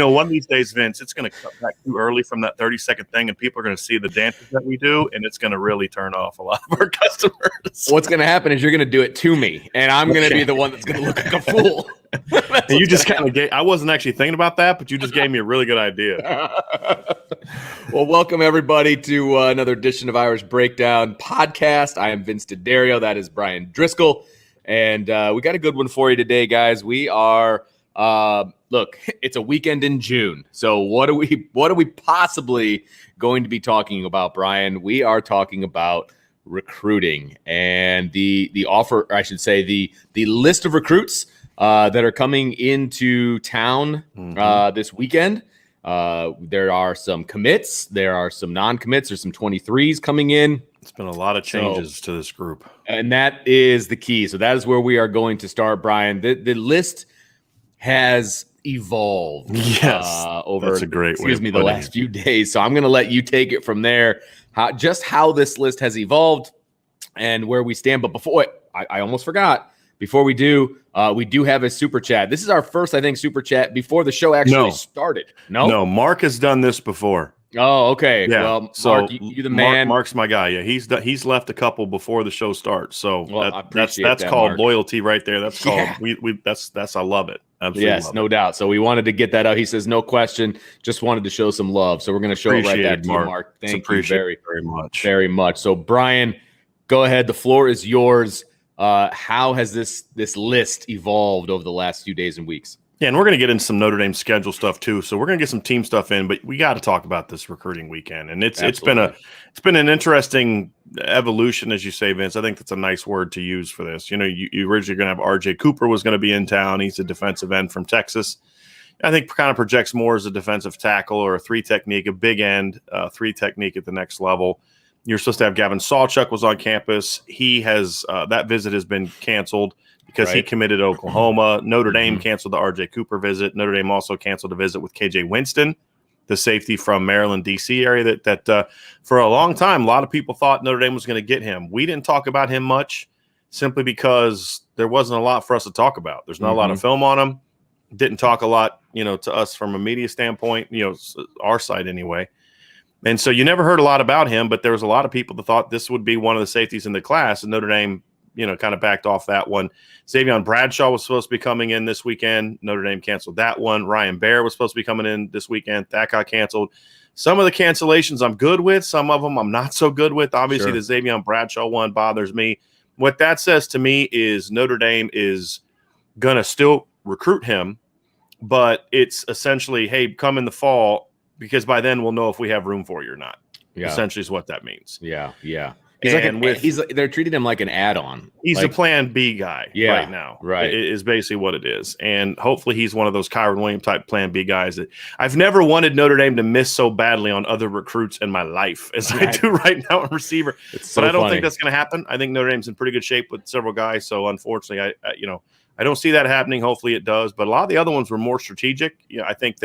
One of these days, Vince, it's going to cut back too early from that 30-second thing, and people are going to see the dances that we do, and it's going to really turn off a lot of our customers. What's going to happen is you're going to do it to me, and I'm going to be the one that's going to look like a fool. And you just kind of gave – I wasn't actually thinking about that, but you just gave me a really good idea. Well, welcome, everybody, to another edition of Irish Breakdown Podcast. I am Vince D'Addario. That is Brian Driscoll. And we got a good one for you today, guys. We are look, it's a weekend in June. So what are we possibly going to be talking about, Brian? We are talking about recruiting and the offer, or I should say the list of recruits that are coming into town this weekend. There are some commits, there are some non-commits, there's some 23s coming in. It's been a lot of changes to this group. And that is the key. So that is where we are going to start, Brian. The list has evolved over that's a great way the last few days. So I'm going to let you take it from there, how this list has evolved and where we stand. But before I almost forgot, before we do have a super chat. This is our first, I think, super chat before the show actually started. No, Mark has done this before. Oh, okay. Yeah. Well, so Mark, you the man. Mark's my guy. Yeah, he's left a couple before the show starts. So that's called Mark. Loyalty right there. That's called that's I love it. Absolutely. Yes, no doubt. So we wanted to get that out. He says no question. Just wanted to show some love. So we're going to show it right back to you, Mark. Thank you very much. Very much. So Brian, go ahead. The floor is yours. How has this list evolved over the last few days and weeks? Yeah, and we're going to get into some Notre Dame schedule stuff too. So we're going to get some team stuff in, but we got to talk about this recruiting weekend. And it's been an interesting evolution, as you say, Vince. I think that's a nice word to use for this. You originally going to have RJ Cooper was going to be in town. He's a defensive end from Texas. I think kind of projects more as a defensive tackle or a 3 technique, a big end, 3 technique at the next level. You're supposed to have Gavin Sawchuk was on campus. He has that visit has been canceled because he committed to Oklahoma. Notre Dame canceled the RJ Cooper visit. Notre Dame also canceled a visit with KJ Winston, the safety from Maryland, D.C. area that for a long time, a lot of people thought Notre Dame was going to get him. We didn't talk about him much simply because there wasn't a lot for us to talk about. There's not a lot of film on him. Didn't talk a lot, to us from a media standpoint, our side anyway. And so you never heard a lot about him, but there was a lot of people that thought this would be one of the safeties in the class, and Notre Dame, kind of backed off that one. Xavier Bradshaw was supposed to be coming in this weekend. Notre Dame canceled that one. Ryan Baer was supposed to be coming in this weekend. That got canceled. Some of the cancellations I'm good with. Some of them I'm not so good with. Obviously, the Xavier Bradshaw one bothers me. What that says to me is Notre Dame is going to still recruit him, but it's essentially, hey, come in the fall, because by then we'll know if we have room for you or not. Yeah. Essentially is what that means. Yeah. They're treating him like an add-on. He's a plan B guy right now. Right. Is basically what it is. And hopefully he's one of those Kyron Williams type plan B guys that I've never wanted Notre Dame to miss so badly on other recruits in my life as I do right now at receiver. But I don't think that's going to happen. I think Notre Dame's in pretty good shape with several guys. So unfortunately, I don't see that happening. Hopefully it does. But a lot of the other ones were more strategic. I think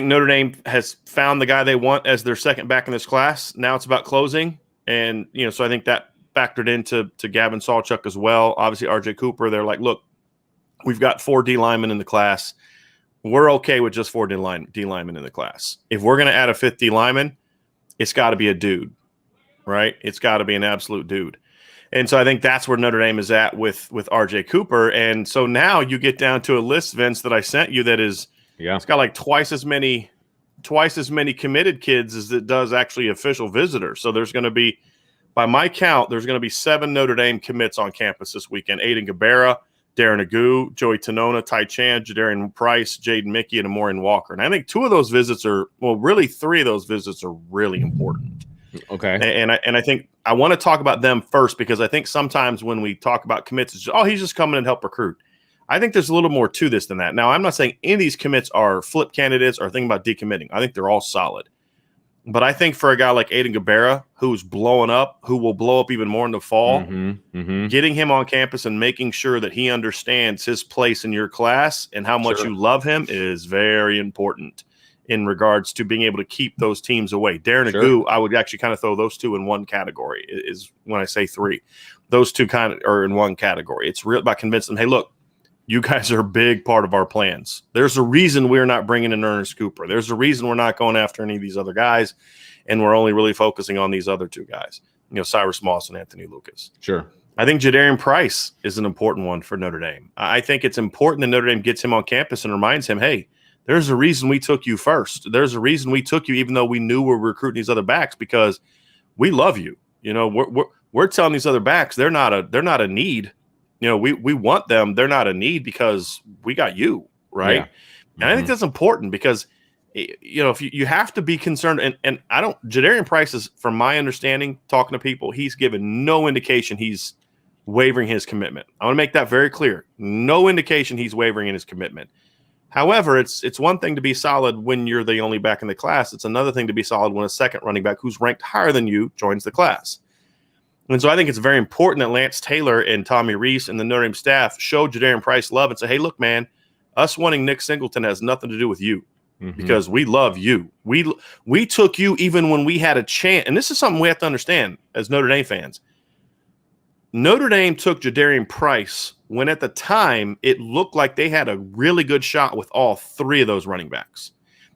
Notre Dame has found the guy they want as their second back in this class. Now it's about closing. And, so I think that factored into Gavin Sawchuk as well. Obviously, RJ Cooper, they're like, look, we've got 4 D linemen in the class. We're okay with just 4 D linemen in the class. If we're going to add a 5th D lineman, it's got to be a dude, right? It's got to be an absolute dude. And so I think that's where Notre Dame is at with RJ Cooper. And so now you get down to a list, Vince, that I sent you that is, it's got like twice as many committed kids as it does actually official visitors. So there's going to be, by my count, there's going to be 7 Notre Dame commits on campus this weekend. Aiden Gabera, Darren Agu, Joey Tanona, Ty Chan, Jadarian Price, Jaden Mickey, and Amorian Walker. And I think 2 of those visits really 3 of those visits are really important. Okay. And I think I want to talk about them first, because I think sometimes when we talk about commits, it's just, he's just coming and help recruit. I think there's a little more to this than that. Now, I'm not saying any of these commits are flip candidates or thinking about decommitting. I think they're all solid. But I think for a guy like Aiden Gabera, who's blowing up, who will blow up even more in the fall, getting him on campus and making sure that he understands his place in your class and how much you love him is very important in regards to being able to keep those teams away. Darren Agu, I would actually kind of throw those 2 in one category, is when I say 3. Those 2 kind of are in one category. It's real about convincing them, hey, look, you guys are a big part of our plans. There's a reason we're not bringing in Ernest Cooper. There's a reason we're not going after any of these other guys, and we're only really focusing on these other two guys, Cyrus Moss and Anthony Lucas. Sure. I think Jadarian Price is an important one for Notre Dame. I think it's important that Notre Dame gets him on campus and reminds him, hey, there's a reason we took you first. There's a reason we took you even though we knew we were recruiting these other backs because we love you. We're telling these other backs they're not a need. We want them. They're not a need because we got you, right? Yeah. And I think that's important because, if you have to be concerned, and Jadarian Price is, from my understanding, talking to people, he's given no indication he's wavering his commitment. I want to make that very clear. No indication he's wavering in his commitment. However, it's one thing to be solid when you're the only back in the class. It's another thing to be solid when a second running back who's ranked higher than you joins the class. And so I think it's very important that Lance Taylor and Tommy Reese and the Notre Dame staff show Jadarian Price love and say, hey, look, man, us wanting Nick Singleton has nothing to do with you because we love you. We took you even when we had a chance. And this is something we have to understand as Notre Dame fans. Notre Dame took Jadarian Price when at the time it looked like they had a really good shot with all three of those running backs.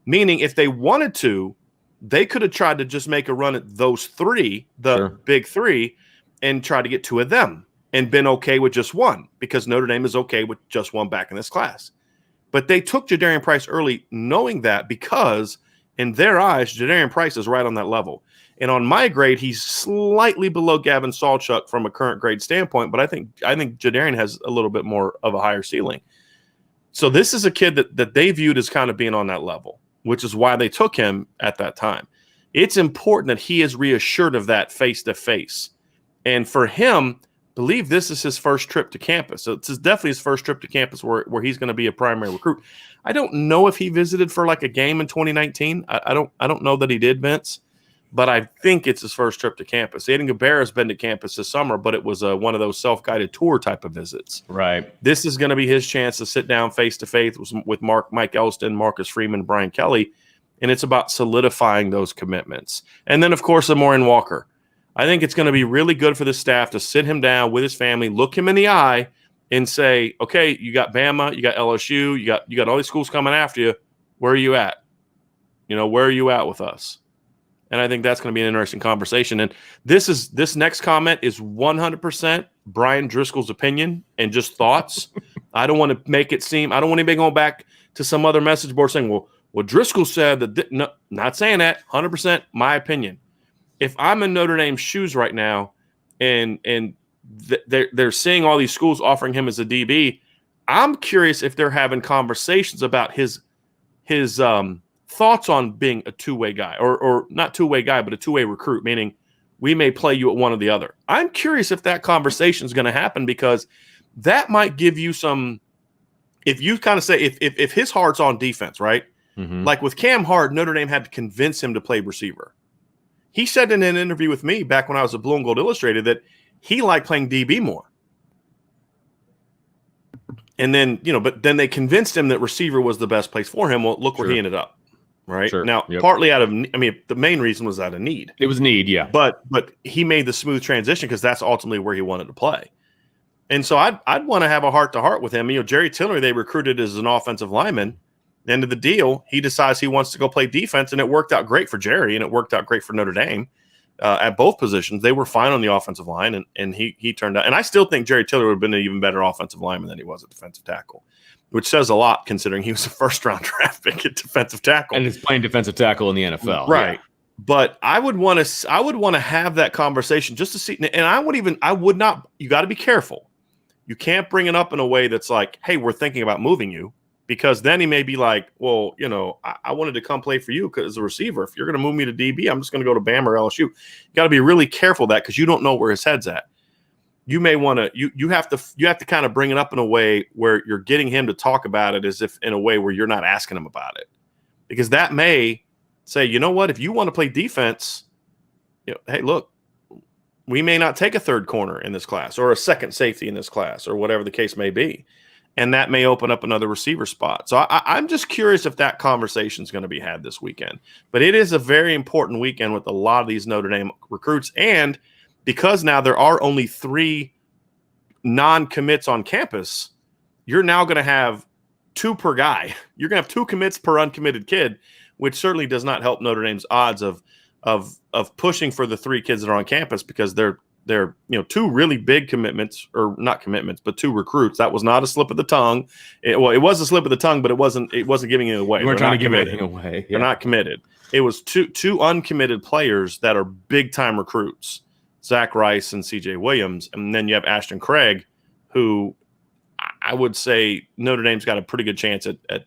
Meaning if they wanted to, they could have tried to just make a run at those three, big three, and try to get two of them and been okay with just one because Notre Dame is okay with just one back in this class. But they took Jadarian Price early knowing that because in their eyes, Jadarian Price is right on that level. And on my grade, he's slightly below Gavin Sawchuk from a current grade standpoint, but I think Jadarian has a little bit more of a higher ceiling. So this is a kid that they viewed as kind of being on that level, which is why they took him at that time. It's important that he is reassured of that face-to-face. And for him, believe this is his first trip to campus. So it's definitely his first trip to campus where he's going to be a primary recruit. I don't know if he visited for like a game in 2019. I don't know that he did, Vince, but I think it's his first trip to campus. Aiden Guevara has been to campus this summer, but it was one of those self-guided tour type of visits. Right. This is going to be his chance to sit down face-to-face with Mike Elston, Marcus Freeman, Brian Kelly, and it's about solidifying those commitments. And then, of course, Amorian Walker. I think it's going to be really good for the staff to sit him down with his family, look him in the eye, and say, okay, you got Bama, you got LSU, you got all these schools coming after you. Where are you at? Where are you at with us? And I think that's going to be an interesting conversation. And this next comment is 100% Brian Driscoll's opinion and just thoughts. I don't want to make it seem – I don't want anybody going back to some other message board saying, well, Driscoll said that – no, not saying that. 100% my opinion. If I'm in Notre Dame's shoes right now and they're seeing all these schools offering him as a DB, I'm curious if they're having conversations about his thoughts on being a two-way guy or not two-way guy, but a two-way recruit, meaning we may play you at one or the other. I'm curious if that conversation is going to happen because that might give you some – if you kind of say if his heart's on defense, right? Mm-hmm. Like with Cam Hart, Notre Dame had to convince him to play receiver. He said in an interview with me back when I was at Blue and Gold Illustrated that he liked playing DB more. And then, but then they convinced him that receiver was the best place for him. Well, look where he ended up, right? Sure. Now, partly the main reason was out of need. It was need, yeah. But he made the smooth transition because that's ultimately where he wanted to play. And so I'd want to have a heart-to-heart with him. Jerry Tillery, they recruited as an offensive lineman. End of the deal, he decides he wants to go play defense, and it worked out great for Jerry, and it worked out great for Notre Dame at both positions. They were fine on the offensive line, and he turned out. And I still think Jerry Tillery would have been an even better offensive lineman than he was at defensive tackle, which says a lot considering he was a first-round draft pick at defensive tackle. And he's playing defensive tackle in the NFL. Right. Yeah. But I would want to have that conversation just to see. And I would not – you got to be careful. You can't bring it up in a way that's like, hey, we're thinking about moving you. Because then he may be like, well, I wanted to come play for you as a receiver. If you're going to move me to DB, I'm just going to go to Bama or LSU. You got to be really careful of that because you don't know where his head's at. You may want to you have to kind of bring it up in a way where you're getting him to talk about it as if in a way where you're not asking him about it. Because that may say, you know what, if you want to play defense, hey, look, we may not take a third corner in this class or a second safety in this class or whatever the case may be. And that may open up another receiver spot. So I'm just curious if that conversation is going to be had this weekend. But it is a very important weekend with a lot of these Notre Dame recruits. And because now there are only 3 non-commits on campus, you're now going to have 2 per guy. You're going to have 2 commits per uncommitted kid, which certainly does not help Notre Dame's odds of pushing for the 3 kids that are on campus, because they're 2 really big commitments, or not commitments, but 2 recruits. That was not a slip of the tongue. It was a slip of the tongue, but it wasn't giving it away. You weren't trying to give anything away. Yeah. They're not committed. It was two uncommitted players that are big time recruits, Zach Rice and CJ Williams, and then you have Ashton Craig, who I would say Notre Dame's got a pretty good chance at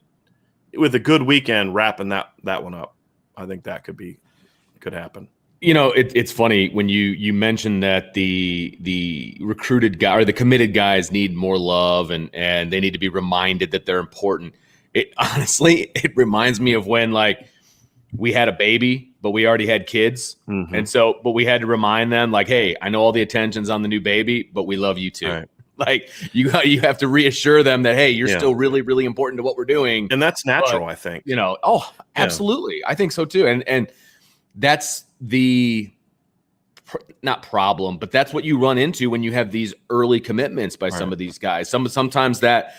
with a good weekend wrapping that one up. I think that could happen. It's funny when you mentioned that the recruited guy or the committed guys need more love and they need to be reminded that they're important. It reminds me of when we had a baby, but we already had kids. Mm-hmm. And so, but we had to remind them hey, I know all the attention's on the new baby, but we love you too. Right. You have to reassure them that, hey, you're still really, really important to what we're doing. And that's natural, I think. Absolutely. I think so too. And that's the not problem, but that's what you run into when you have these early commitments by some of these guys. Sometimes that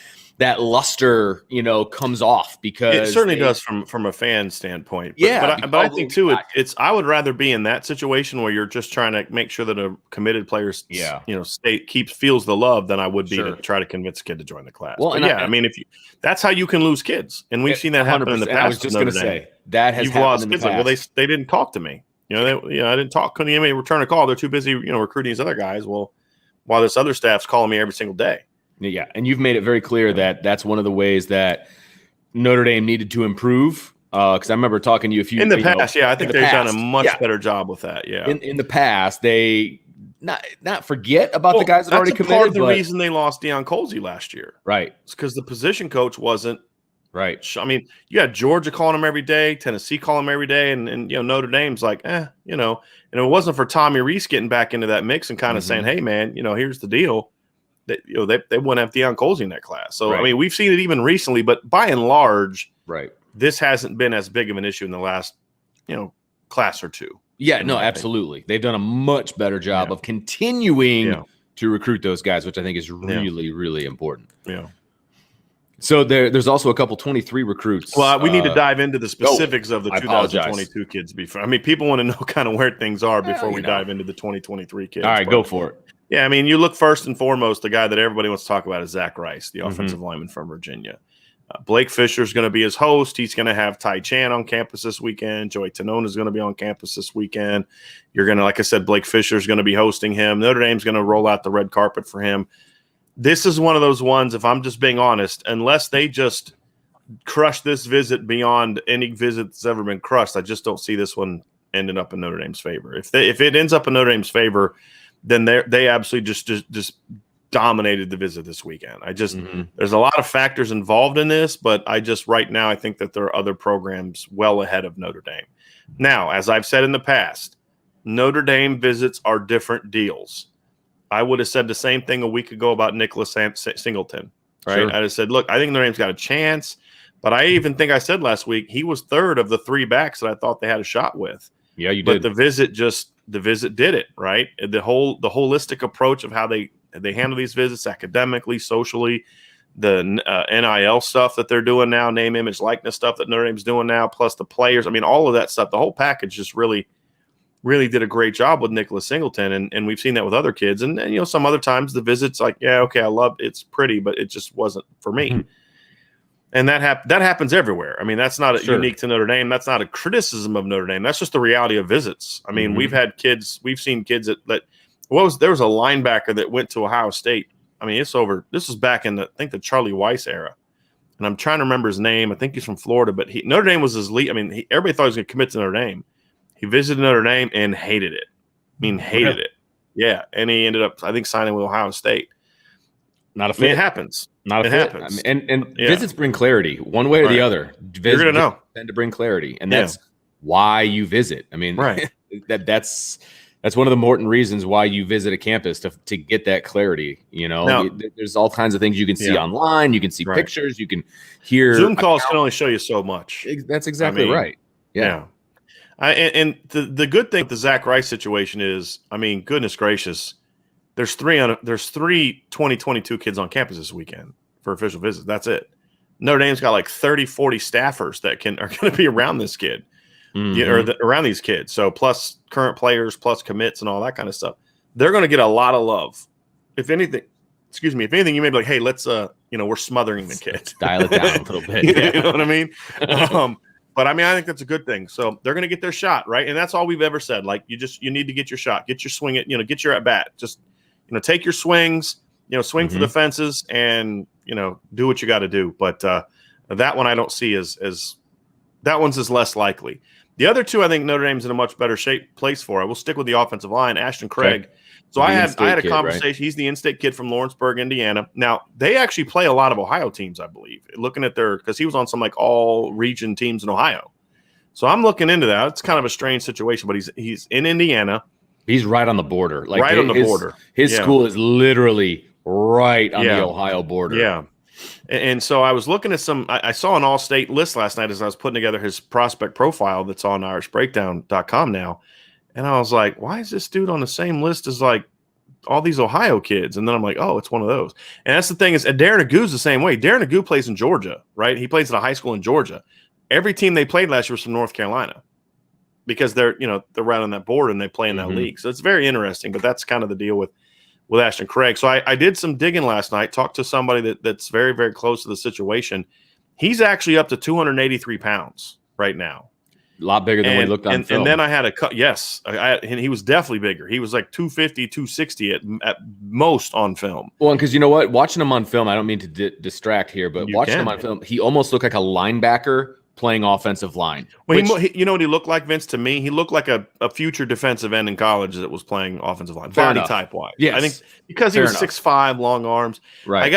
luster, comes off because it certainly does from a fan standpoint. But I think too, I would rather be in that situation where you're just trying to make sure that a committed player, feels the love than I would be to try to convince a kid to join the class. Well, that's how you can lose kids, and we've seen that happen in the past. I was just going to say that has happened in the past. Well, they didn't talk to me. I didn't talk. Couldn't even return a call. They're too busy, recruiting these other guys. Well, while this other staff's calling me every single day. Yeah, and you've made it very clear that that's one of the ways that Notre Dame needed to improve. Because I remember talking to you in the past. I think they've done a much better job with that. Yeah, in the past, they not forget about the guys that already committed. Part of the reason they lost Deion Colsey last year, right? It's because the position coach wasn't right. I mean, you had Georgia calling him every day, Tennessee calling him every day, and Notre Dame's and it wasn't for Tommy Rees getting back into that mix and kind of saying, hey man, here's the deal. They wouldn't have Deion Colsey in that class. So, I mean, we've seen it even recently, but by and large, this hasn't been as big of an issue in the last, class or two. Yeah, no, absolutely. They've done a much better job of continuing to recruit those guys, which I think is really, really important. Yeah. So there's also a couple 23 recruits. Well, we need to dive into the specifics of the 2022 kids before. I mean, people want to know kind of where things are before we dive into the 2023 kids. All right, go for it. Yeah, I mean, you look first and foremost, the guy that everybody wants to talk about is Zach Rice, the offensive lineman from Virginia. Blake Fisher is going to be his host. He's going to have Ty Chan on campus this weekend. Joey Tanone is going to be on campus this weekend. You're going to, like I said, Blake Fisher is going to be hosting him. Notre Dame's going to roll out the red carpet for him. This is one of those ones, if I'm just being honest, unless they just crush this visit beyond any visit that's ever been crushed, I just don't see this one ending up in Notre Dame's favor. If it ends up in Notre Dame's favor, then they absolutely just dominated the visit this weekend. There's a lot of factors involved in this, but right now I think that there are other programs well ahead of Notre Dame. Now, as I've said in the past, Notre Dame visits are different deals. I would have said the same thing a week ago about Nicholas Singleton, right? Sure. I just said, look, I think Notre Dame's got a chance, but I even think I said last week he was third of the 3 backs that I thought they had a shot with. Yeah, you did. But the visit did it, right? The holistic approach of how they handle these visits academically, socially, the NIL stuff that they're doing now, name, image, likeness stuff that Notre Dame's doing now, plus the players. I mean, all of that stuff, the whole package just really did a great job with Nicholas Singleton, and we've seen that with other kids. And some other times the visits I love it's pretty, but it just wasn't for me. Mm-hmm. And that happens everywhere. I mean, that's not unique to Notre Dame. That's not a criticism of Notre Dame. That's just the reality of visits. I mean, we've seen kids there was a linebacker that went to Ohio State. I mean, it's over. This was back in the Charlie Weiss era. And I'm trying to remember his name. I think he's from Florida, but Notre Dame was his lead. I mean, everybody thought he was going to commit to Notre Dame. He visited Notre Dame and hated it. I mean, hated it. Yeah. And he ended up, I think, signing with Ohio State. Not a fit. I mean, it happens. Not a fit. Happens. I mean, and visits bring clarity one way or the other. You're going to know. Tend to bring clarity. And that's why you visit. I mean, that's one of the important reasons why you visit a campus to get that clarity. Now, there's all kinds of things you can see online. You can see pictures. You can hear. Zoom calls can only show you so much. That's exactly right. Yeah. And the good thing with the Zach Rice situation is, I mean, goodness gracious, there's three 2022 kids on campus this weekend for official visits. That's it. Notre Dame's got like 30, 40 staffers that are going to be around this kid, around these kids. So plus current players, plus commits and all that kind of stuff. They're going to get a lot of love. If anything, you may be like, hey, let's, we're smothering the kid. Dial it down a little bit. You know what I mean? But I mean, I think that's a good thing. So they're going to get their shot, right? And that's all we've ever said. Like you need to get your shot, get your swing, get your at bat. Just, take your swings, swing for the fences and, do what you got to do. But that one I don't see as that one's is less likely. The other two, I think Notre Dame's in a much better place for. I will stick with the offensive line, Ashton Craig. Okay. So I had a conversation. Right? He's the in-state kid from Lawrenceburg, Indiana. Now they actually play a lot of Ohio teams, I believe. Looking at because he was on some like all region teams in Ohio. So I'm looking into that. It's kind of a strange situation, but he's in Indiana. He's right on the border. Like right on the border. His school is literally right on the Ohio border. Yeah. And so I was looking at I saw an all-state list last night as I was putting together his prospect profile that's on irishbreakdown.com now. And I was like, why is this dude on the same list as like all these Ohio kids? And then I'm like, oh, it's one of those. And that's the thing is Darren Agu's the same way. Darren Agu plays in Georgia, right? He plays at a high school in Georgia. Every team they played last year was from North Carolina because they're right on that border and they play in that league. So it's very interesting, but that's kind of the deal with Ashton Craig. So I did some digging last night, talked to somebody that's very, very close to the situation. He's actually up to 283 pounds right now. A lot bigger than we looked on film. And then I had a cut. Yes. And he was definitely bigger. He was like 250, 260 at most on film. Well, because you know what? Watching him on film, I don't mean to distract here, but watching him on film, he almost looked like a linebacker playing offensive line. Well, you know what he looked like, Vince, to me? He looked like a future defensive end in college that was playing offensive line. Body type-wise. Yes. I think because he was 6'5", long arms. Right.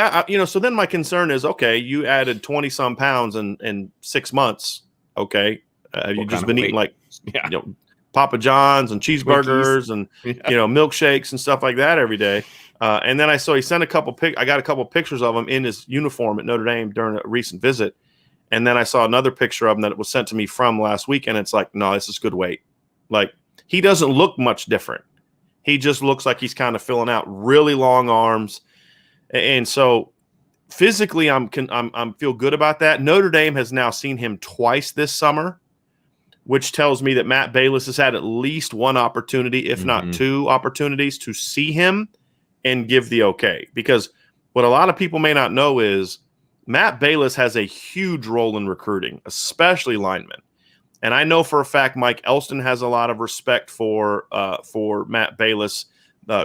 So then my concern is, okay, you added 20-some pounds in 6 months. Okay. You've just been eating like Papa John's and cheeseburgers and milkshakes and stuff like that every day. And then he sent I got a couple pictures of him in his uniform at Notre Dame during a recent visit. And then I saw another picture of him that was sent to me from last week, and it's like, no, this is good weight. Like he doesn't look much different. He just looks like he's kind of filling out really long arms, and so physically, I'm feel good about that. Notre Dame has now seen him twice this summer, which tells me that Matt Balis has had at least one opportunity, if not two opportunities, to see him and give the okay. Because what a lot of people may not know is Matt Balis has a huge role in recruiting, especially linemen. And I know for a fact Mike Elston has a lot of respect for Matt Balis.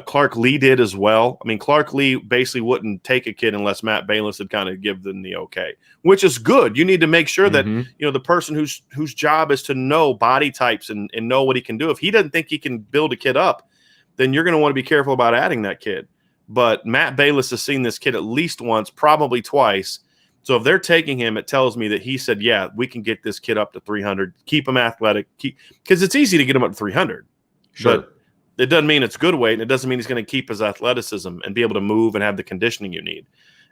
Clark Lee did as well. I mean, Clark Lee basically wouldn't take a kid unless Matt Balis had kind of give them the okay, which is good. You need to make sure that the person whose job is to know body types and know what he can do. If he doesn't think he can build a kid up, then you're going to want to be careful about adding that kid. But Matt Balis has seen this kid at least once, probably twice. So if they're taking him, it tells me that he said, yeah, we can get this kid up to 300, keep him athletic, because it's easy to get him up to 300. Sure. But it doesn't mean it's good weight, and it doesn't mean he's going to keep his athleticism and be able to move and have the conditioning you need.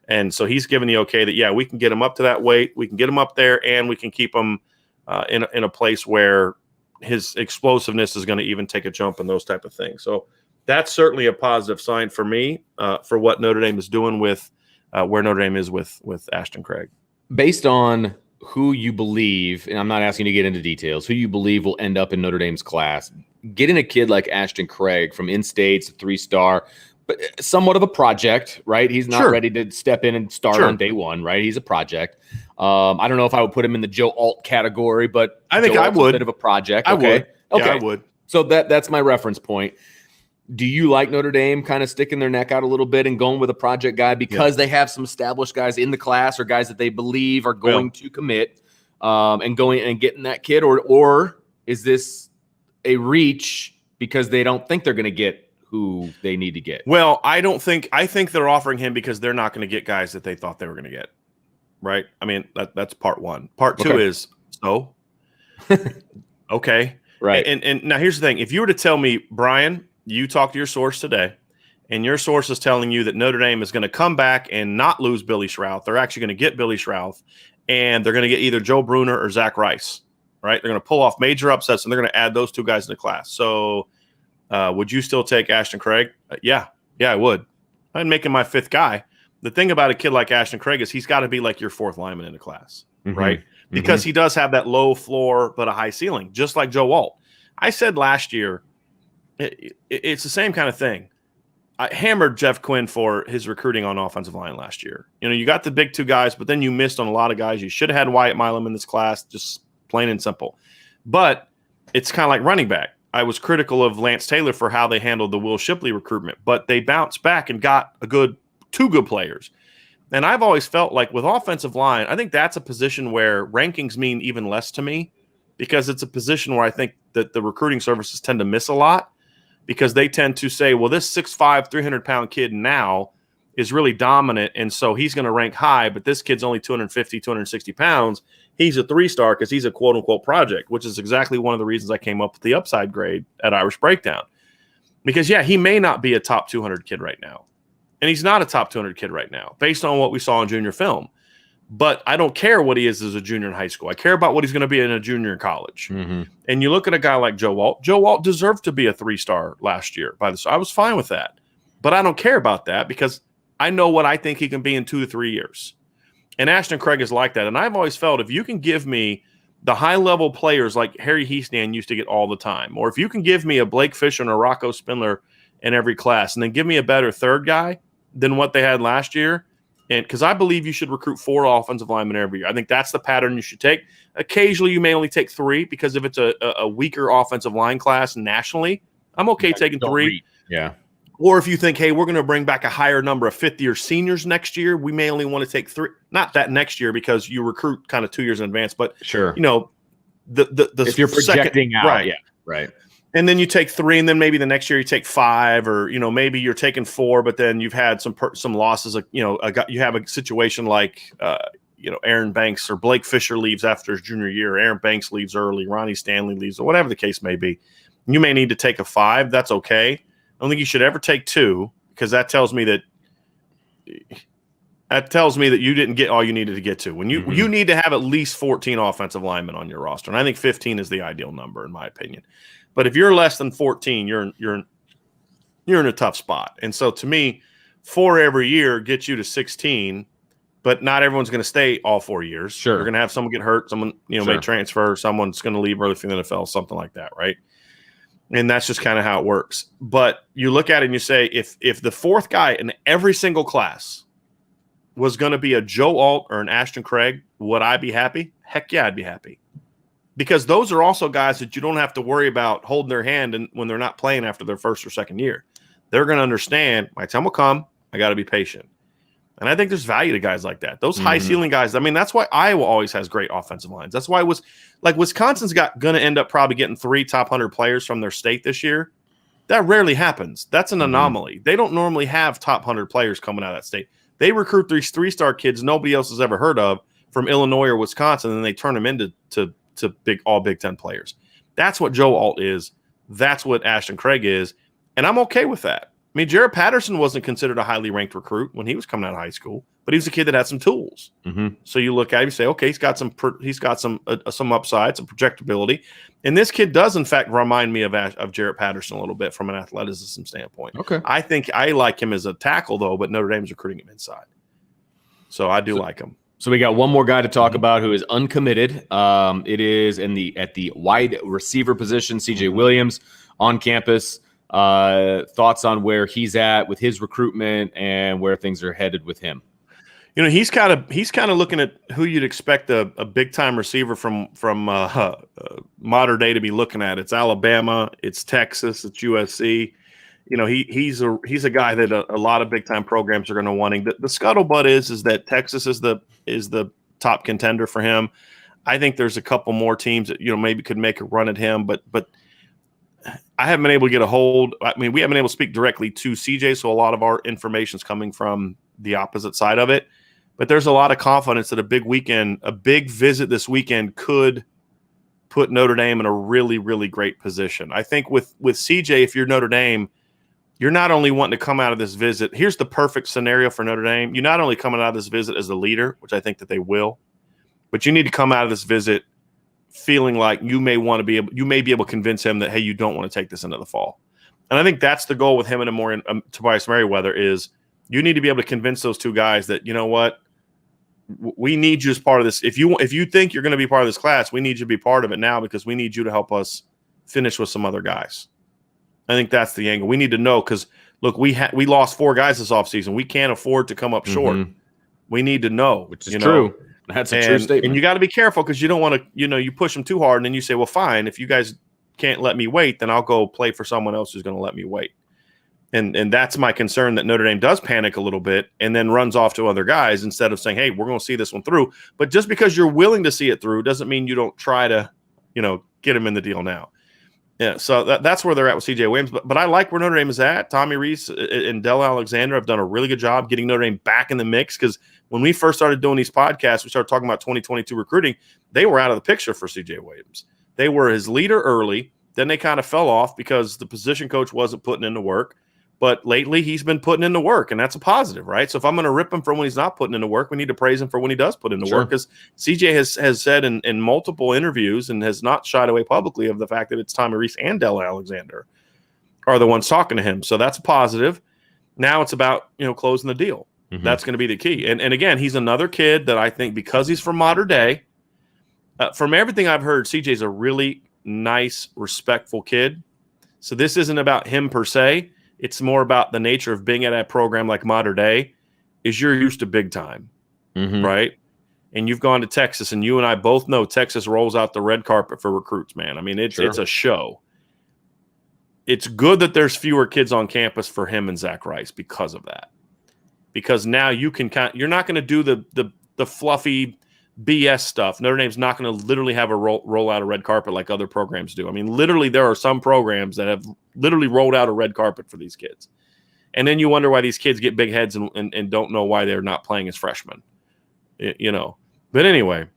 And so he's given the okay that, yeah, we can get him up to that weight, we can get him up there, and we can keep him in a place where his explosiveness is going to even take a jump and those type of things. So that's certainly a positive sign for me for what Notre Dame is doing with where Notre Dame is with Ashton Craig. Based on who you believe, and I'm not asking you to get into details, who you believe will end up in Notre Dame's class, getting a kid like Ashton Craig from in-state's a 3-star, but somewhat of a project, right? He's not ready to step in and start on day one, right? He's a project. I don't know if I would put him in the Joe Alt category, but I think I would. A bit of a project. I would. Okay. Yeah, I would. So that's my reference point. Do you like Notre Dame kind of sticking their neck out a little bit and going with a project guy because they have some established guys in the class or guys that they believe are going to commit and going and getting that kid? Or is this a reach because they don't think they're going to get who they need to get? Well, I think they're offering him because they're not going to get guys that they thought they were going to get. Right. I mean, that's part one. Part two is okay. Right. And now here's the thing. If you were to tell me, Brian, you talked to your source today, and your source is telling you that Notre Dame is going to come back and not lose Billy Schrouth. They're actually going to get Billy Schrouth, and they're going to get either Joe Bruner or Zach Rice, right? They're going to pull off major upsets, and they're going to add those two guys in the class. So would you still take Ashton Craig? Yeah, I would. I'd make him my fifth guy. the thing about a kid like Ashton Craig is he's got to be like your fourth lineman in the class, right? Because he does have that low floor but a high ceiling, just like Joe Alt. I said last year, it's the same kind of thing. I hammered Jeff Quinn for his recruiting on offensive line last year. You got the big two guys, but then you missed on a lot of guys. You should have had Wyatt Milam in this class, just plain and simple. But it's kind of like running back. I was critical of Lance Taylor for how they handled the Will Shipley recruitment, but they bounced back and got two good players. And I've always felt like with offensive line, I think that's a position where rankings mean even less to me, because it's a position where I think that the recruiting services tend to miss a lot, because they tend to say, well, this 6'5", 300-pound kid now is really dominant, and so he's going to rank high, but this kid's only 250, 260 pounds. He's a 3-star because he's a quote-unquote project, which is exactly one of the reasons I came up with the upside grade at Irish Breakdown. Because, yeah, he may not be a top 200 kid right now, and he's not a top 200 kid right now based on what we saw in junior film. But I don't care what he is as a junior in high school. I care about what he's going to be in a junior in college. And you look at a guy like Joe Alt. Joe Alt deserved to be a 3-star last year. I was fine with that. But I don't care about that because I know what I think he can be in 2 to 3 years. And Ashton Craig is like that. And I've always felt if you can give me the high-level players like Harry Heastan used to get all the time, or if you can give me a Blake Fisher and a Rocco Spindler in every class, and then give me a better third guy than what they had last year, and because I believe you should recruit 4 offensive linemen every year. I think that's the pattern you should take. Occasionally, you may only take 3 because if it's a weaker offensive line class nationally, I'm okay taking 3. Yeah. Or if you think, hey, we're going to bring back a higher number of fifth-year seniors next year, we may only want to take 3. Not that next year because you recruit kind of 2 years in advance, but sure, the if you're projecting second, out, right, yeah, right. And then you take 3, and then maybe the next year you take 5, or maybe you're taking 4, but then you've had some losses. Like you have a situation like Aaron Banks or Blake Fisher leaves after his junior year. Aaron Banks leaves early. Ronnie Stanley leaves, or whatever the case may be. You may need to take a 5. That's okay. I don't think you should ever take 2 because that tells me that you didn't get all you needed to get to. When you need to have at least 14 offensive linemen on your roster, and I think 15 is the ideal number in my opinion. But if you're less than 14, you're in a tough spot. And so to me, 4 every year gets you to 16, but not everyone's going to stay all 4 years. Sure. You're going to have someone get hurt, someone may transfer, someone's going to leave early from the NFL, something like that, right? And that's just kind of how it works. But you look at it and you say, if the 4th guy in every single class was going to be a Joe Alt or an Ashton Craig, would I be happy? Heck yeah, I'd be happy. Because those are also guys that you don't have to worry about holding their hand and when they're not playing after their 1st or 2nd year. They're going to understand my time will come. I got to be patient. And I think there's value to guys like that. Those high ceiling guys. I mean, that's why Iowa always has great offensive lines. That's why Wisconsin's going to end up probably getting 3 top 100 players from their state this year. That rarely happens. That's an anomaly. They don't normally have top 100 players coming out of that state. They recruit these 3-star kids nobody else has ever heard of from Illinois or Wisconsin, and they turn them into all Big Ten players. That's what Joe Alt is. That's what Ashton Craig is. And I'm okay with that. I mean, Jared Patterson wasn't considered a highly ranked recruit when he was coming out of high school, but he was a kid that had some tools. So you look at him and say, okay, he's got some upside, some projectability. And this kid does, in fact, remind me of Jared Patterson a little bit from an athleticism standpoint. Okay. I think I like him as a tackle, though, but Notre Dame's recruiting him inside. So I do like him. So we got one more guy to talk about who is uncommitted. It is at the wide receiver position, CJ Williams on campus. Thoughts on where he's at with his recruitment and where things are headed with him. He's kind of looking at who you'd expect a big time receiver from modern day to be looking at. It's Alabama, it's Texas, it's USC. He's a guy that a lot of big time programs are going to wanting. The scuttlebutt is that Texas is the top contender for him. I think there's a couple more teams that maybe could make a run at him, but I haven't been able to get a hold. I mean, we haven't been able to speak directly to CJ, so a lot of our information is coming from the opposite side of it. But there's a lot of confidence that a big visit this weekend could put Notre Dame in a really, really great position. I think with CJ, if you're Notre Dame, you're not only wanting to come out of this visit. Here's the perfect scenario for Notre Dame. You're not only coming out of this visit as a leader, which I think that they will, but you need to come out of this visit feeling like you may be able to convince him that, hey, you don't want to take this into the fall. And I think that's the goal with him and Tobias Merriweather is You need to be able to convince those two guys that, you know what, we need you as part of this. If you think you're going to be part of this class, we need you to be part of it now because we need you to help us finish with some other guys. I think that's the angle. We need to know because, look, we lost 4 guys this offseason. We can't afford to come up short. We need to know. Which is true. That's a true statement. And you got to be careful because you don't want to, you push them too hard and then you say, well, fine, if you guys can't let me wait, then I'll go play for someone else who's going to let me wait. And that's my concern, that Notre Dame does panic a little bit and then runs off to other guys instead of saying, hey, we're going to see this one through. But just because you're willing to see it through doesn't mean you don't try to, get him in the deal now. Yeah, so that's where they're at with C.J. Williams. But I like where Notre Dame is at. Tommy Rees and Del Alexander have done a really good job getting Notre Dame back in the mix because when we first started doing these podcasts, we started talking about 2022 recruiting. They were out of the picture for C.J. Williams. They were his leader early. Then they kind of fell off because the position coach wasn't putting in the work. But lately, he's been putting in the work, and that's a positive, right? So if I'm going to rip him for when he's not putting in the work, we need to praise him for when he does put in the work, because CJ has said in multiple interviews and has not shied away publicly of the fact that it's Tommy Rees and Del Alexander are the ones talking to him. So that's a positive. Now it's about, closing the deal. That's going to be the key. And again, he's another kid that I think because he's from modern day, from everything I've heard, CJ's a really nice, respectful kid. So this isn't about him per se. It's more about the nature of being at a program like Mater Dei is you're used to big time, right? And you've gone to Texas, and you and I both know Texas rolls out the red carpet for recruits, man. I mean, it's a show. It's good that there's fewer kids on campus for him and Zach Rice because of that. Because now you're not going to do the fluffy BS stuff. Notre Dame's not going to literally have a roll out a red carpet like other programs do. I mean, literally, there are some programs that have literally rolled out a red carpet for these kids. And then you wonder why these kids get big heads and don't know why they're not playing as freshmen. But anyway,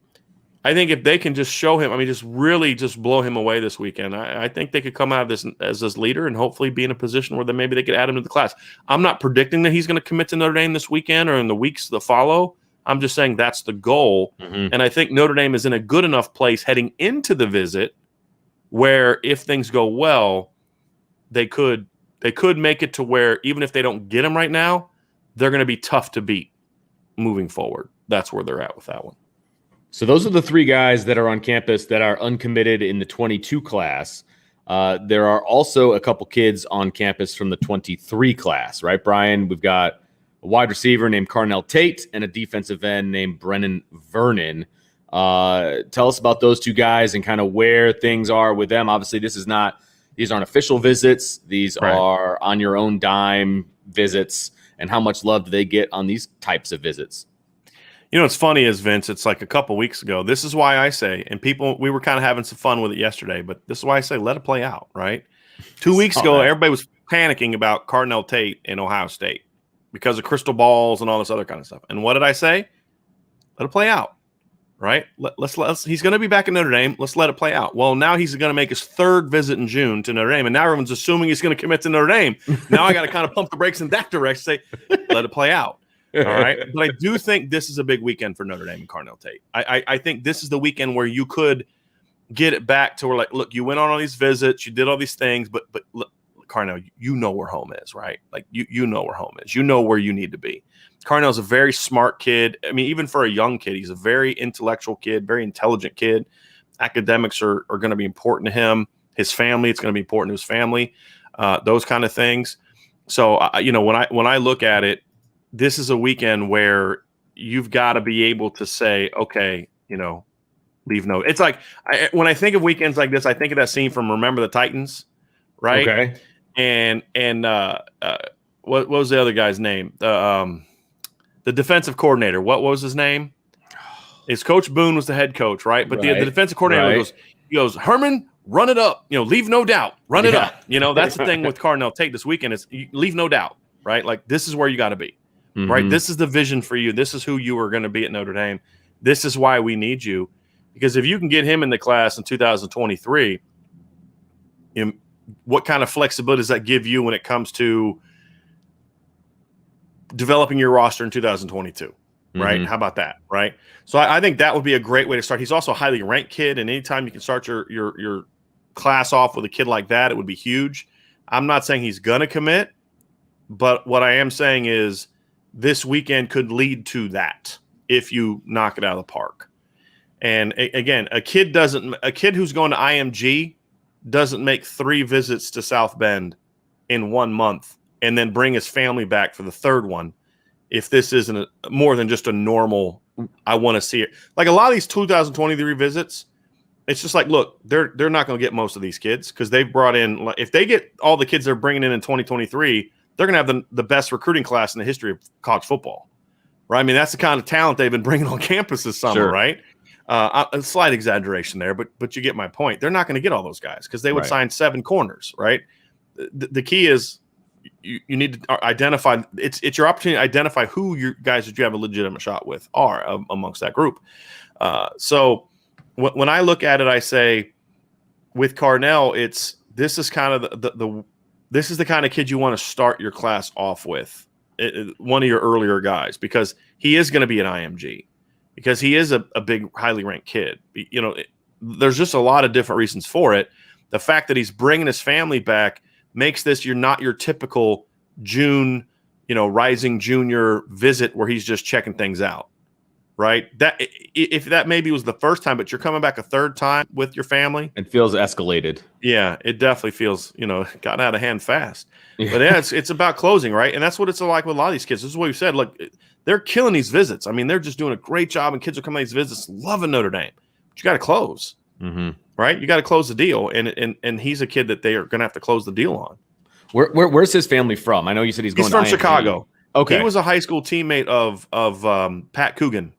I think if they can just show him, just really just blow him away this weekend, I think they could come out of this as this leader and hopefully be in a position where maybe they could add him to the class. I'm not predicting that he's going to commit to Notre Dame this weekend or in the weeks that follow. I'm just saying that's the goal. And I think Notre Dame is in a good enough place heading into the visit where if things go well, they could make it to where even if they don't get him right now, they're going to be tough to beat moving forward. That's where they're at with that one. So those are the 3 guys that are on campus that are uncommitted in the 22 class. There are also a couple kids on campus from the 23 class, right, Brian? We've got a wide receiver named Carnell Tate and a defensive end named Brennan Vernon. Tell us about those 2 guys and kind of where things are with them. Obviously, these aren't official visits. These are on your own dime visits. And how much love do they get on these types of visits? What's funny is, Vince, it's like a couple weeks ago. This is why I say, and we were kind of having some fun with it yesterday, but this is why I say let it play out, right? 2 weeks ago, everybody was panicking about Carnell Tate in Ohio State because of crystal balls and all this other kind of stuff. And what did I say? Let it play out, right? Let's he's going to be back in Notre Dame. Let's let it play out. Well, now he's going to make his 3rd visit in June to Notre Dame, and now everyone's assuming he's going to commit to Notre Dame. Now I got to kind of pump the brakes in that direction, say, let it play out. All right. But I do think this is a big weekend for Notre Dame and Carnell Tate. I think this is the weekend where you could get it back to where, like, look, you went on all these visits, you did all these things, but look, Carnell, you know where home is, right? Like you know where home is. You know where you need to be. Carnell's a very smart kid. I mean, even for a young kid, he's a very intellectual kid, very intelligent kid. Academics are going to be important to him. His family, it's going to be important to his family. Those kind of things. So, when I look at it, this is a weekend where you've got to be able to say, okay, leave no. It's like when I think of weekends like this, I think of that scene from Remember the Titans, right? Okay. And what was the other guy's name? The defensive coordinator. What was his name? It's Coach Boone was the head coach, right? But the defensive coordinator goes, Herman, run it up. Leave no doubt. Run it up. That's the thing with Carnell Tate this weekend is leave no doubt, right? Like this is where you got to be. Right. This is the vision for you. This is who you are going to be at Notre Dame. This is why we need you. Because if you can get him in the class in 2023, what kind of flexibility does that give you when it comes to developing your roster in 2022? Right. How about that? Right. So I think that would be a great way to start. He's also a highly ranked kid. And anytime you can start your class off with a kid like that, it would be huge. I'm not saying he's going to commit. But what I am saying is this weekend could lead to that if you knock it out of the park. And again, a kid who's going to IMG doesn't make 3 visits to South Bend in 1 month and then bring his family back for the third one. If this isn't more than just a normal, I want to see it. Like a lot of these 2023 visits, it's just like, look, they're not going to get most of these kids because they've brought in, if they get all the kids they're bringing in 2023, they're going to have the best recruiting class in the history of college football, right? I mean, that's the kind of talent they've been bringing on campus this summer, sure. Right? A slight exaggeration there, but you get my point. They're not going to get all those guys because they would sign 7 corners, right? The key is you need to identify. It's your opportunity to identify who your guys that you have a legitimate shot with are amongst that group. So when I look at it, I say with Carnell, this is kind of this is the kind of kid you want to start your class off with, one of your earlier guys, because he is going to be an IMG. Because he is a big, highly ranked kid. You know, there's just a lot of different reasons for it. The fact that he's bringing his family back makes this not your typical June, rising junior visit where he's just checking things out, right? That if that maybe was the first time, but you're coming back a third time with your family. It feels escalated. Yeah, it definitely feels, got out of hand fast. Yeah. But yeah, it's about closing, right? And that's what it's like with a lot of these kids. This is what we said. Look, they're killing these visits. I mean, they're just doing a great job, and kids are coming to these visits loving Notre Dame. But you got to close, right? You got to close the deal, and he's a kid that they are going to have to close the deal on. Where's his family from? I know you said he's from Chicago. Okay, he was a high school teammate of Pat Coogan,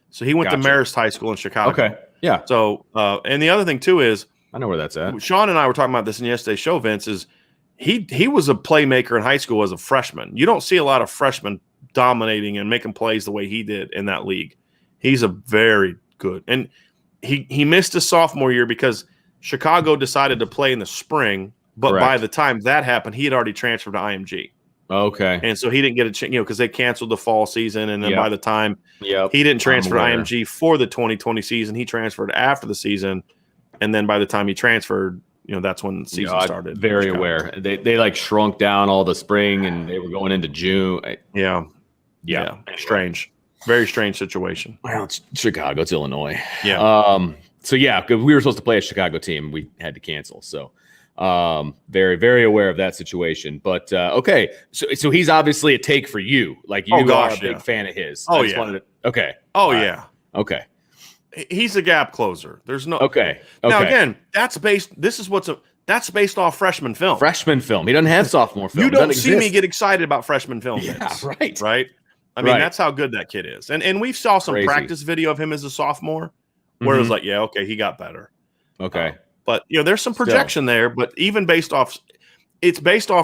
so he went to Marist High School in Chicago. Okay, yeah. So, and the other thing too is I know where that's at. Sean and I were talking about this in yesterday's show. Vince is he was a playmaker in high school as a freshman. You don't see a lot of freshmen dominating and making plays the way he did in that league. He's a very good, and he missed his sophomore year because Chicago decided to play in the spring, but by the time that happened, he had already transferred to IMG. Okay, and so he didn't get a chance, because they canceled the fall season, and then by the time he didn't transfer to IMG for the 2020 season, he transferred after the season, and then by the time he transferred, that's when the season started. Very aware. They like shrunk down all the spring, and they were going into June. Yeah. Strange. Very strange situation. Well, it's Chicago. It's Illinois. Yeah. So, yeah, we were supposed to play a Chicago team. We had to cancel. So, very, very aware of that situation. But, okay. So he's obviously a take for you. Like, you are a big fan of his. Okay. Yeah. Okay. He's a gap closer. There's no. Okay. Now, again, that's based off freshman film. Freshman film. He doesn't have sophomore film. You don't see me get excited about freshman film. Yeah, right. Right? I mean, that's how good that kid is. And we saw some practice video of him as a sophomore where it was like, he got better. Okay. But, there's some projection there. But even based off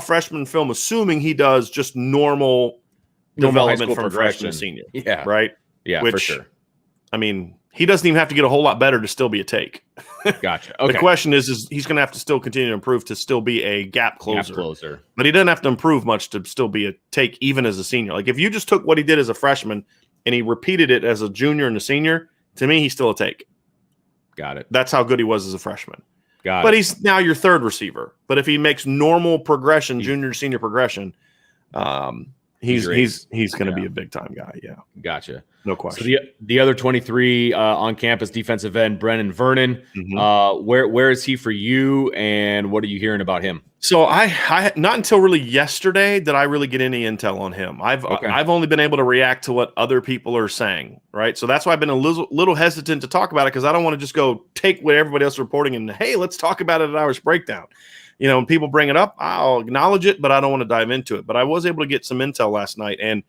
freshman film, assuming he does just normal development from freshman to senior. Yeah. Right? Yeah, for sure. I mean, he doesn't even have to get a whole lot better to still be a take. Gotcha. Okay. The question is he's going to have to still continue to improve to still be a gap closer. But he doesn't have to improve much to still be a take, even as a senior. Like, if you just took what he did as a freshman and he repeated it as a junior and a senior, to me, he's still a take. Got it. That's how good he was as a freshman. But he's now your third receiver. But if he makes normal progression, junior to senior progression, he's going to be a big time guy. Yeah. Gotcha. No question. So the other 23 on campus defensive end, Brennan Vernon, where is he for you, and what are you hearing about him? So I not until really yesterday did I really get any intel on him. I've only been able to react to what other people are saying, right? So that's why I've been a little hesitant to talk about it, because I don't want to just go take what everybody else is reporting and, hey, let's talk about it at Irish Breakdown. When people bring it up, I'll acknowledge it, but I don't want to dive into it. But I was able to get some intel last night, and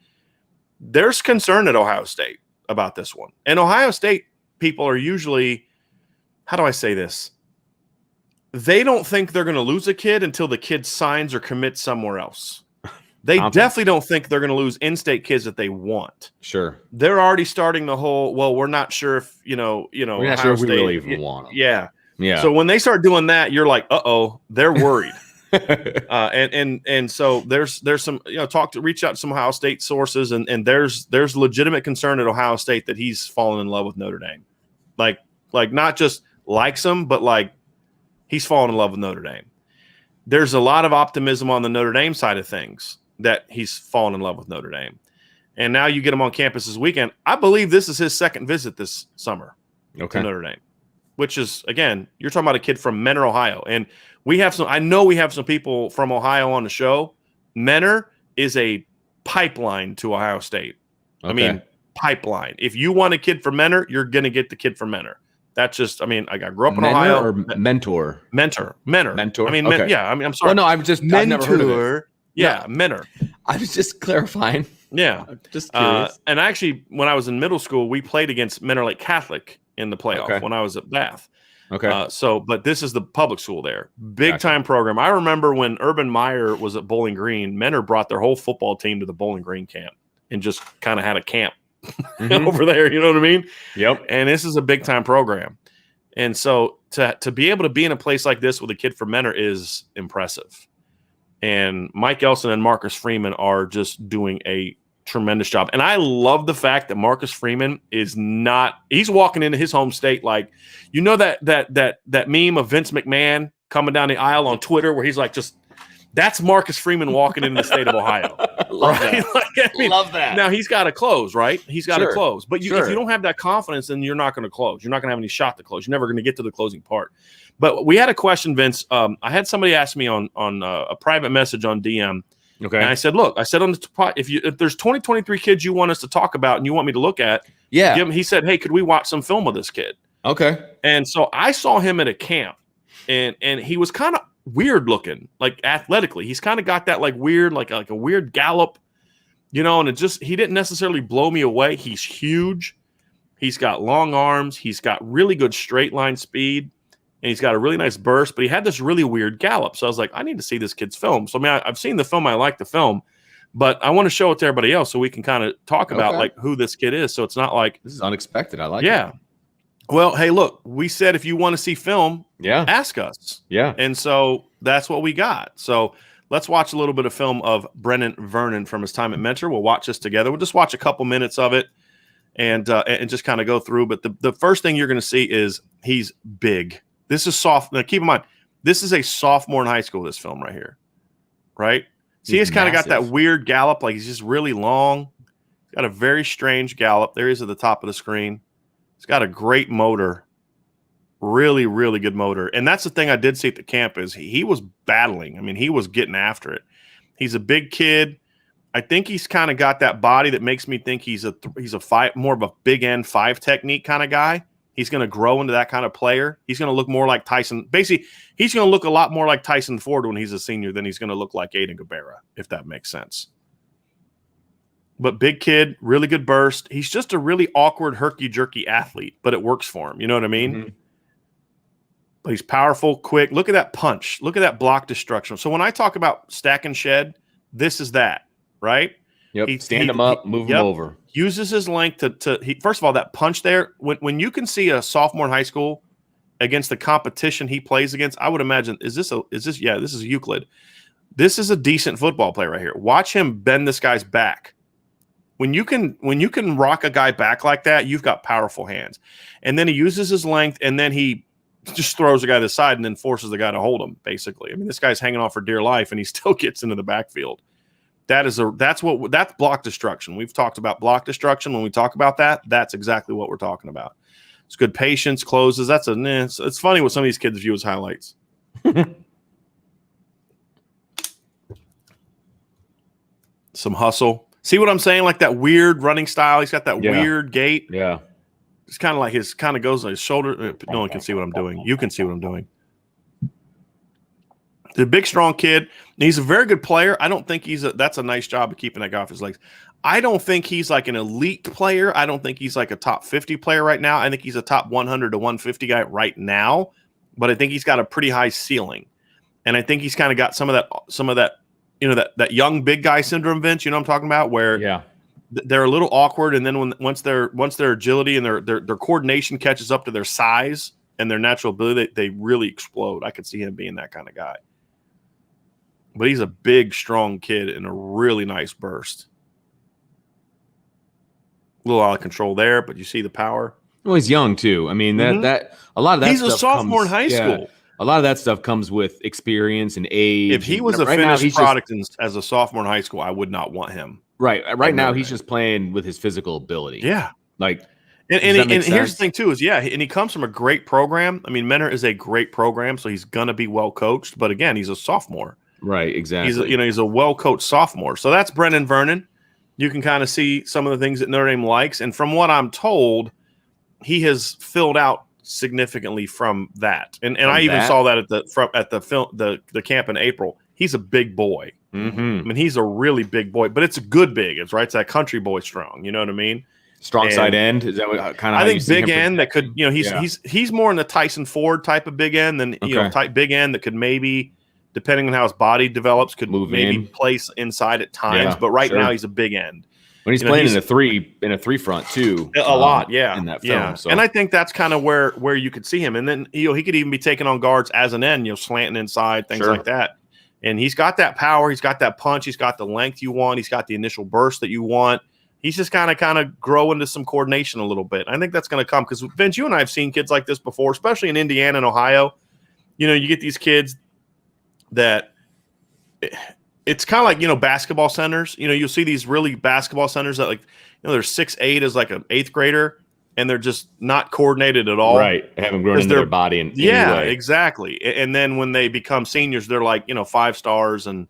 there's concern at Ohio State about this one. And Ohio State people are usually, how do I say this? They don't think they're going to lose a kid until the kid signs or commits somewhere else. They definitely don't think they're going to lose in-state kids that they want. Sure. They're already starting the whole, well, we're not sure if, we're not Ohio sure if we State, really even want them. Yeah. Yeah. So when they start doing that, you're like, they're worried. And so there's some, reach out to some Ohio State sources, and there's legitimate concern at Ohio State that he's fallen in love with Notre Dame. Like not just likes him, but like he's fallen in love with Notre Dame. There's a lot of optimism on the Notre Dame side of things that he's fallen in love with Notre Dame. And now you get him on campus this weekend. I believe this is his second visit this summer to Notre Dame, which is, again, you're talking about a kid from Mentor, Ohio. And I know we have some people from Ohio on the show. Mentor is a pipeline to Ohio State. I mean, pipeline. If you want a kid from Mentor, you're going to get the kid from Mentor. That's just, I grew up in Ohio. Or mentor? Mentor. Mentor. I'm sorry. Well, no, I've never heard of it. Yeah, Mentor. I was just clarifying. Yeah. I'm just curious. And actually, when I was in middle school, we played against Mentor Lake Catholic in the playoff when I was at Bath. Okay. But this is the public school there. Big time program. I remember when Urban Meyer was at Bowling Green, Mentor brought their whole football team to the Bowling Green camp and just kind of had a camp over there. You know what I mean? Yep. And this is a big time program. And so to be able to be in a place like this with a kid from Mentor is impressive. And Mike Elson and Marcus Freeman are just doing a tremendous job. And I love the fact that Marcus Freeman he's walking into his home state like, that meme of Vince McMahon coming down the aisle on Twitter where he's like, that's Marcus Freeman walking into the state of Ohio. Love that. Love that. Now he's got to close, right? He's got to close. But if you don't have that confidence, then you're not going to close. You're not going to have any shot to close. You're never going to get to the closing part. But we had a question, Vince. I had somebody ask me on a private message on DM. Okay. And I said, look, if there's 2023 kids you want us to talk about and you want me to look at, he said, hey, could we watch some film of this kid? Okay. And so I saw him at a camp, and he was kind of weird looking, like athletically. He's kind of got that like weird, like a weird gallop, and he didn't necessarily blow me away. He's huge. He's got long arms. He's got really good straight line speed. And he's got a really nice burst, but he had this really weird gallop. So I was like, I need to see this kid's film. So, I've seen the film. I like the film, but I want to show it to everybody else so we can kind of talk about like who this kid is. So it's not like this is unexpected. I like it. Yeah. Well, hey, look, we said if you want to see film, ask us. Yeah. And so that's what we got. So let's watch a little bit of film of Brennan Vernon from his time at Mentor. We'll watch this together. We'll just watch a couple minutes of it and just kind of go through. But the first thing you're going to see is he's big. This is soft. Now, keep in mind, this is a sophomore in high school, this film right here, right? See, he's kind of got that weird gallop, like he's just really long. He's got a very strange gallop. There he is at the top of the screen. He's got a great motor, really, really good motor. And that's the thing I did see at the camp is he was battling. He was getting after it. He's a big kid. I think he's kind of got that body that makes me think he's a more of a big end 5 technique kind of guy. He's going to grow into that kind of player. He's going to look more like Tyson. Basically, he's going to look a lot more like Tyson Ford when he's a senior than he's going to look like Aiden Guevara, if that makes sense. But big kid, really good burst. He's just a really awkward, herky-jerky athlete, but it works for him. You know what I mean? Mm-hmm. But he's powerful, quick. Look at that punch. Look at that block destruction. So when I talk about stack and shed, this is that, right? Yep. Stand him up, move him over. Uses his length to first of all, that punch there, when you can see a sophomore in high school against the competition he plays against, I would this is Euclid. This is a decent football player right here. Watch him bend this guy's back. When you can rock a guy back like that, you've got powerful hands. And then he uses his length and then he just throws the guy to the side and then forces the guy to hold him, basically. This guy's hanging on for dear life and he still gets into the backfield. That's block destruction. We've talked about block destruction. When we talk about that, that's exactly what we're talking about. It's good patience, closes. It's funny what some of these kids view as highlights. Some hustle. See what I'm saying? Like that weird running style. He's got that weird gait. Yeah. It's kind of like goes on his shoulder. No one can see what I'm doing. You can see what I'm doing. The big, strong kid. He's a very good player. I don't think that's a nice job of keeping that guy off his legs. I don't think he's like an elite player. I don't think he's like a top 50 player right now. I think he's a top 100 to 150 guy right now, but I think he's got a pretty high ceiling. And I think he's kind of got some of that, that young big guy syndrome, Vince, you know what I'm talking about, where they're a little awkward. And then once their agility and their coordination catches up to their size and their natural ability, they really explode. I could see him being that kind of guy. But he's a big, strong kid and a really nice burst. A little out of control there, but you see the power. Well, he's young too. That a lot of that. He's a sophomore in high school. A lot of that stuff comes with experience and age. If he was a finished product as a sophomore in high school, I would not want him. Right now, he's just playing with his physical ability. Yeah. Like, and here's the thing too is, and he comes from a great program. I mean, Menor is a great program, so he's going to be well coached. But again, he's a sophomore. Right, exactly. He's a well coached sophomore. So that's Brennan Vernon. You can kind of see some of the things that Notre Dame likes, and from what I'm told, he has filled out significantly from that. And I even saw that at the camp in April. He's a big boy. Mm-hmm. I mean, he's a really big boy, but it's a good big. It's right. It's that country boy strong. You know what I mean? Strong side end. Is that what kind of? I think big end that could. He's more in the Tyson Ford type of big end than type big end that could maybe, depending on how his body develops, could move maybe in. Place inside at times. But right now he's a big end. When he's playing in a three front too, a lot, in that film. So. And I think that's kind of where you could see him. And then he could even be taking on guards as an end, slanting inside, things like that. And he's got that power, he's got that punch, he's got the length you want, he's got the initial burst that you want. He's just kind of grow into some coordination a little bit. I think that's going to come because Vince, you and I have seen kids like this before, especially in Indiana and Ohio. You get these kids that. It's kind of like, basketball centers. You'll see these really basketball centers that they're 6'8" as like an 8th grader, and they're just not coordinated at all. Right. They haven't grown into their body in any way. Exactly. And then when they become seniors, they're like, 5 stars and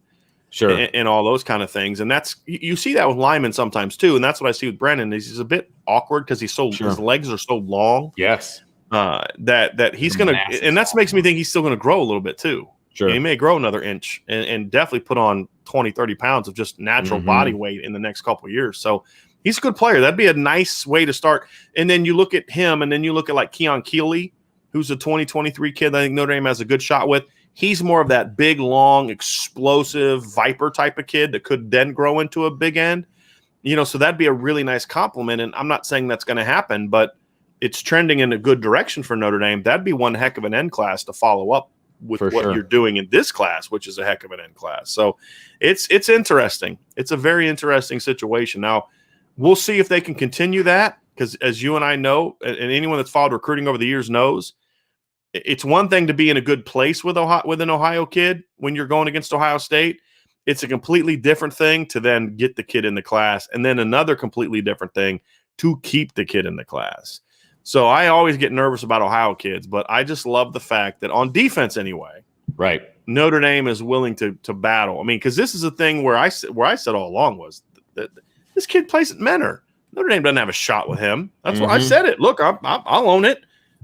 and all those kind of things. And you see that with linemen sometimes too. And that's what I see with Brennan. He's a bit awkward because his legs are so long. Yes. That he's going to, and that makes me think he's still going to grow a little bit too. Sure. He may grow another inch and definitely put on 20, 30 pounds of just natural body weight in the next couple of years. So he's a good player. That'd be a nice way to start. And then you look at him, and then you look at like Keon Keeley, who's a 2023 kid that I think Notre Dame has a good shot with. He's more of that big, long, explosive Viper type of kid that could then grow into a big end. So that'd be a really nice compliment. And I'm not saying that's going to happen, but it's trending in a good direction for Notre Dame. That'd be one heck of an end class to follow up with you're doing in this class, which is a heck of an end class. So it's interesting. It's a very interesting situation. Now, we'll see if they can continue that because as you and I know, and anyone that's followed recruiting over the years knows, it's one thing to be in a good place with an Ohio kid when you're going against Ohio State. It's a completely different thing to then get the kid in the class, and then another completely different thing to keep the kid in the class. So I always get nervous about Ohio kids, but I just love the fact that on defense anyway, right, Notre Dame is willing to battle. I mean, because this is a thing where I said all along was that this kid plays at Menor. Notre Dame doesn't have a shot with him. That's why I said it. Look, I'll own it.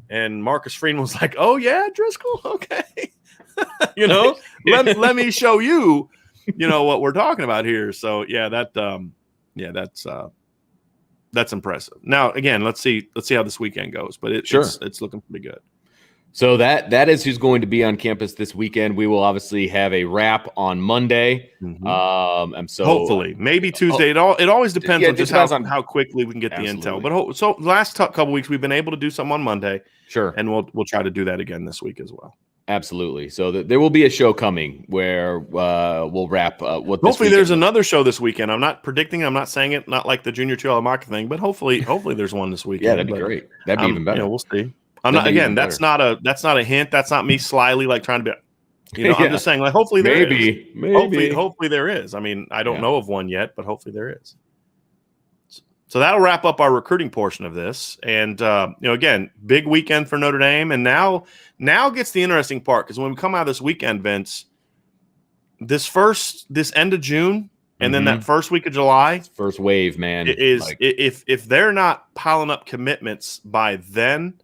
And Marcus Freeman was like, "Oh yeah, Driscoll, okay." let me show you, what we're talking about here. So that's impressive. Now, again, let's see how this weekend goes, but it's looking pretty good. So that is who's going to be on campus this weekend. We will obviously have a wrap on Monday. So hopefully, maybe Tuesday. It always depends on just how quickly we can get the intel. But so last couple weeks we've been able to do something on Monday. Sure, and we'll try to do that again this week as well. Absolutely. So there will be a show coming where we'll wrap up. Hopefully, there's another show this weekend. I'm not predicting. I'm not saying it. Not like the Junior 2 Alamaka thing, but hopefully there's one this weekend. Yeah, that'd be great. That'd be even better. We'll see. I'm not. Again, that's not a hint. That's not me slyly trying to be. I'm just saying hopefully there is. Maybe. Hopefully there is. I mean, I don't know of one yet, but hopefully there is. So that'll wrap up our recruiting portion of this. And, again, big weekend for Notre Dame. And now gets the interesting part because when we come out of this weekend, Vince, this end of June and then that first week of July. First wave, man. If they're not piling up commitments by then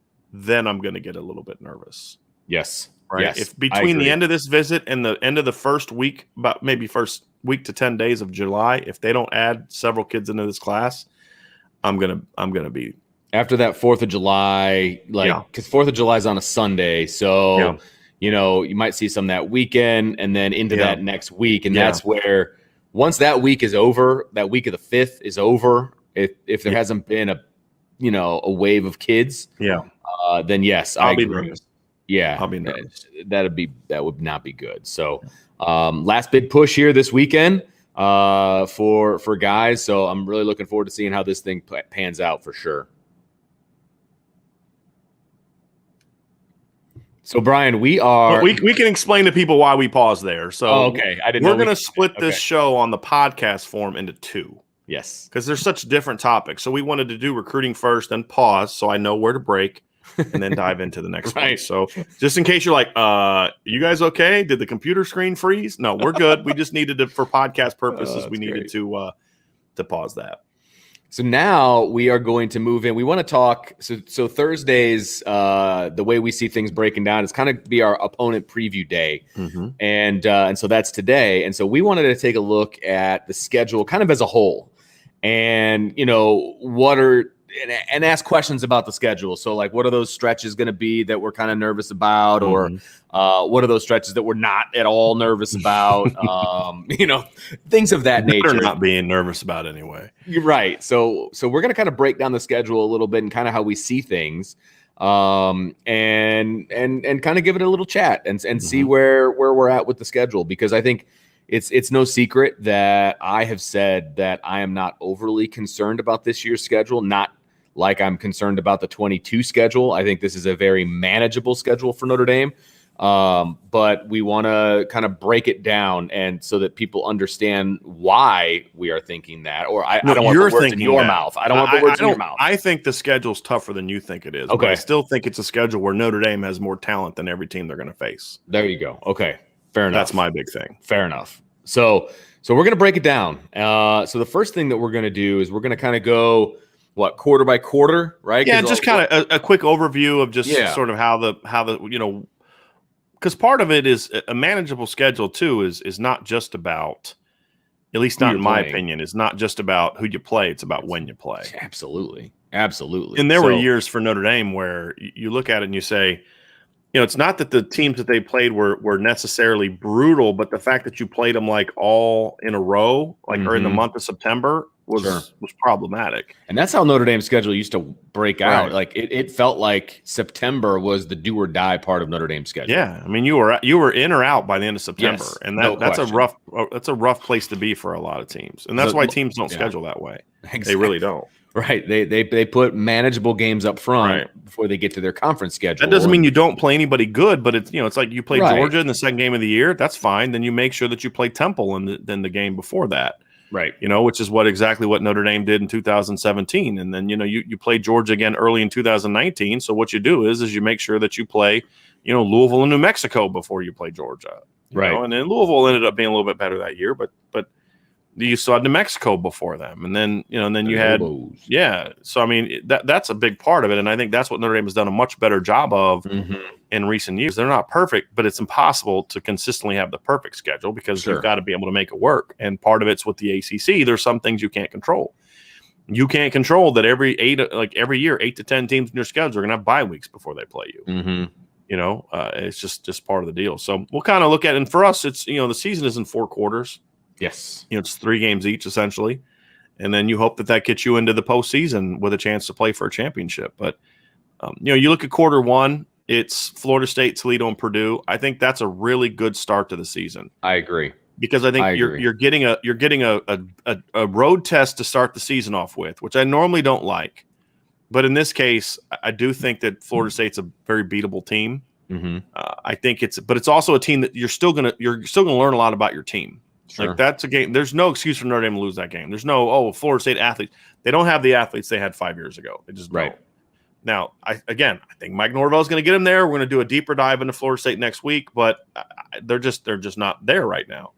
I'm going to get a little bit nervous. Yes. Right. Yes, if between the end of this visit and the end of the first week, about maybe first week to 10 days of July, if they don't add several kids into this class, I'm gonna be after that 4th of July, because 4th of July is on a Sunday, so you might see some that weekend and then into that next week, and that's where once that week is over, that week of the 5th is over. If there hasn't been a wave of kids, then yes, I'll be nervous. Yeah, I'll be nervous. That would not be good. So, last big push here this weekend. For guys. So I'm really looking forward to seeing how this thing pans out for sure. So Brian, we can explain to people why we paused there. So okay. We're going to split this show on the podcast form into two. Yes. Because there's such different topics. So we wanted to do recruiting first, then pause so I know where to break, and then dive into the next one. So just in case you're like, you guys okay? Did the computer screen freeze? No, we're good. We just needed to, for podcast purposes, we needed to pause that. So now we are going to move in. We want to talk. So Thursdays, the way we see things breaking down is kind of be our opponent preview day, and so that's today. And so we wanted to take a look at the schedule, kind of as a whole, and and ask questions about the schedule. So like, what are those stretches going to be that we're kind of nervous about, or what are those stretches that we're not at all nervous about? Things of that nature. They're not being nervous about anyway. You're right. So we're going to kind of break down the schedule a little bit and kind of how we see things, and kind of give it a little chat and see where we're at with the schedule, because I think it's no secret that I have said that I am not overly concerned about this year's schedule, not like I'm concerned about the 22 schedule. I think this is a very manageable schedule for Notre Dame. But we want to kind of break it down, and so that people understand why we are thinking that. Or I don't want the words in your mouth. I don't want the words in your mouth. I think the schedule's tougher than you think it is. Okay. But I still think it's a schedule where Notre Dame has more talent than every team they're going to face. There you go. Okay. Fair enough. That's my big thing. Fair enough. So we're going to break it down. So the first thing that we're going to do is we're going to kind of go quarter by quarter, right? Yeah, just kind of a quick overview of just sort of how the because part of it is a manageable schedule too is not just about, at least not in my opinion, is not just about who you play. It's about when you play. Absolutely. And there were years for Notre Dame where you look at it and you say, it's not that the teams that they played were necessarily brutal, but the fact that you played them like all in a row, like or in the month of September, was problematic. And that's how Notre Dame's schedule used to break out. Like it felt like September was the do or die part of Notre Dame's schedule. Yeah, I mean you were in or out by the end of September, and that's a rough place to be for a lot of teams, and that's why teams don't schedule that way. Exactly. They really don't. Right. They put manageable games up front before they get to their conference schedule. That doesn't mean you don't play anybody good, but it's like you play Georgia in the second game of the year. That's fine. Then you make sure that you play Temple in the game before that. Right. Which is exactly what Notre Dame did in 2017. And then, you play Georgia again early in 2019. So what you do is you make sure that you play, Louisville and New Mexico before you play Georgia. Right. And then Louisville ended up being a little bit better that year, but you saw New Mexico before them. And then, then you had, So, I mean, that's a big part of it. And I think that's what Notre Dame has done a much better job of in recent years. They're not perfect, but it's impossible to consistently have the perfect schedule because you've got to be able to make it work. And part of it's with the ACC. There's some things you can't control. You can't control that every year, 8 to 10 teams in your schedule are going to have bye weeks before they play you. It's just part of the deal. So we'll kind of look at it. And for us, it's, the season is in 4 quarters. Yes. It's 3 games each essentially. And then you hope that gets you into the postseason with a chance to play for a championship. But, you look at quarter 1, it's Florida State, Toledo, and Purdue. I think that's a really good start to the season. I agree. Because I think you're getting a road test to start the season off with, which I normally don't like. But in this case, I do think that Florida State's a very beatable team. I think it's also a team that you're still gonna learn a lot about your team. Sure. Like that's a game. There's no excuse for Notre Dame to lose that game. There's no Florida State athletes. They don't have the athletes they had 5 years ago. They just don't. Now, I think Mike Norvell is going to get them there. We're going to do a deeper dive into Florida State next week, but they're just not there right now.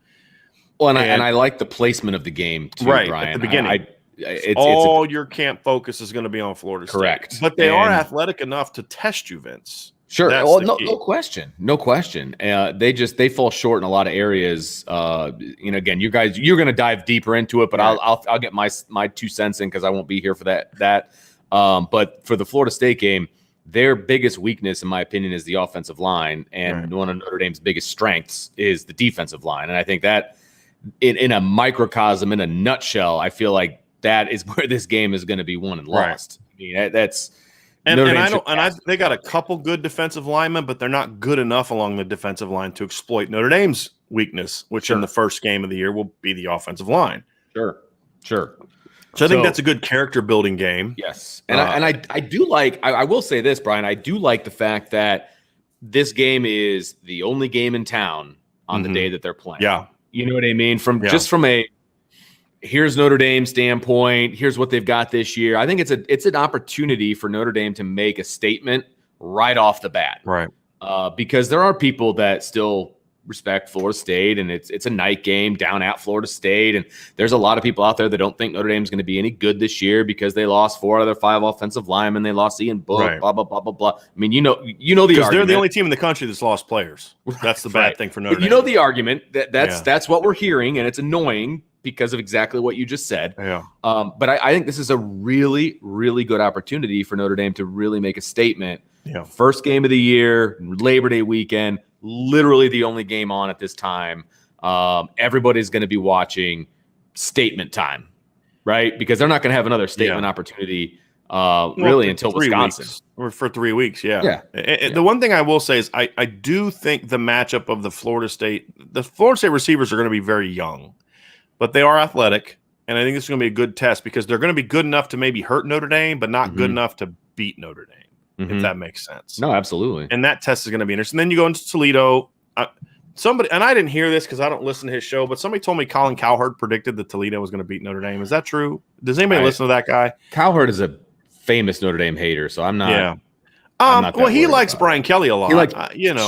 Well, and I like the placement of the game too, Brian. At the beginning. Your camp focus is going to be on Florida State. Correct. But they are athletic enough to test you, Vince. Sure. Well, no question. No question. They fall short in a lot of areas. Again, you guys, you're going to dive deeper into it, but I'll get my 2 cents in because I won't be here for that. But for the Florida State game, their biggest weakness, in my opinion, is the offensive line, and one of Notre Dame's biggest strengths is the defensive line. And I think that in a microcosm, in a nutshell, I feel like that is where this game is going to be won and lost. I mean, that's. They got a couple good defensive linemen, but they're not good enough along the defensive line to exploit Notre Dame's weakness, which in the first game of the year will be the offensive line. Sure. So I think that's a good character building game. Yes, and I do like. I will say this, Brian. I do like the fact that this game is the only game in town on the day that they're playing. Yeah, you know what I mean. here's Notre Dame's standpoint. Here's what they've got this year. I think it's an opportunity for Notre Dame to make a statement right off the bat. Right. Because there are people that still respect Florida State, and it's a night game down at Florida State, and there's a lot of people out there that don't think Notre Dame is going to be any good this year because they lost 4 out of their 5 offensive linemen. They lost Ian Book, right. blah blah blah blah blah. I mean, you know the argument. They're the only team in the country that's lost players. That's the bad thing for Notre Dame. You know the argument that's what we're hearing, and it's annoying because of exactly what you just said. Yeah. But I think this is a really, really good opportunity for Notre Dame to really make a statement. Yeah. First game of the year, Labor Day weekend, literally the only game on at this time. Everybody's going to be watching statement time, right? Because they're not going to have another statement opportunity until Wisconsin. Or for 3 weeks, yeah. The one thing I will say is I do think the matchup of the Florida State receivers are going to be very young, but they are athletic, and I think this is going to be a good test because they're going to be good enough to maybe hurt Notre Dame, but not good enough to beat Notre Dame. If that makes sense. No, absolutely. And that test is going to be interesting. Then you go into Toledo. Somebody, and I didn't hear this because I don't listen to his show, but somebody told me Colin Cowherd predicted that Toledo was going to beat Notre Dame. Is that true? Does anybody listen to that guy? Cowherd is a famous Notre Dame hater, so I'm not. Yeah. Well, he likes Brian Kelly a lot. He likes,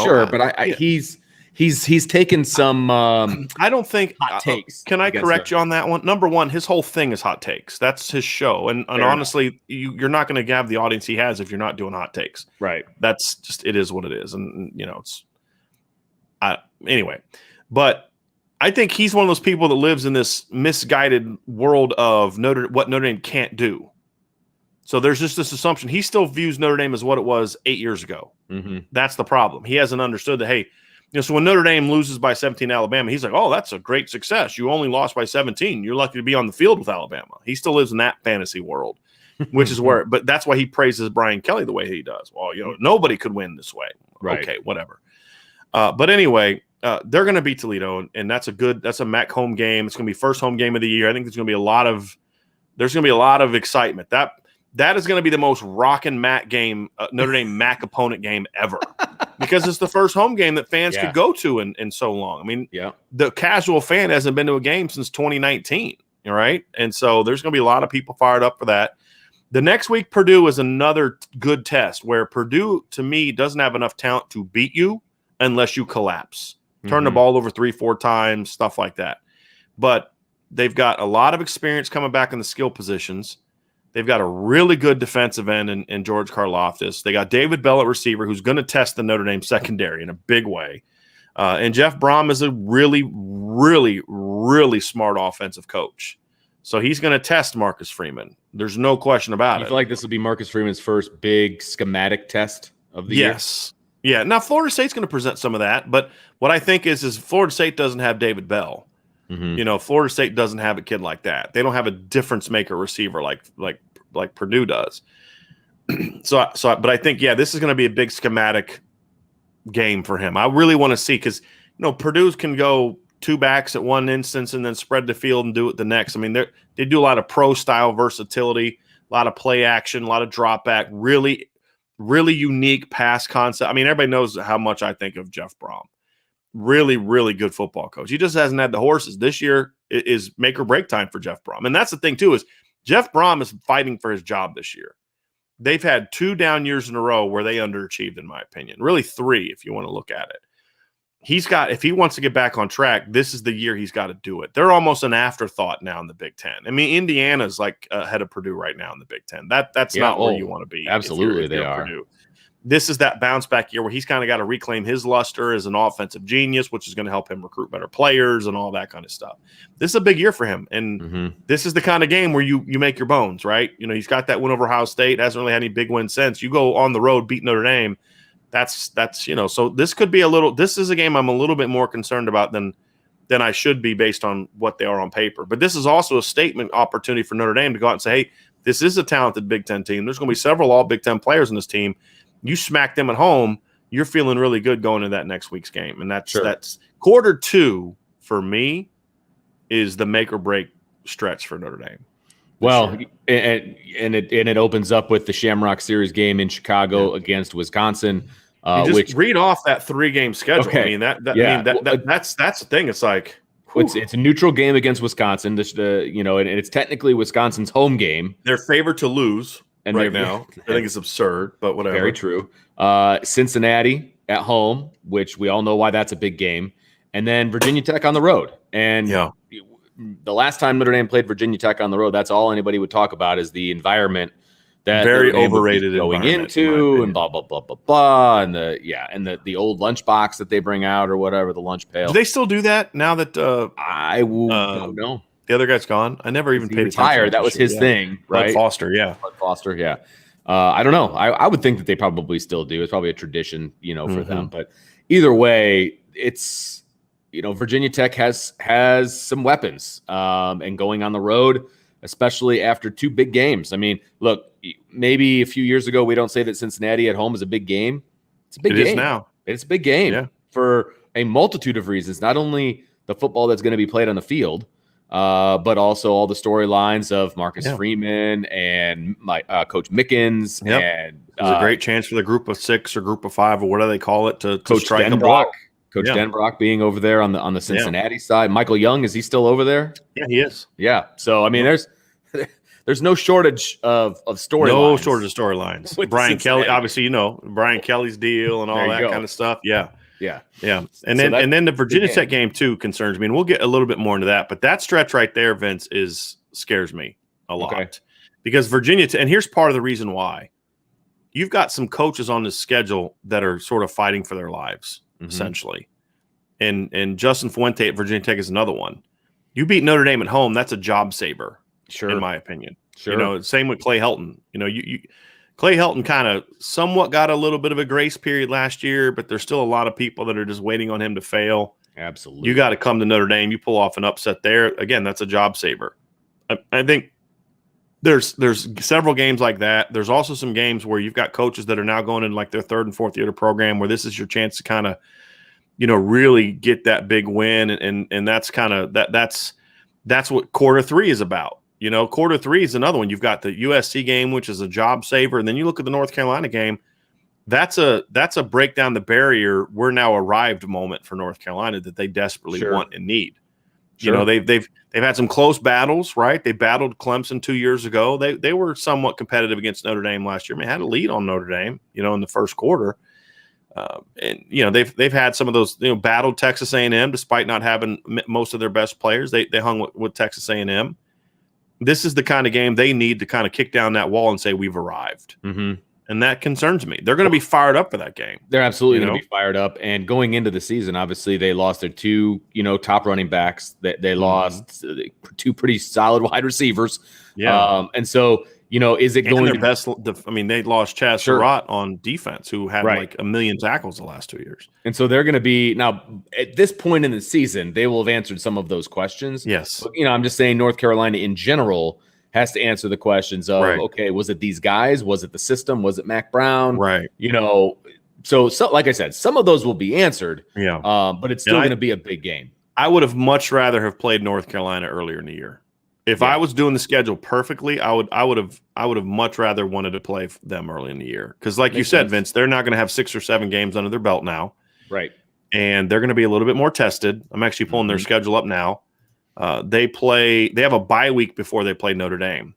sure, but he's taken some. I don't think hot takes. Can I correct you on that one? Number one, his whole thing is hot takes. That's his show, and honestly, you're not going to have the audience he has if you're not doing hot takes. Right. That's just it is what it is, and it's. Anyway, but I think he's one of those people that lives in this misguided world of what Notre Dame can't do. So there's just this assumption he still views Notre Dame as what it was 8 years ago. Mm-hmm. That's the problem. He hasn't understood that. Hey. So when Notre Dame loses by 17 to Alabama, he's like, oh, that's a great success. You only lost by 17. You're lucky to be on the field with Alabama. He still lives in that fantasy world, which is but that's why he praises Brian Kelly the way he does. Well, nobody could win this way. Right. Okay, whatever. But anyway, they're going to beat Toledo, and that's a MAC home game. It's going to be first home game of the year. I think there's going to be a lot of excitement. That is going to be the most rockin' MAC game, Notre Dame MAC opponent game ever. Because it's the first home game that fans could go to in so long. I mean, the casual fan hasn't been to a game since 2019, all right? And so there's going to be a lot of people fired up for that. The next week, Purdue is another good test where Purdue, to me, doesn't have enough talent to beat you unless you collapse. Turn the ball over 3-4 times, stuff like that. But they've got a lot of experience coming back in the skill positions. They've got a really good defensive end in George Karlaftis. They got David Bell at receiver, who's going to test the Notre Dame secondary in a big way. And Jeff Brom is a really, really, really smart offensive coach. So he's going to test Marcus Freeman. There's no question about it. I feel like this will be Marcus Freeman's first big schematic test of the year. Yes. Yeah. Now, Florida State's going to present some of that. But what I think is Florida State doesn't have David Bell. Mm-hmm. Florida State doesn't have a kid like that. They don't have a difference maker receiver like Purdue does. But I think, this is going to be a big schematic game for him. I really want to see because, Purdue can go 2 backs at one instance and then spread the field and do it the next. I mean, they do a lot of pro style versatility, a lot of play action, a lot of drop back, really, really unique pass concept. I mean, everybody knows how much I think of Jeff Brom. Really, really good football coach. He just hasn't had the horses. This year is make or break time for Jeff Brom. And that's the thing, too, is Jeff Brom is fighting for his job this year. They've had 2 down years in a row where they underachieved, in my opinion. Really 3, if you want to look at it. If he wants to get back on track, this is the year he's got to do it. They're almost an afterthought now in the Big Ten. I mean, Indiana's like ahead of Purdue right now in the Big Ten. That's not where you want to be. Absolutely, they are. Purdue. This is that bounce back year where he's kind of got to reclaim his luster as an offensive genius, which is going to help him recruit better players and all that kind of stuff. This is a big year for him. And this is the kind of game where you make your bones, right? He's got that win over Ohio State, hasn't really had any big wins since. You go on the road, beat Notre Dame. That's so this could be this is a game I'm a little bit more concerned about than I should be based on what they are on paper. But this is also a statement opportunity for Notre Dame to go out and say, hey, this is a talented Big Ten team. There's going to be several all Big Ten players in this team. You smack them at home, you're feeling really good going into that next week's game. And that's quarter 2 for me is the make or break stretch for Notre Dame. Well, and it opens up with the Shamrock Series game in Chicago against Wisconsin. Read off that 3-game schedule. Okay. I mean that's the thing. It's like, It's a neutral game against Wisconsin. And it's technically Wisconsin's home game. They're favored to lose right now. I think it's absurd, but whatever. Very true. Cincinnati at home, which we all know why that's a big game, and then Virginia Tech on the road. And the last time Notre Dame played Virginia Tech on the road, that's all anybody would talk about is the environment that very overrated going into, and blah blah blah blah blah, and the old lunchbox that they bring out or whatever, the lunch pail. Do they still do that now that I don't know? The other guy's gone. I never even paid attention. That was his thing, right? Bud Foster, Bud Foster, yeah. I don't know. I would think that they probably still do. It's probably a tradition, for them. But either way, it's Virginia Tech has some weapons, and going on the road, especially after two big games. I mean, look, maybe a few years ago we don't say that Cincinnati at home is a big game. It's a big game. It is now. It's a big game for a multitude of reasons. Not only the football that's going to be played on the field, but also all the storylines of Marcus Freeman and Coach Mickens. And it was a great chance for the group of 6 or group of 5 or whatever they call it to Coach strike Denbrock. a block. Coach Denbrock being over there on the Cincinnati side. Michael Young, is he still over there? Yeah, he is. Yeah. So I mean, there's no shortage of storylines. No shortage of storylines. Brian Kelly, obviously, Brian Kelly's deal and all that kind of stuff. Yeah. And then the Virginia Tech game too concerns me, and we'll get a little bit more into that. But that stretch right there, Vince, scares me a lot because Virginia and here's part of the reason why. You've got some coaches on this schedule that are sort of fighting for their lives, essentially. And Justin Fuente at Virginia Tech is another one. You beat Notre Dame at home, that's a job saver, in my opinion. Sure. Same with Clay Helton. Clay Helton kind of somewhat got a little bit of a grace period last year, but there's still a lot of people that are just waiting on him to fail. Absolutely. You got to come to Notre Dame. You pull off an upset there. Again, that's a job saver. I think there's several games like that. There's also some games where you've got coaches that are now going in like their 3rd and 4th year of the program where this is your chance to kind of, really get that big win. And that's kind of that's what quarter 3 is about. Quarter 3 is another one. You've got the USC game, which is a job saver. And then you look at the North Carolina game. That's a break down the barrier. We're now arrived moment for North Carolina that they desperately want and need. They've had some close battles, right? They battled Clemson 2 years ago. They were somewhat competitive against Notre Dame last year. I mean, had a lead on Notre Dame, in the first quarter. And they've had some of those, battled Texas A&M despite not having most of their best players. They hung with Texas A&M. This is the kind of game they need to kind of kick down that wall and say we've arrived. And that concerns me. They're going to be fired up for that game. They're absolutely going to be fired up. And going into the season, obviously, they lost their 2, top running backs. They lost 2 pretty solid wide receivers. Yeah. And so, is it going to best? They lost Chaz Surratt on defense, who had like 1 million tackles the last 2 years. And so they're going to be now at this point in the season, they will have answered some of those questions. Yes. But, I'm just saying North Carolina in general has to answer the questions of, okay, was it these guys? Was it the system? Was it Mac Brown? Right. So like I said, some of those will be answered. Yeah. But it's still going to be a big game. I would have much rather have played North Carolina earlier in the year. If I was doing the schedule perfectly, I would have much rather wanted to play them early in the year. Because like you said, Vince, they're not going to have 6 or 7 games under their belt now. Right. And they're going to be a little bit more tested. I'm actually pulling their schedule up now. They have a bye week before they play Notre Dame.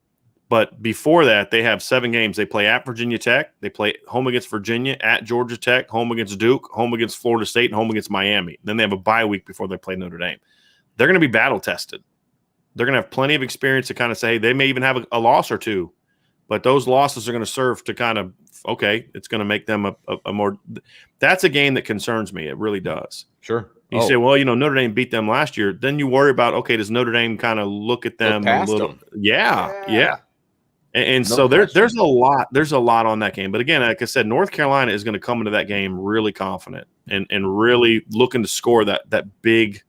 But before that, they have 7 games. They play at Virginia Tech. They play home against Virginia, at Georgia Tech, home against Duke, home against Florida State, and home against Miami. Then they have a bye week before they play Notre Dame. They're going to be battle tested. They're going to have plenty of experience to kind of say, hey, they may even have a loss or two, but those losses are going to serve to kind of, it's going to make them a more – that's a game that concerns me. It really does. Sure. You say, well, Notre Dame beat them last year. Then you worry about, okay, does Notre Dame kind of look at them a little? Them. Yeah. And so there's a lot on that game. But again, like I said, North Carolina is going to come into that game really confident and really looking to score that big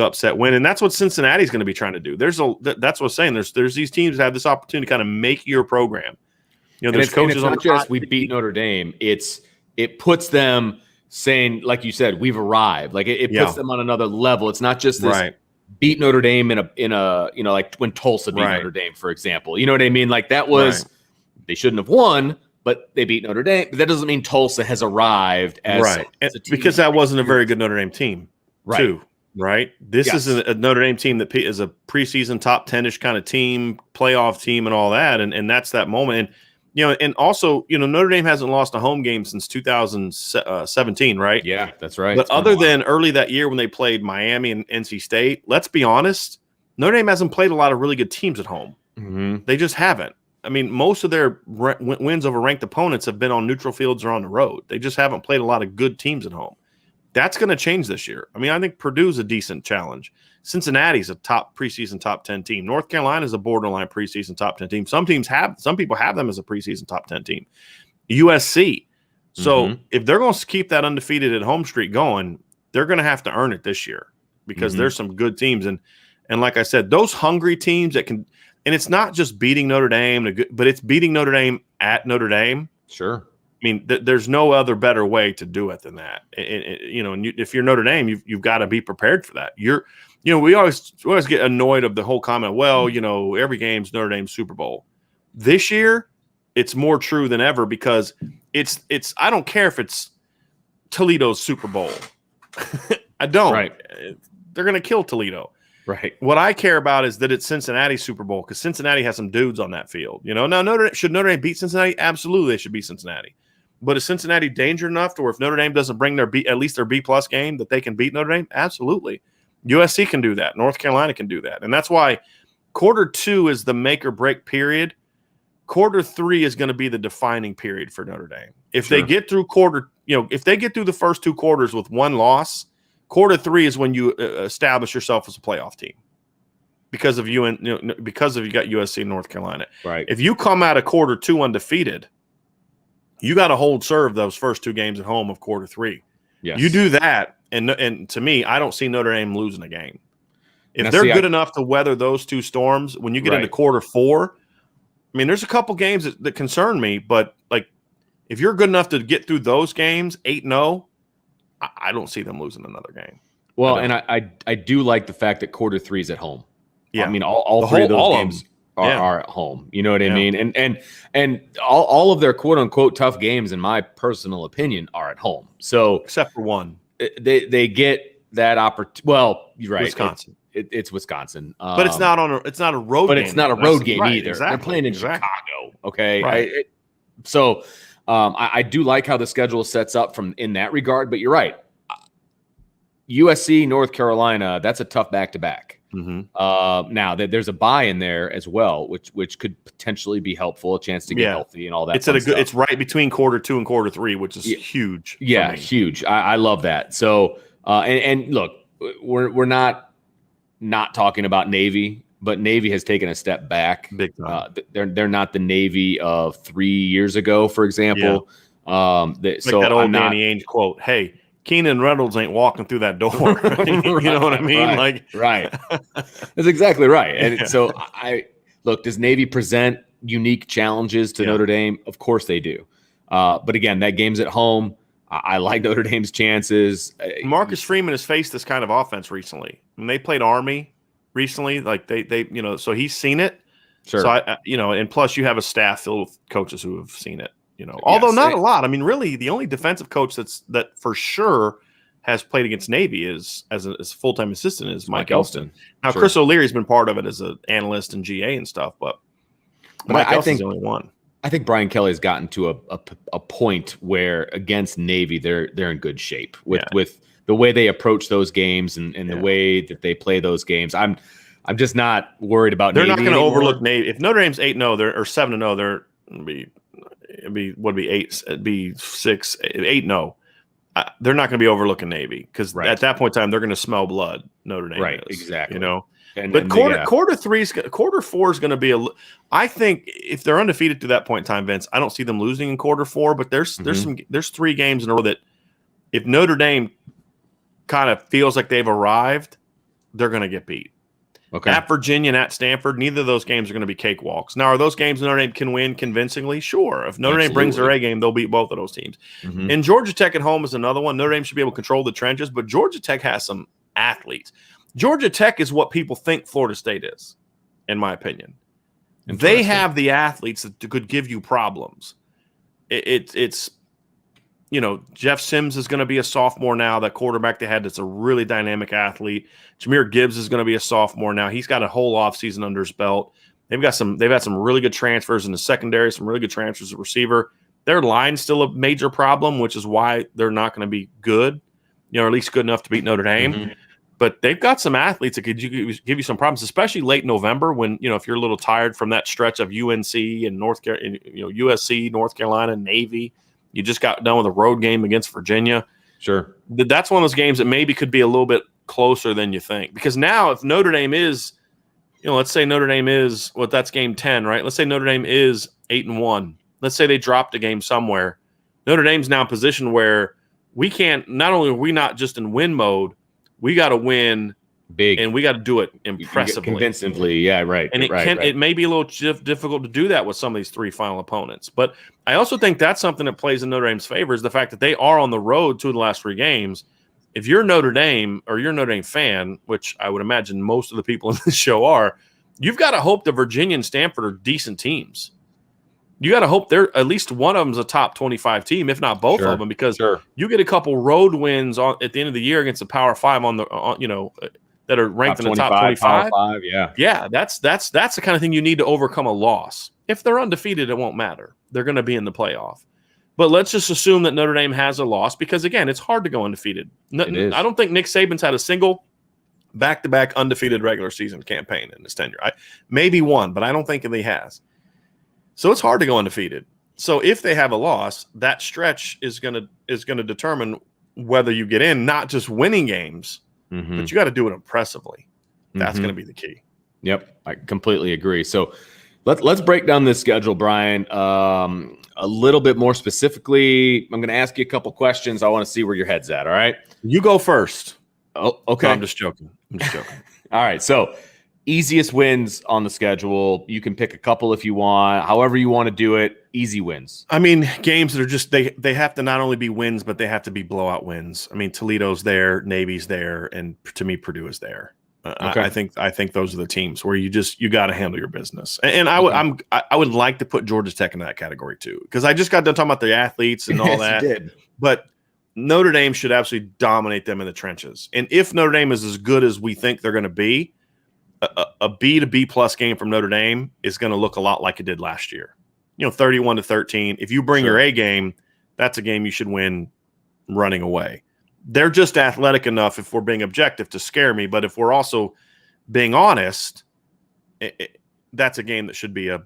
upset win. And that's what Cincinnati's going to be trying to do. That's what I'm saying. There's these teams that have this opportunity to kind of make your program. There's coaches it's not just we beat Notre Dame. It puts them saying, like you said, we've arrived. Like it puts them on another level. It's not just this beat Notre Dame in a like when Tulsa beat Notre Dame, for example. You know what I mean? Like that was they shouldn't have won, but they beat Notre Dame. But that doesn't mean Tulsa has arrived as a team. Because that wasn't a very good Notre Dame team, too. right? This is a Notre Dame team that is a preseason top 10-ish kind of team, playoff team, and all that, and that's that moment. And and also, Notre Dame hasn't lost a home game since 2017, right? Yeah, that's right. But other than early that year when they played Miami and NC State, let's be honest, Notre Dame hasn't played a lot of really good teams at home. Mm-hmm. They just haven't. I mean, most of their wins over ranked opponents have been on neutral fields or on the road. They just haven't played a lot of good teams at home. That's going to change this year. I mean, I think Purdue's a decent challenge. Cincinnati's a preseason top 10 team. North Carolina's a borderline preseason top 10 team. Some people have them as a preseason top 10 team. USC. So if they're going to keep that undefeated at home streak going, they're going to have to earn it this year because there's some good teams. And like I said, those hungry teams that can. And it's not just beating Notre Dame, but it's beating Notre Dame at Notre Dame. Sure. I mean, there's no other better way to do it than that. And if you're Notre Dame, you've got to be prepared for that. We always get annoyed of the whole comment. Well, every game's Notre Dame's Super Bowl. This year, it's more true than ever because it's. I don't care if it's Toledo's Super Bowl. I don't. Right. They're going to kill Toledo. Right. What I care about is that it's Cincinnati's Super Bowl because Cincinnati has some dudes on that field. Now, should Notre Dame beat Cincinnati? Absolutely, they should beat Cincinnati. But is Cincinnati dangerous enough to where if Notre Dame doesn't bring at least their B-plus game that they can beat Notre Dame? Absolutely. USC can do that. North Carolina can do that. And that's why quarter 2 is the make or break period. Quarter 3 is going to be the defining period for Notre Dame. If they get through if they get through the first 2 quarters with 1 loss, quarter 3 is when you establish yourself as a playoff team because of you got USC and North Carolina. Right. If you come out of quarter 2 undefeated, you got to hold serve those first 2 games at home of quarter 3. Yes. You do that, and to me, I don't see Notre Dame losing a game. If they're good enough to weather those 2 storms, when you get into quarter 4, I mean, there's a couple games that concern me, but like if you're good enough to get through those games 8-0. I don't see them losing another game. Well, and I do like the fact that quarter 3 is at home. Yeah, I mean, all 3 of those games are at home. You know what I mean? And all of their quote unquote tough games, in my personal opinion, are at home. So except for one, they get that opportunity. Well, you're right, Wisconsin. It's Wisconsin, but it's not a road. But game. it's not a road game right, either. Exactly, they're playing in Chicago. Okay, right. I do like how the schedule sets up in that regard, but you're right. USC, North Carolina, that's a tough back-to-back. Now there's a bye in there as well, which could potentially be helpful, a chance to get healthy and all that. It's right between quarter 2 and quarter 3, which is huge. Yeah, huge. I love that. So and look, we're not talking about Navy, but Navy has taken a step back. Big time. They're not the Navy of 3 years ago, for example. Yeah. So that old Danny Ainge quote, "Hey, Keenan Reynolds ain't walking through that door." You know what I mean? Right. That's exactly right. And so does Navy present unique challenges to Notre Dame? Of course they do. But again, that game's at home. I like Notre Dame's chances. Marcus Freeman has faced this kind of offense recently. When they played Army recently, like they so he's seen it. Sure. So and plus you have a staff filled with coaches who have seen it. Although not a lot. I mean, really, the only defensive coach that for sure has played against Navy as a full-time assistant is Mike Elston. Now, sure. Chris O'Leary's been part of it as an analyst and GA and stuff, but Mike Elston's the only one. I think Brian Kelly's gotten to a point where against Navy they're in good shape with the way they approach those games and the way that they play those games. I'm just not worried about They're Navy. They're not going to overlook Navy. If Notre Dame's 8-0, or 7-0, they're going to be. It'd be 8. It'd be 6, 8-0. They're not going to be overlooking Navy because at that point in time they're going to smell blood. Notre Dame, right? Is, exactly. But quarter 4 is going to be I think if they're undefeated to that point in time, Vince, I don't see them losing in quarter 4. But there's 3 games in a row that if Notre Dame kind of feels like they've arrived, they're going to get beat. Okay. At Virginia and at Stanford, neither of those games are going to be cakewalks. Now, are those games Notre Dame can win convincingly? Sure. If Notre Dame brings their A game, they'll beat both of those teams. And Georgia Tech at home is another one. Notre Dame should be able to control the trenches, but Georgia Tech has some athletes. Georgia Tech is what people think Florida State is, in my opinion. They have the athletes that could give you problems. It's Jeff Sims is going to be a sophomore now. That quarterback they had that's a really dynamic athlete. Jameer Gibbs is going to be a sophomore now. He's got a whole offseason under his belt. They've had some really good transfers in the secondary, some really good transfers at receiver. Their line's still a major problem, which is why they're not going to be good, or at least good enough to beat Notre Dame. Mm-hmm. But they've got some athletes that could give you some problems, especially late November when, if you're a little tired from that stretch of UNC and USC, North Carolina, Navy. You just got done with a road game against Virginia. Sure. That's one of those games that maybe could be a little bit closer than you think. Because now if Notre Dame is, let's say Notre Dame is, that's game 10, right? Let's say Notre Dame is 8-1. Let's say they dropped a game somewhere. Notre Dame's now in a position where we can't, not only are we not just in win mode, we got to win big, and we got to do it impressively, convincingly. Yeah, right. And it may be a little difficult to do that with some of these three final opponents. But I also think that's something that plays in Notre Dame's favor is the fact that they are on the road 2 of the last 3 games. If you're Notre Dame or you're a Notre Dame fan, which I would imagine most of the people in this show are, you've got to hope that Virginia and Stanford are decent teams. You got to hope they're at least one of them is a top 25 team, if not both of them, because you get a couple road wins at the end of the year against the Power 5 that are ranked in the top 25. Yeah, that's the kind of thing you need to overcome a loss. If they're undefeated, it won't matter. They're going to be in the playoff. But let's just assume that Notre Dame has a loss because, again, it's hard to go undefeated. I don't think Nick Saban's had a single back-to-back undefeated regular season campaign in his tenure. Maybe one, but I don't think he has. So it's hard to go undefeated. So if they have a loss, that stretch is going to determine whether you get in, not just winning games, but you got to do it impressively. That's going to be the key. Yep, I completely agree. So let's break down this schedule, Brian, a little bit more specifically. I'm going to ask you a couple questions. I want to see where your head's at. All right, you go first. Oh, okay. No, I'm just joking. All right, so easiest wins on the schedule. You can pick a couple if you want. However you want to do it, easy wins. I mean, games that are just they have to not only be wins, but they have to be blowout wins. I mean, Toledo's there, Navy's there, and to me, Purdue is there. Okay. I think those are the teams where you got to handle your business. And I would like to put Georgia Tech in that category too, because I just got done talking about the athletes and all that. You did. But Notre Dame should absolutely dominate them in the trenches. And if Notre Dame is as good as we think they're going to be, a B to B plus game from Notre Dame is going to look a lot like it did last year. 31-13. If you bring your A game, that's a game you should win running away. They're just athletic enough, if we're being objective, to scare me. But if we're also being honest, that's a game that should be a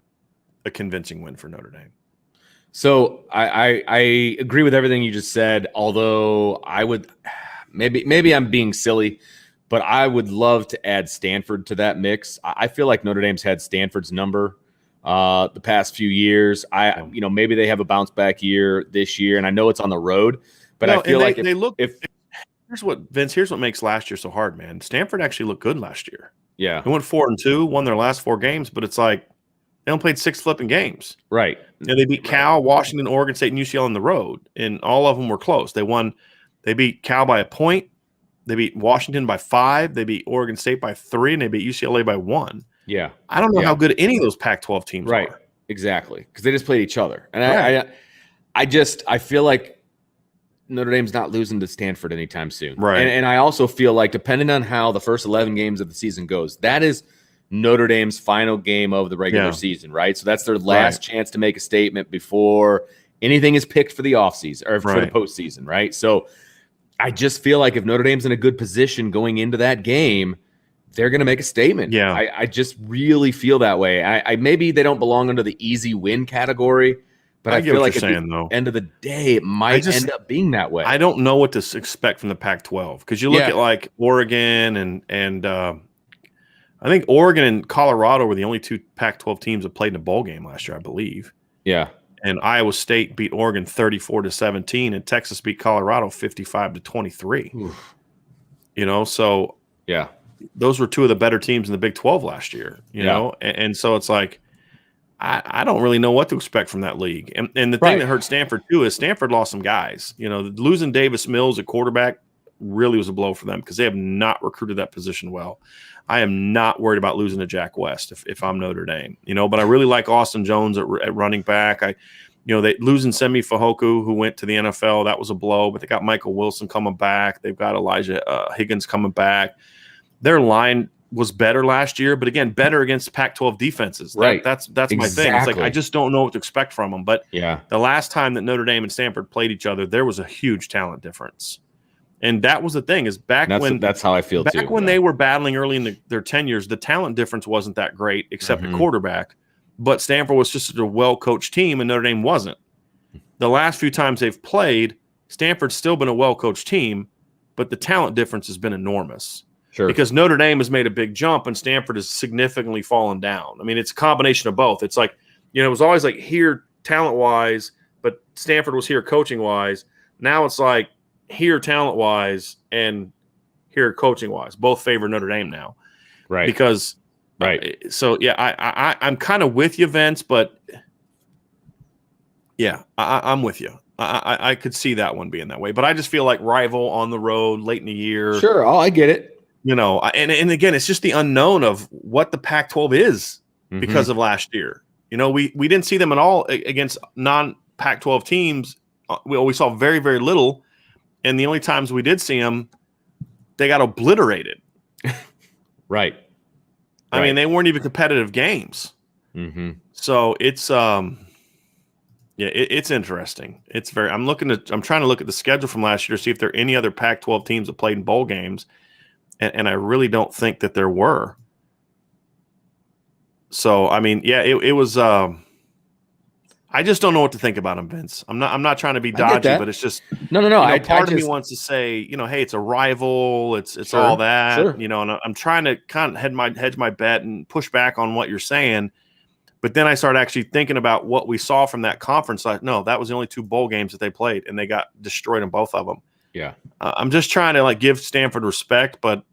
convincing win for Notre Dame. So I agree with everything you just said, although I would maybe I'm being silly, but I would love to add Stanford to that mix. I feel like Notre Dame's had Stanford's number the past few years. Maybe they have a bounce back year this year, and I know it's on the road, but I feel here's what makes last year so hard, man. Stanford actually looked good last year. Yeah. They went 4-2, won their last 4 games, but it's like they only played 6 flipping games. Right. And they beat Cal, Washington, Oregon State, and UCLA on the road, and all of them were close. They beat Cal by a point. They beat Washington by 5. They beat Oregon State by 3, and they beat UCLA by 1. Yeah. I don't know how good any of those Pac-12 teams are. Exactly. Because they just played each other. And I feel like Notre Dame's not losing to Stanford anytime soon. Right. And I also feel like, depending on how the first 11 games of the season goes, that is Notre Dame's final game of the regular season, right? So that's their last chance to make a statement before anything is picked for the offseason or for the postseason, right? So I just feel like if Notre Dame's in a good position going into that game, they're going to make a statement. Yeah. I just really feel that way. I maybe they don't belong under the easy win category, but I feel like at the end of the day, it might end up being that way. I don't know what to expect from the Pac-12 because you look at like Oregon and I think Oregon and Colorado were the only 2 Pac-12 teams that played in a bowl game last year, I believe. Yeah. And Iowa State beat Oregon 34-17, and Texas beat Colorado 55-23. Oof. So those were 2 of the better teams in the Big 12 last year. You know, and so it's like I don't really know what to expect from that league. And the thing that hurt Stanford too is Stanford lost some guys. Losing Davis Mills at quarterback really was a blow for them because they have not recruited that position well. I am not worried about losing to Jack West if I'm Notre Dame, but I really like Austin Jones at running back. They losing Semi Fahoku, who went to the NFL. That was a blow, but they got Michael Wilson coming back. They've got Elijah Higgins coming back. Their line was better last year, but again, better against Pac-12 defenses. Right. That's exactly my thing. It's like I just don't know what to expect from them. But the last time that Notre Dame and Stanford played each other, there was a huge talent difference. And that was the thing is that's how I feel too. Back when they were battling early in their tenures, the talent difference wasn't that great except at quarterback. But Stanford was just a well-coached team, and Notre Dame wasn't. The last few times they've played, Stanford's still been a well-coached team, but the talent difference has been enormous. Sure. Because Notre Dame has made a big jump, and Stanford has significantly fallen down. I mean, it's a combination of both. It's like, it was always like here talent-wise, but Stanford was here coaching-wise. Now it's like here talent-wise and here coaching-wise. Both favor Notre Dame now. Right. Because – right. So, I'm kind of with you, Vince, but I'm with you. I could see that one being that way. But I just feel like rival on the road late in the year. Sure. Oh, I get it. And again, it's just the unknown of what the Pac-12 is because of last year. We didn't see them at all against non-Pac-12 teams. We saw very, very little. And the only times we did see them, they got obliterated. Right. I mean, they weren't even competitive games. So it's it's interesting. It's I'm trying to look at the schedule from last year to see if there are any other Pac-12 teams that played in bowl games, and I really don't think that there were. So I mean, it was. I just don't know what to think about them, Vince. I'm not trying to be dodgy, but it's just no. Part of me wants to say, hey, it's a rival. It's all that, sure. And I'm trying to kind of hedge my bet and push back on what you're saying. But then I started actually thinking about what we saw from that conference. Like, no, that was the only 2 bowl games that they played, and they got destroyed in both of them. Yeah, I'm just trying to give Stanford respect, but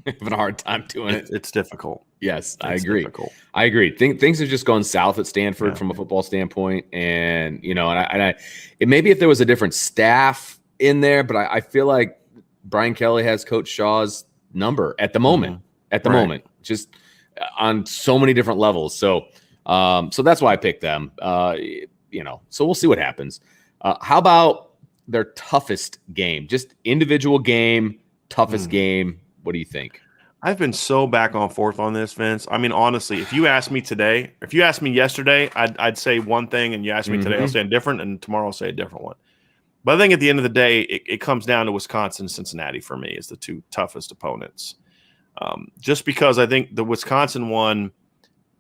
having a hard time doing it. It's difficult. Yes, I agree. Difficult. I agree. Things have just gone south at Stanford from a football standpoint, and maybe if there was a different staff in there, but I feel like Brian Kelly has Coach Shaw's number at the moment. At the moment, just on so many different levels. So that's why I picked them. So we'll see what happens. How about their toughest game? Just individual game, toughest game. What do you think? I've been so back and forth on this, Vince. I mean, honestly, if you asked me yesterday, I'd say one thing, and you ask me today, I'll say a different, and tomorrow I'll say a different one. But I think at the end of the day, it comes down to Wisconsin and Cincinnati for me as the 2 toughest opponents. Just because I think the Wisconsin one,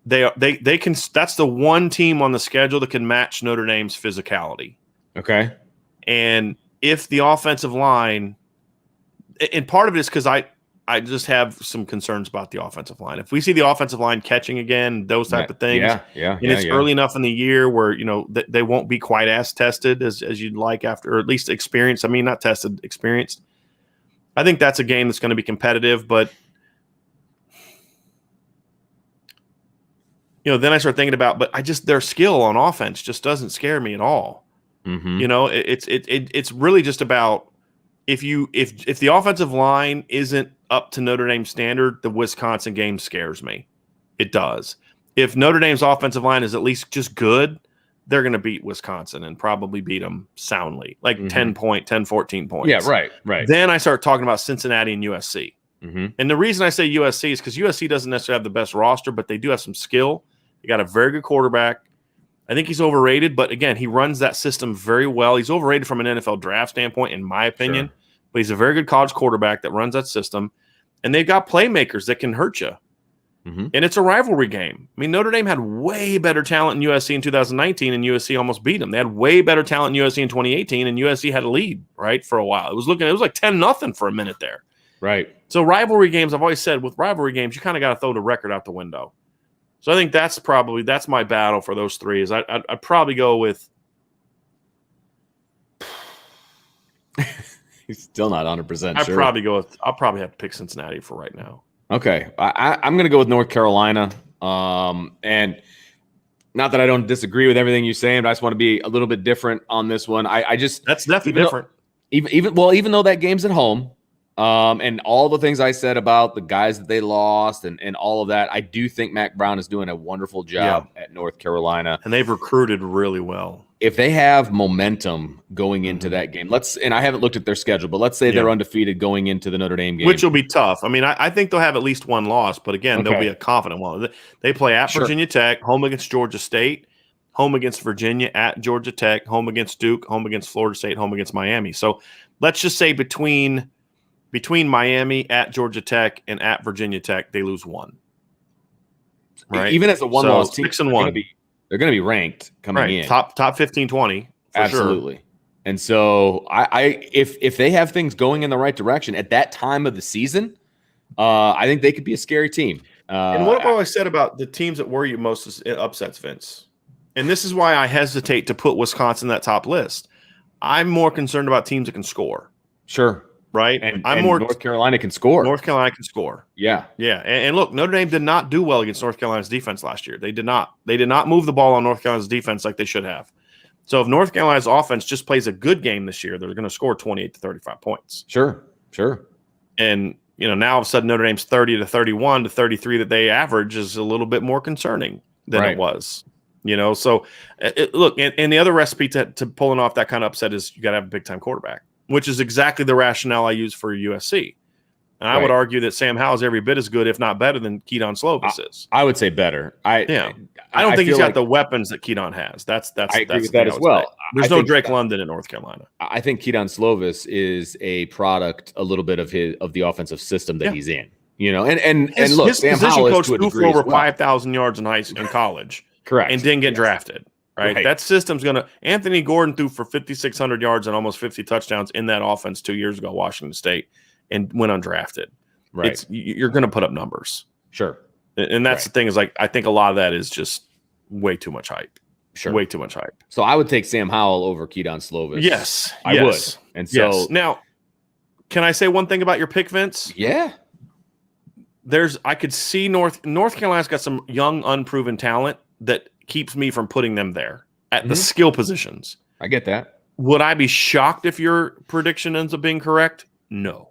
they can. That's the one team on the schedule that can match Notre Dame's physicality. Okay, and if the offensive line, and part of it is because I just have some concerns about the offensive line. If we see the offensive line catching again, those type of things, and it's early enough in the year where they won't be quite as tested as you'd like after, or at least experienced. I mean, not tested, experienced. I think that's a game that's going to be competitive, but then I start thinking about, but their skill on offense just doesn't scare me at all. It's really just about if the offensive line isn't up to Notre Dame standard, the Wisconsin game scares me. It does. If Notre Dame's offensive line is at least just good, they're going to beat Wisconsin and probably beat them soundly, like 10, 14 points. Yeah, right. Then I start talking about Cincinnati and USC. And the reason I say USC is because USC doesn't necessarily have the best roster, but they do have some skill. They got a very good quarterback. I think he's overrated, but again, he runs that system very well. He's overrated from an NFL draft standpoint, in my opinion, but he's a very good college quarterback that runs that system. And they've got playmakers that can hurt you. And it's a rivalry game. I mean, Notre Dame had way better talent in USC in 2019, and USC almost beat them. They had way better talent in USC in 2018, and USC had a lead, right, for a while. It was like 10-0 for a minute there. Right. So rivalry games, I've always said, with rivalry games, you kind of got to throw the record out the window. So I think that's my battle for those 3. Is I'd probably go with. He's still not 100% sure. I'll probably have to pick Cincinnati for right now. Okay, I'm going to go with North Carolina, and not that I don't disagree with everything you're saying, but I just want to be a little bit different on this one. I just that's definitely different. Even though that game's at home, And all the things I said about the guys that they lost and all of that, I do think Mac Brown is doing a wonderful job at North Carolina. And they've recruited really well. If they have momentum going into that game, and I haven't looked at their schedule, but let's say they're undefeated going into the Notre Dame game. Which will be tough. I mean, I think they'll have at least one loss, but again, they'll be a confident one. They play at Virginia Tech, home against Georgia State, home against Virginia, at Georgia Tech, home against Duke, home against Florida State, home against Miami. So let's just say between Miami, at Georgia Tech, and at Virginia Tech, they lose one. Right? Even as a one-loss team, 6-1. They're going to be ranked coming in. Top 15-20. Absolutely. Sure. And so if they have things going in the right direction at that time of the season, I think they could be a scary team. And what I've always said about the teams that worry you most is upsets, Vince. And this is why I hesitate to put Wisconsin in that top list. I'm more concerned about teams that can score. Sure. Right? And North Carolina can score. North Carolina can score. Yeah. Yeah. And look, Notre Dame did not do well against North Carolina's defense last year. They did not. They did not move the ball on North Carolina's defense like they should have. So if North Carolina's offense just plays a good game this year, they're going to score 28 to 35 points. Sure. And, now all of a sudden Notre Dame's 30 to 31 to 33 that they average is a little bit more concerning than it was. So look, and the other recipe to pulling off that kind of upset is you got to have a big-time quarterback, which is exactly the rationale I use for USC. And I would argue that Sam Howell is every bit as good, if not better, than Keaton Slovis is. I would say better. I don't think he's got the weapons that Keaton has. I agree with that as well. There's no Drake London in North Carolina. I think Keaton Slovis is a product, a little bit of the offensive system that he's in. And look, his Sam position Howell coach is to a threw degree for over as well. 5,000 yards in college. Correct. And didn't get drafted. Right? That system's going to – Anthony Gordon threw for 5,600 yards and almost 50 touchdowns in that offense 2 years ago, Washington State, and went undrafted. Right. You're going to put up numbers. Sure. And that's the thing is, I think a lot of that is just way too much hype. Sure. Way too much hype. So I would take Sam Howell over Keaton Slovis. Yes. I would. And so now, can I say one thing about your pick, Vince? Yeah. I could see North Carolina's got some young, unproven talent that keeps me from putting them there at the skill positions. I get that. Would I be shocked if your prediction ends up being correct? No.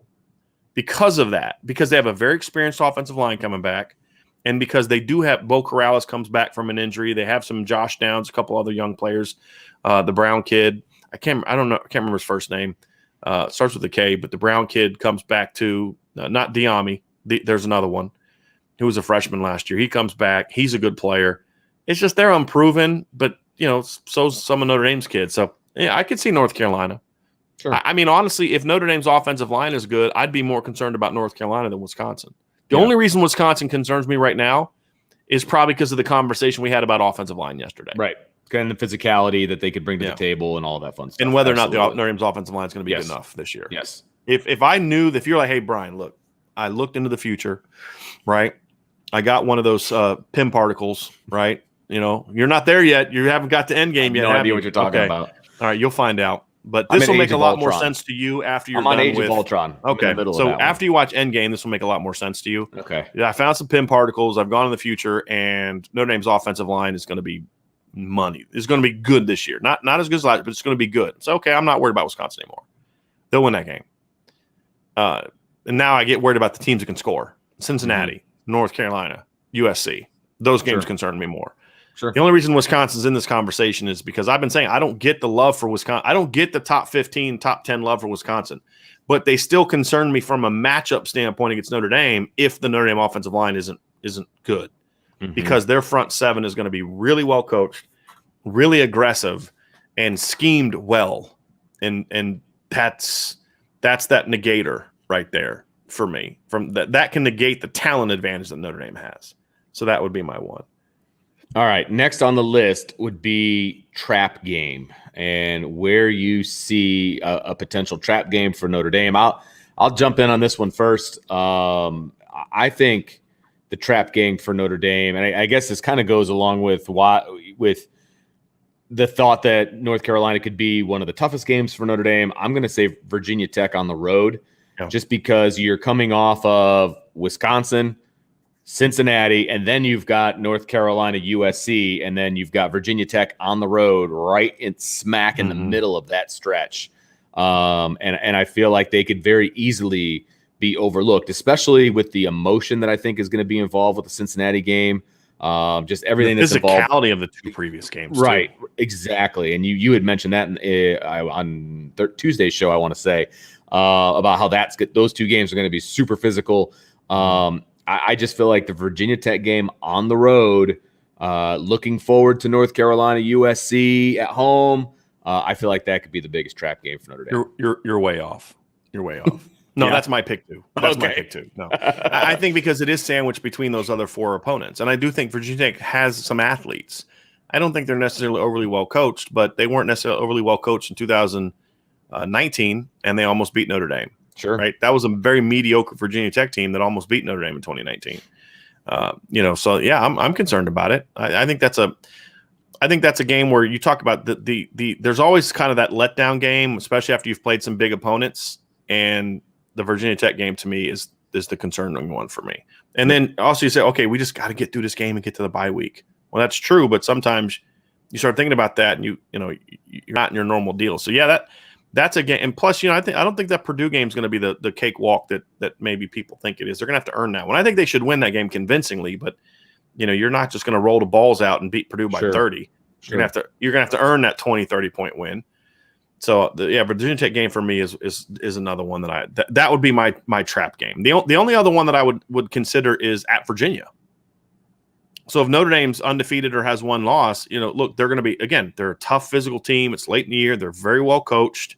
Because of that, because they have a very experienced offensive line coming back, and because they do have Bo Corrales comes back from an injury. They have some Josh Downs, a couple other young players. The Brown kid, I can't remember his first name. Starts with a K, but the Brown kid comes back to not Diami. There's another one who was a freshman last year. He comes back. He's a good player. It's just they're unproven, but so's some of Notre Dame's kids. So yeah, I could see North Carolina. Sure. I mean, honestly, if Notre Dame's offensive line is good, I'd be more concerned about North Carolina than Wisconsin. The only reason Wisconsin concerns me right now is probably because of the conversation we had about offensive line yesterday. Right. And the physicality that they could bring to the table and all that fun stuff. And whether or not Notre Dame's offensive line is going to be good enough this year. Yes. If I knew that, if you're like, hey, Brian, look, I looked into the future, right? I got one of those PIM particles, right? You're not there yet. You haven't got to end game yet. No idea what you're talking about. All right, you'll find out. But this will make a lot more sense to you after you're done with Age of Ultron. Okay, so after you watch Endgame, this will make a lot more sense to you. Okay. Yeah, I found some PIM particles. I've gone in the future, and Notre Dame's offensive line is going to be money. It's going to be good this year. Not as good as last, but it's going to be good. So, okay, I'm not worried about Wisconsin anymore. They'll win that game. And now I get worried about the teams that can score. Cincinnati, North Carolina, USC. Those games concern me more. Sure. The only reason Wisconsin's in this conversation is because I've been saying I don't get the love for Wisconsin. I don't get the top 15, top 10 love for Wisconsin. But they still concern me from a matchup standpoint against Notre Dame if the Notre Dame offensive line isn't good. Because their front seven is going to be really well coached, really aggressive, and schemed well. And that's that negator right there for me. From that can negate the talent advantage that Notre Dame has. So that would be my one. All right. Next on the list would be trap game, and where you see a potential trap game for Notre Dame. I'll jump in on this one first. I think the trap game for Notre Dame, and I guess this kind of goes along with the thought that North Carolina could be one of the toughest games for Notre Dame. I'm going to say Virginia Tech on the road, just because you're coming off of Wisconsin, Cincinnati, and then you've got North Carolina, USC, and then you've got Virginia Tech on the road right in smack in the middle of that stretch. And I feel like they could very easily be overlooked, especially with the emotion that I think is going to be involved with the Cincinnati game. Just everything that's involved. The physicality of the two previous games, right? Too. Exactly. And you had mentioned that on Tuesday's show, I want to say, about how those two games are going to be super physical. I just feel like the Virginia Tech game on the road, looking forward to North Carolina, USC at home. I feel like that could be the biggest trap game for Notre Dame. You're way off. You're way off. No, that's my pick too. That's my pick too. No, I think because it is sandwiched between those other four opponents, and I do think Virginia Tech has some athletes. I don't think they're necessarily overly well coached, but they weren't necessarily overly well coached in 2019, and they almost beat Notre Dame. Sure, right? That was a very mediocre Virginia Tech team that almost beat Notre Dame in 2019. So yeah, I'm concerned about it. I think that's a game where you talk about the there's always kind of that letdown game, especially after you've played some big opponents, and the Virginia Tech game to me is the concerning one for me. And then also you say, okay, we just got to get through this game and get to the bye week. Well, that's true, but sometimes you start thinking about that and you're not in your normal deal. So yeah, that's a game. And plus, I don't think that Purdue game is going to be the cakewalk that maybe people think it is. They're going to have to earn that one. I think they should win that game convincingly, but you're not just going to roll the balls out and beat Purdue by 30. You're going to have to earn that 20, 30 point win. So Virginia Tech game for me is another one that would be my trap game. The only other one that I would consider is at Virginia. So if Notre Dame's undefeated or has one loss, look, they're going to be, again, they're a tough physical team. It's late in the year. They're very well coached,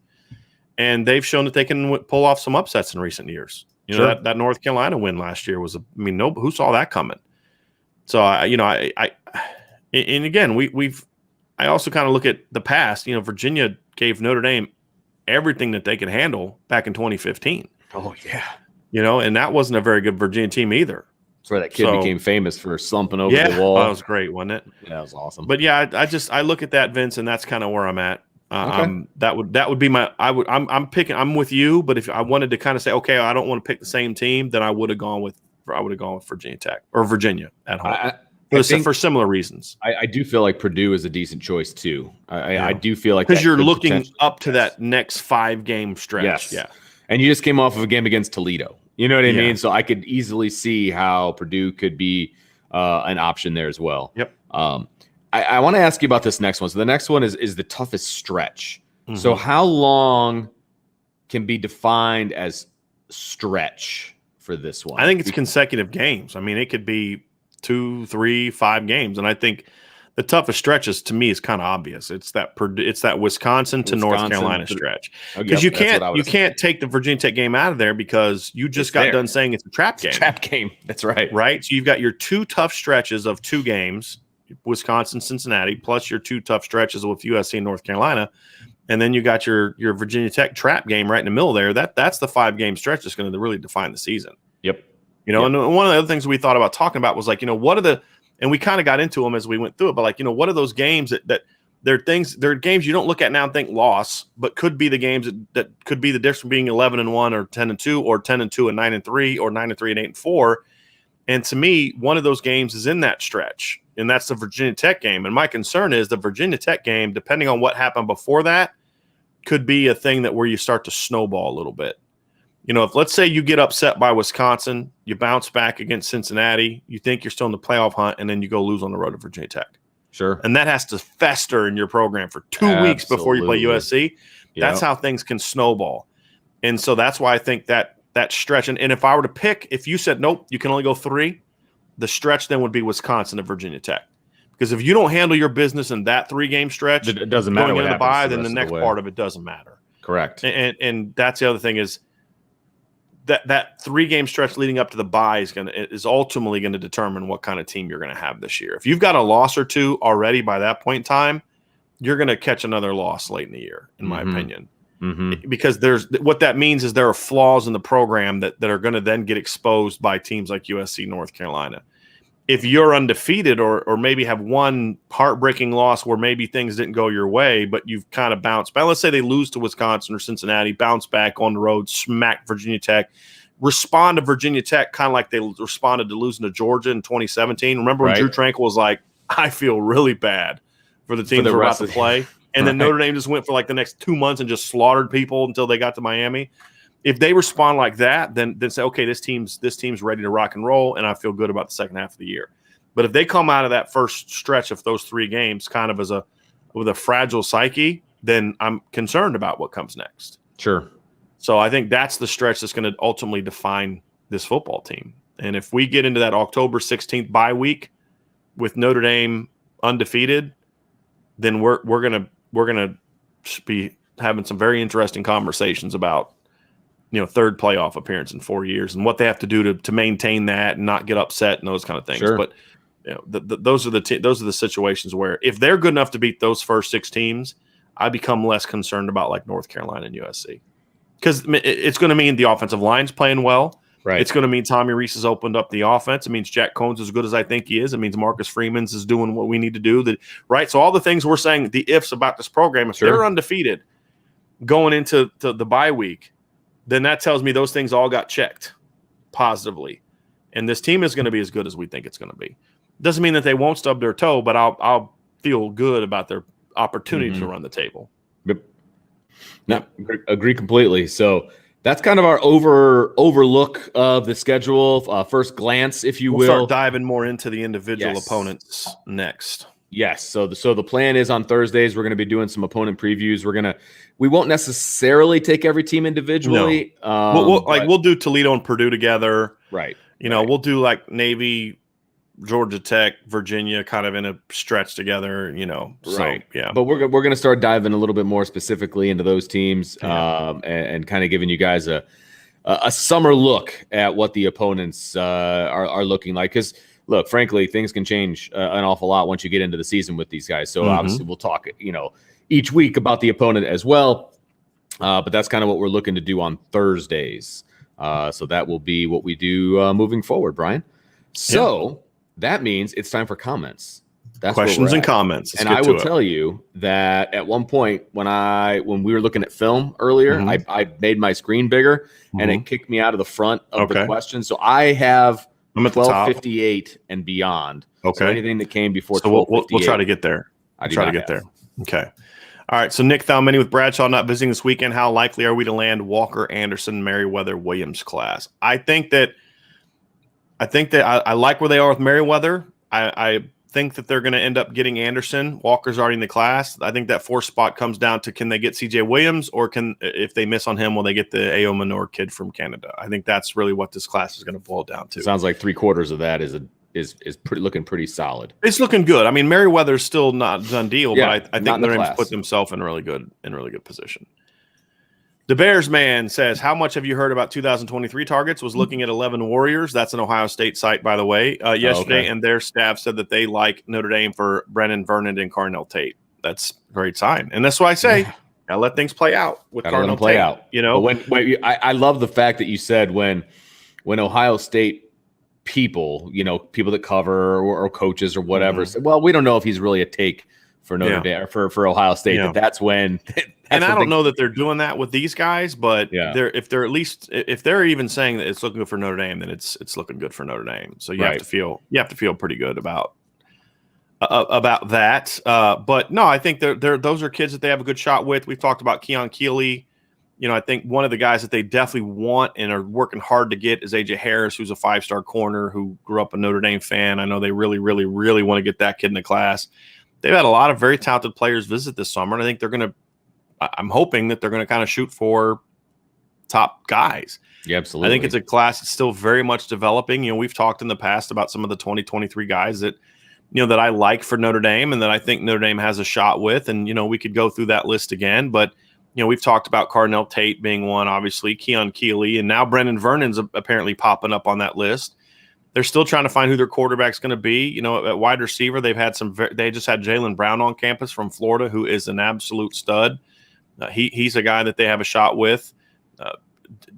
and they've shown that they can pull off some upsets in recent years. That North Carolina win last year was who saw that coming? So I also kind of look at the past. Virginia gave Notre Dame everything that they could handle back in 2015. Oh yeah. And that wasn't a very good Virginia team either. That's where that kid became famous for slumping over the wall. That was great, wasn't it? Yeah, that was awesome. But yeah, I look at that, Vince, and that's kind of where I'm at. That would be my. I'm with you, but if I wanted to kind of say, okay, I don't want to pick the same team, then I would have gone with Virginia Tech or Virginia at home. For similar reasons. I do feel like Purdue is a decent choice too. I do feel like because you're looking up to that next 5-game stretch. Yes. Yeah. And you just came off of a game against Toledo. You know what I mean? So I could easily see how Purdue could be an option there as well. Yep. I want to ask you about this next one. So the next one is the toughest stretch. Mm-hmm. So how long can be defined as stretch for this one? I think it's consecutive games. It could be 2, 3, 5 games, and I think the toughest stretches to me is kind of obvious. It's that Wisconsin to North Carolina stretch, because you can't take the Virginia Tech game out of there because you just got done saying it's a trap game. Trap game. That's right. Right. So you've got your 2 tough stretches of 2 games, Wisconsin, Cincinnati, plus your 2 tough stretches with USC and North Carolina, and then you got your Virginia Tech trap game right in the middle there. That's the 5-game stretch that's going to really define the season. Yep. And one of the other things we thought about talking about was what are the, and we kind of got into them as we went through it, but what are those games that they're games you don't look at now and think loss, but could be the games that could be the difference from being 11-1 or 10-2 or 10-2 and 9-3 or 9-3 and 8-4. And to me, one of those games is in that stretch, and that's the Virginia Tech game. And my concern is the Virginia Tech game, depending on what happened before that, could be a thing where you start to snowball a little bit. If let's say you get upset by Wisconsin, you bounce back against Cincinnati, you think you're still in the playoff hunt, and then you go lose on the road to Virginia Tech. Sure. And that has to fester in your program for 2 weeks before you play USC. That's how things can snowball. And so that's why I think that stretch, and if I were to pick, if you said, nope, you can only go 3, the stretch then would be Wisconsin to Virginia Tech. Because if you don't handle your business in that 3-game stretch, it doesn't matter going what into the bye, then the rest next part of it doesn't matter. Correct. And that's the other thing is, that 3-game stretch leading up to the bye is ultimately going to determine what kind of team you're going to have this year. If you've got a loss or 2 already by that point in time, you're going to catch another loss late in the year, in my opinion. Mm-hmm. Because what that means is there are flaws in the program that are going to then get exposed by teams like USC, North Carolina. If you're undefeated or maybe have one heartbreaking loss where maybe things didn't go your way, but you've kind of bounced back. Let's say they lose to Wisconsin or Cincinnati, bounce back on the road, smack Virginia Tech, respond to Virginia Tech kind of like they responded to losing to Georgia in 2017. Remember when Drew Tranquill was like, I feel really bad for the teams we're about to play. and then Notre Dame just went for like the next 2 months and just slaughtered people until they got to Miami. If they respond like that, then say, okay, this team's ready to rock and roll, and I feel good about the second half of the year. But if they come out of that first stretch of those 3 games kind of with a fragile psyche, then I'm concerned about what comes next. Sure. So I think that's the stretch that's going to ultimately define this football team. And if we get into that October 16th bye week with Notre Dame undefeated, then we're gonna be having some very interesting conversations about third playoff appearance in 4 years and what they have to do to maintain that and not get upset and those kind of things. Sure. But those are the situations where if they're good enough to beat those first 6 teams, I become less concerned about like North Carolina and USC because it's going to mean the offensive line's playing well. Right. It's going to mean Tommy Rees has opened up the offense. It means Jack Cohn's as good as I think he is. It means Marcus Freeman's is doing what we need to do. Right. So all the things we're saying, the ifs about this program, if they're undefeated going into the bye week, then that tells me those things all got checked positively. And this team is going to be as good as we think it's going to be. Doesn't mean that they won't stub their toe, but I'll feel good about their opportunity to run the table. Yep. No, agree completely. So that's kind of our overlook of the schedule, first glance, if you will. We'll start diving more into the individual opponents next. Yes. So the plan is on Thursdays we're going to be doing some opponent previews. We won't necessarily take every team individually. No. We'll do Toledo and Purdue together. Right. We'll do like Navy, Georgia Tech, Virginia, kind of in a stretch together. Right. So, yeah. But we're going to start diving a little bit more specifically into those teams, and kind of giving you guys a summer look at what the opponents are looking like. Because look, frankly, things can change an awful lot once you get into the season with these guys. So obviously we'll talk, each week about the opponent as well. But that's kind of what we're looking to do on Thursdays. So that will be what we do moving forward, Brian. So that means it's time for comments. That's questions and comments. And I will tell you that at one point when we were looking at film earlier, I made my screen bigger and it kicked me out of the front of the questions. So I have 1258 and beyond. Okay. So anything that came before 1258. We'll try to get there. Okay. All right. So Nick Thalmany with Bradshaw not visiting this weekend. How likely are we to land Walker, Anderson, Merriweather, Williams class? I think that I like where they are with Merriweather. I think that they're going to end up getting Anderson. Walker's already in the class. I think that 4th spot comes down to can they get CJ Williams, or if they miss on him, will they get the A.O. Minor kid from Canada? I think that's really what this class is going to boil down to. Sounds like 3/4 of that is looking pretty solid. It's looking good. I mean, Merriweather's still not a done deal, but I think Notre Dame's put themselves in really good position. The Bears man says, how much have you heard about 2023 targets? Was looking at 11 Warriors. That's an Ohio State site, by the way, yesterday. And their staff said that they like Notre Dame for Brennan Vernon and Carnell Tate. That's a great sign. And that's why I say, gotta let things play out with Carnell Tate. But I love the fact that you said when Ohio State people, people that cover or coaches or whatever, said, well, we don't know if he's really a take for Notre Dame or for Ohio State. That's when and I don't know that they're doing that with these guys, but if they're even saying that it's looking good for Notre Dame, then it's looking good for Notre Dame. So you have to feel pretty good about that. But no, I think those are kids that they have a good shot with. We've talked about Keon Keeley. I think one of the guys that they definitely want and are working hard to get is AJ Harris, who's a 5-star corner who grew up a Notre Dame fan. I know they really, really, really want to get that kid in the class. They've had a lot of very talented players visit this summer, and I think I'm hoping that they're going to kind of shoot for top guys. Yeah, absolutely. I think it's a class that's still very much developing. We've talked in the past about some of the 2023 guys that I like for Notre Dame and that I think Notre Dame has a shot with. And, we could go through that list again, but we've talked about Carnell Tate being one, obviously, Keon Keeley, and now Brennan Vernon's apparently popping up on that list. They're still trying to find who their quarterback's going to be. At wide receiver, they just had Jaylen Brown on campus from Florida, who is an absolute stud. He's a guy that they have a shot with.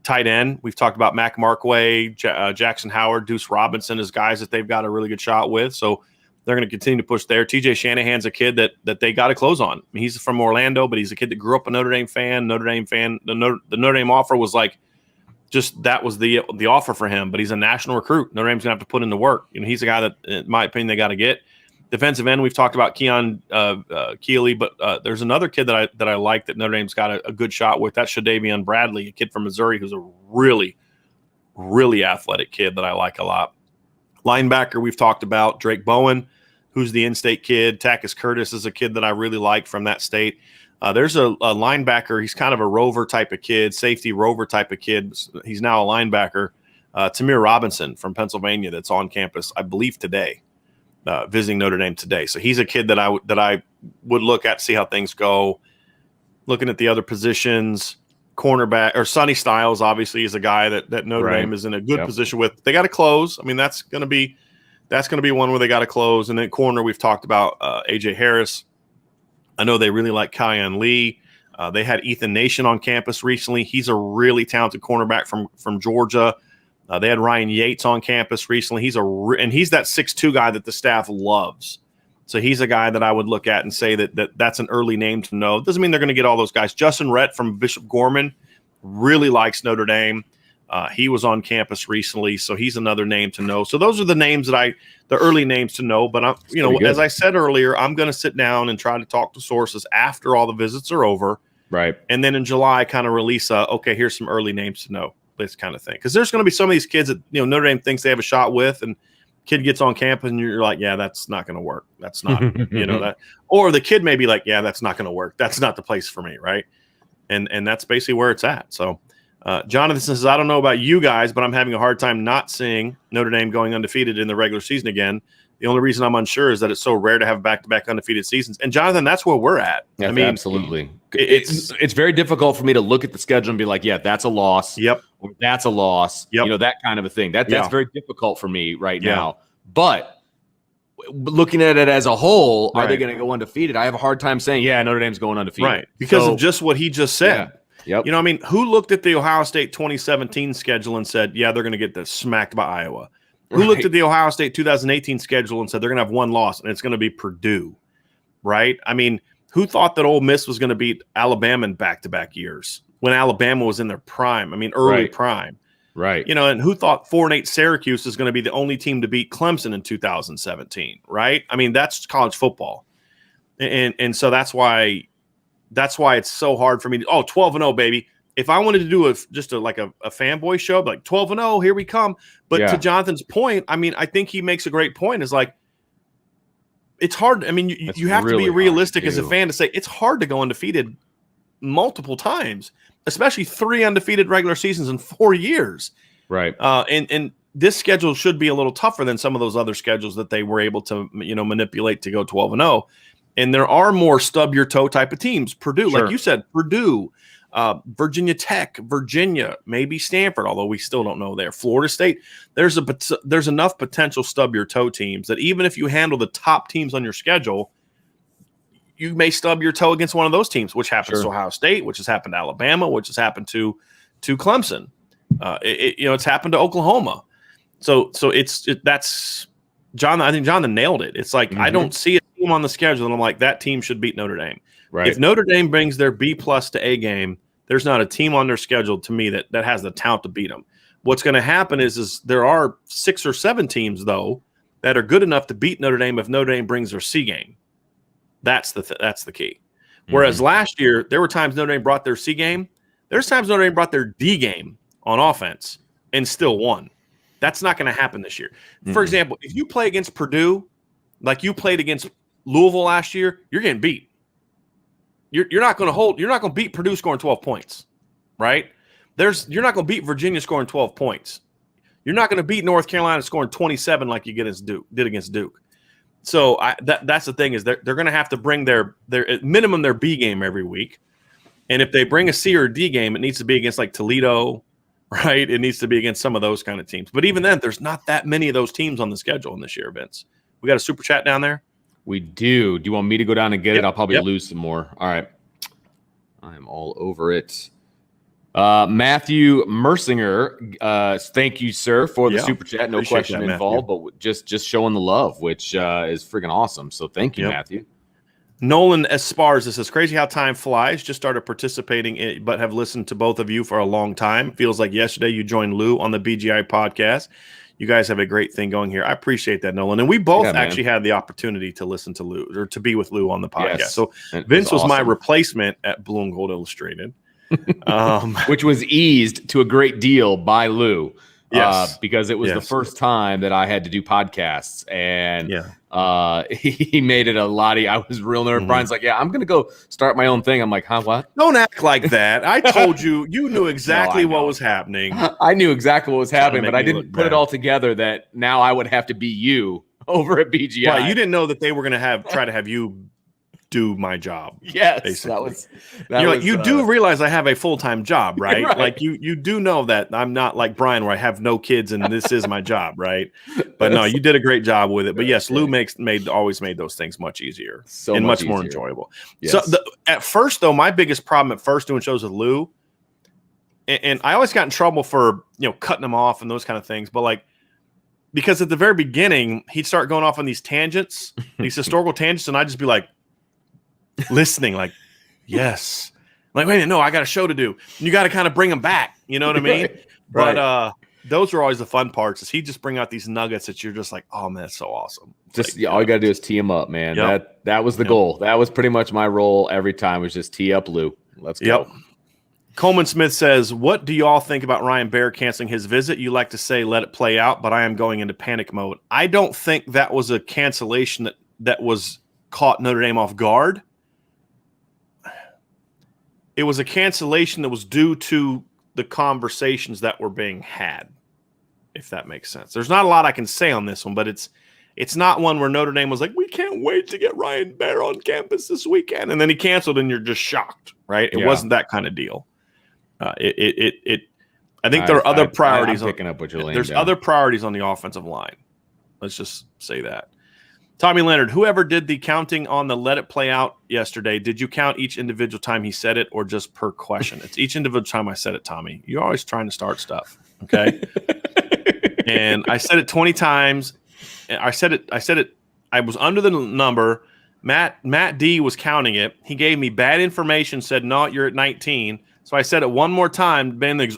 Tight end, we've talked about Mac Markway, Jackson Howard, Deuce Robinson as guys that they've got a really good shot with. So they're going to continue to push there. TJ Shanahan's a kid that they got to close on. I mean, he's from Orlando, but he's a kid that grew up a Notre Dame fan. The Notre Dame offer was like, just that was the offer for him, but he's a national recruit. Notre Dame's going to have to put in the work. He's a guy that, in my opinion, they got to get. Defensive end, we've talked about Keon Keeley, but there's another kid that I like that Notre Dame's got a good shot with. That's Shadavion Bradley, a kid from Missouri who's a really, really athletic kid that I like a lot. Linebacker, we've talked about Drake Bowen, who's the in-state kid. Takis Curtis is a kid that I really like from that state. There's a linebacker. He's kind of a rover type of kid, safety rover type of kid. He's now a linebacker. Tamir Robinson from Pennsylvania that's on campus, I believe, today. Visiting Notre Dame today. So he's a kid that I would look at, see how things go. Looking at the other positions, cornerback or Sonny Styles obviously is a guy that Notre Dame is in a good position with. They got to close. I mean, that's going to be one where they got to close. And then corner, we've talked about AJ Harris. I know they really like Kyan Lee. They had Ethan Nation on campus recently. He's a really talented cornerback from Georgia. They had Ryan Yates on campus recently. He's that 6'2" guy that the staff loves. So he's a guy that I would look at and say that's an early name to know. It doesn't mean they're going to get all those guys. Justin Rhett from Bishop Gorman really likes Notre Dame. He was on campus recently, so he's another name to know. So those are the names the early names to know. But as I said earlier, I'm going to sit down and try to talk to sources after all the visits are over. Right. And then in July, kind of release here's some early names to know. This kind of thing, because there's going to be some of these kids that Notre Dame thinks they have a shot with, and kid gets on campus and you're like, yeah, that's not going to work. That's not that, or the kid may be like, yeah, that's not going to work. That's not the place for me, right? And that's basically where it's at. So Jonathan says, I don't know about you guys, but I'm having a hard time not seeing Notre Dame going undefeated in the regular season again. The only reason I'm unsure is that it's so rare to have back-to-back undefeated seasons. And Jonathan, that's where we're at. Yeah, I mean, absolutely. It's very difficult for me to look at the schedule and be like, yeah, that's a loss. Yep. Or that's a loss. Yep. That kind of a thing. That's very difficult for me right now. But looking at it as a whole, are they going to go undefeated? I have a hard time saying, yeah, Notre Dame's going undefeated. Right. Because of just what he just said. Yeah. Yep. Who looked at the Ohio State 2017 schedule and said, yeah, they're going to get smacked by Iowa? Who looked at the Ohio State 2018 schedule and said they're going to have one loss, and it's going to be Purdue, right? Who thought that Ole Miss was going to beat Alabama in back-to-back years when Alabama was in their prime? Early prime. Right. And who thought 4-8 Syracuse is going to be the only team to beat Clemson in 2017, right? That's college football. And so that's why it's so hard for me to 12-0, baby. If I wanted to do a fanboy show, like 12-0, here we come. But to Jonathan's point, I think he makes a great point. Is like, it's hard. You have to be realistic as a fan to say it's hard to go undefeated multiple times, especially 3 undefeated regular seasons in 4 years. Right. And this schedule should be a little tougher than some of those other schedules that they were able to, manipulate to go 12-0. And there are more stub your toe type of teams. Purdue, like you said, Purdue. Virginia Tech, Virginia, maybe Stanford, although we still don't know there. Florida State, there's enough potential stub your toe teams that even if you handle the top teams on your schedule, you may stub your toe against one of those teams, which happens to Ohio State, which has happened to Alabama, which has happened to Clemson. It's happened to Oklahoma. So that's John. I think Jonathan nailed it. It's like I don't see a team on the schedule, and I'm like, that team should beat Notre Dame. Right. If Notre Dame brings their B+ to A game, there's not a team on their schedule to me that has the talent to beat them. What's going to happen is there are 6 or 7 teams, though, that are good enough to beat Notre Dame if Notre Dame brings their C game. That's the key. Whereas last year, there were times Notre Dame brought their C game. There's times Notre Dame brought their D game on offense and still won. That's not going to happen this year. For example, if you play against Purdue like you played against Louisville last year, you're getting beat. You're not going to beat Purdue scoring 12 points, right? You're not going to beat Virginia scoring 12 points. You're not going to beat North Carolina scoring 27 like you did against Duke. So that's the thing is they're going to have to bring their at minimum their B game every week. And if they bring a C or a D game, it needs to be against like Toledo, right? It needs to be against some of those kind of teams. But even then, there's not that many of those teams on the schedule in this year, Vince. We got a super chat down there? We do. Do you want me to go down and get it? I'll probably lose some more. All right. I'm all over it. Matthew Mersinger, thank you, sir, for the super chat. No question involved, but just showing the love, which is freaking awesome. So thank you, Matthew. Nolan Esparza says, crazy how time flies. Just started participating, but have listened to both of you for a long time. Feels like yesterday you joined Lou on the BGI podcast. You guys have a great thing going here. I appreciate that, Nolan. And we both actually man. had the opportunity to listen to Lou or to be with Lou on the podcast. Yes, so Vince was my replacement at Blue and Gold Illustrated. Which was eased to a great deal by Lou. Yes. Because it was the first time that I had to do podcasts, and he made it a lot. I was real nervous. Brian's like, I'm going to go start my own thing. I'm like, huh, what? Don't act like that. I told you, you knew exactly what was happening. I knew exactly what was happening, but I didn't put it all together that now I would have to be you over at BGI. Right, you didn't know that they were going to try to have you do my job. Yes, basically. You do realize I have a full-time job, right? Right. Like you do know that I'm not like Brian where I have no kids and this is my job, right? But no, you did a great job with it. But yes, Lou always made those things much easier and much more enjoyable. Yes. So at first though, my biggest problem at first doing shows with Lou, and I always got in trouble for cutting him off and those kind of things, but like because at the very beginning he'd start going off on these tangents, these historical tangents, and I'd just be like, listening, like, yes, like, wait a minute, no, I got a show to do. You got to kind of bring them back. You know what I mean? Right. But those are always the fun parts. Is he just bring out these nuggets that you're just like, oh man, that's so awesome. Just all you got to do is tee him up, man. Yep. That was the goal. That was pretty much my role every time. Was just tee up Lou. Let's go. Yep. Coleman Smith says, what do you all think about Ryan Baer canceling his visit? You like to say let it play out, but I am going into panic mode. I don't think that was a cancellation that was caught Notre Dame off guard. It was a cancellation that was due to the conversations that were being had, if that makes sense. There's not a lot I can say on this one, but it's not one where Notre Dame was like, we can't wait to get Ryan Baer on campus this weekend. And then he canceled and you're just shocked, right? It wasn't that kind of deal. I think there are other priorities. I'm picking up what you're laying There's down. other priorities on the offensive line. Let's just say that. Tommy Leonard, whoever did the counting on the let it play out yesterday, did you count each individual time he said it or just per question? It's each individual time I said it, Tommy. You're always trying to start stuff, okay? And I said it 20 times. I said it. I was under the number. Matt D was counting it. He gave me bad information, said, no, you're at 19. So I said it one more time. Ben thinks,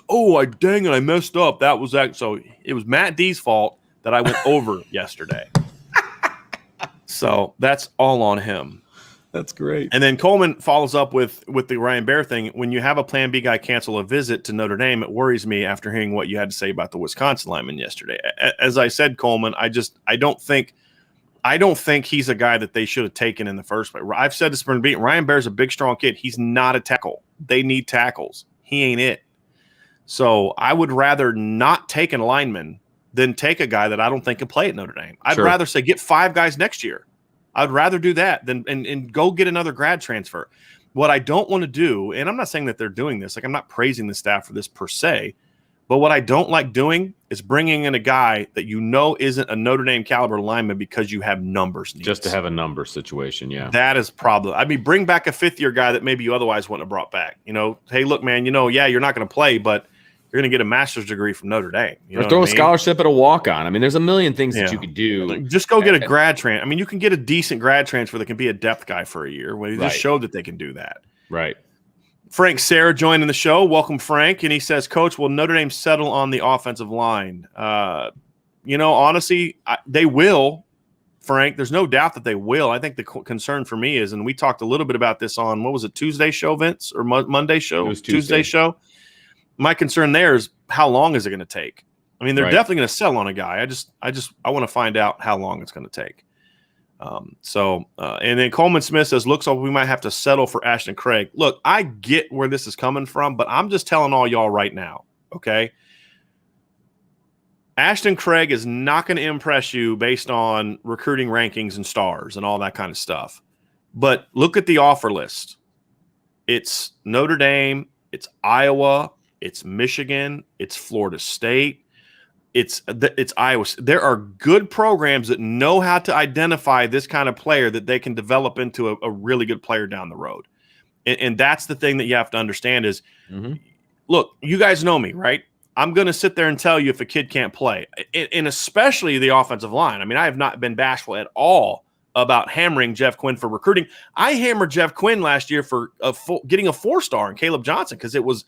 dang it, I messed up. That was that. So it was Matt D's fault that I went over yesterday. So that's all on him. That's great. And then Coleman follows up with the Ryan Baer thing. When you have a Plan B guy cancel a visit to Notre Dame, it worries me after hearing what you had to say about the Wisconsin lineman yesterday. As I said, Coleman, I don't think he's a guy that they should have taken in the first place. I've said this from the beginning. Ryan Baer's a big, strong kid. He's not a tackle. They need tackles. He ain't it. So I would rather not take an lineman than take a guy that I don't think can play at Notre Dame. I'd rather say get 5 guys next year. I'd rather do that than and go get another grad transfer. What I don't want to do, and I'm not saying that they're doing this, like I'm not praising the staff for this per se, but what I don't like doing is bringing in a guy that isn't a Notre Dame caliber lineman because you have numbers needs. Just to have a number situation, yeah. That is problem. I mean, bring back a 5th-year guy that maybe you otherwise wouldn't have brought back. Hey, look, man, you're not going to play, but you're going to get a master's degree from Notre Dame. Or throw a scholarship at a walk-on. I mean, there's a million things that you could do. Just go get a grad transfer. I mean, you can get a decent grad transfer that can be a depth guy for a year. Well, they just showed that they can do that. Right. Frank Sarah joining the show. Welcome, Frank. And he says, Coach, will Notre Dame settle on the offensive line? Honestly, they will, Frank. There's no doubt that they will. I think the concern for me is, and we talked a little bit about this on, what was it, Tuesday show, Vince? Or Monday show? It was Tuesday show. My concern there is how long is it going to take? I mean, they're definitely going to settle on a guy. I want to find out how long it's going to take. And then Coleman Smith says, looks like we might have to settle for Ashton Craig. Look, I get where this is coming from, but I'm just telling all y'all right now, okay? Ashton Craig is not going to impress you based on recruiting rankings and stars and all that kind of stuff. But look at the offer list. It's Notre Dame, it's Iowa, it's Michigan, it's Florida State, it's Iowa. There are good programs that know how to identify this kind of player that they can develop into a really good player down the road. And that's the thing that you have to understand is, look, you guys know me, right? I'm going to sit there and tell you if a kid can't play, and especially the offensive line. I mean, I have not been bashful at all about hammering Jeff Quinn for recruiting. I hammered Jeff Quinn last year for getting a 4-star in Caleb Johnson because it was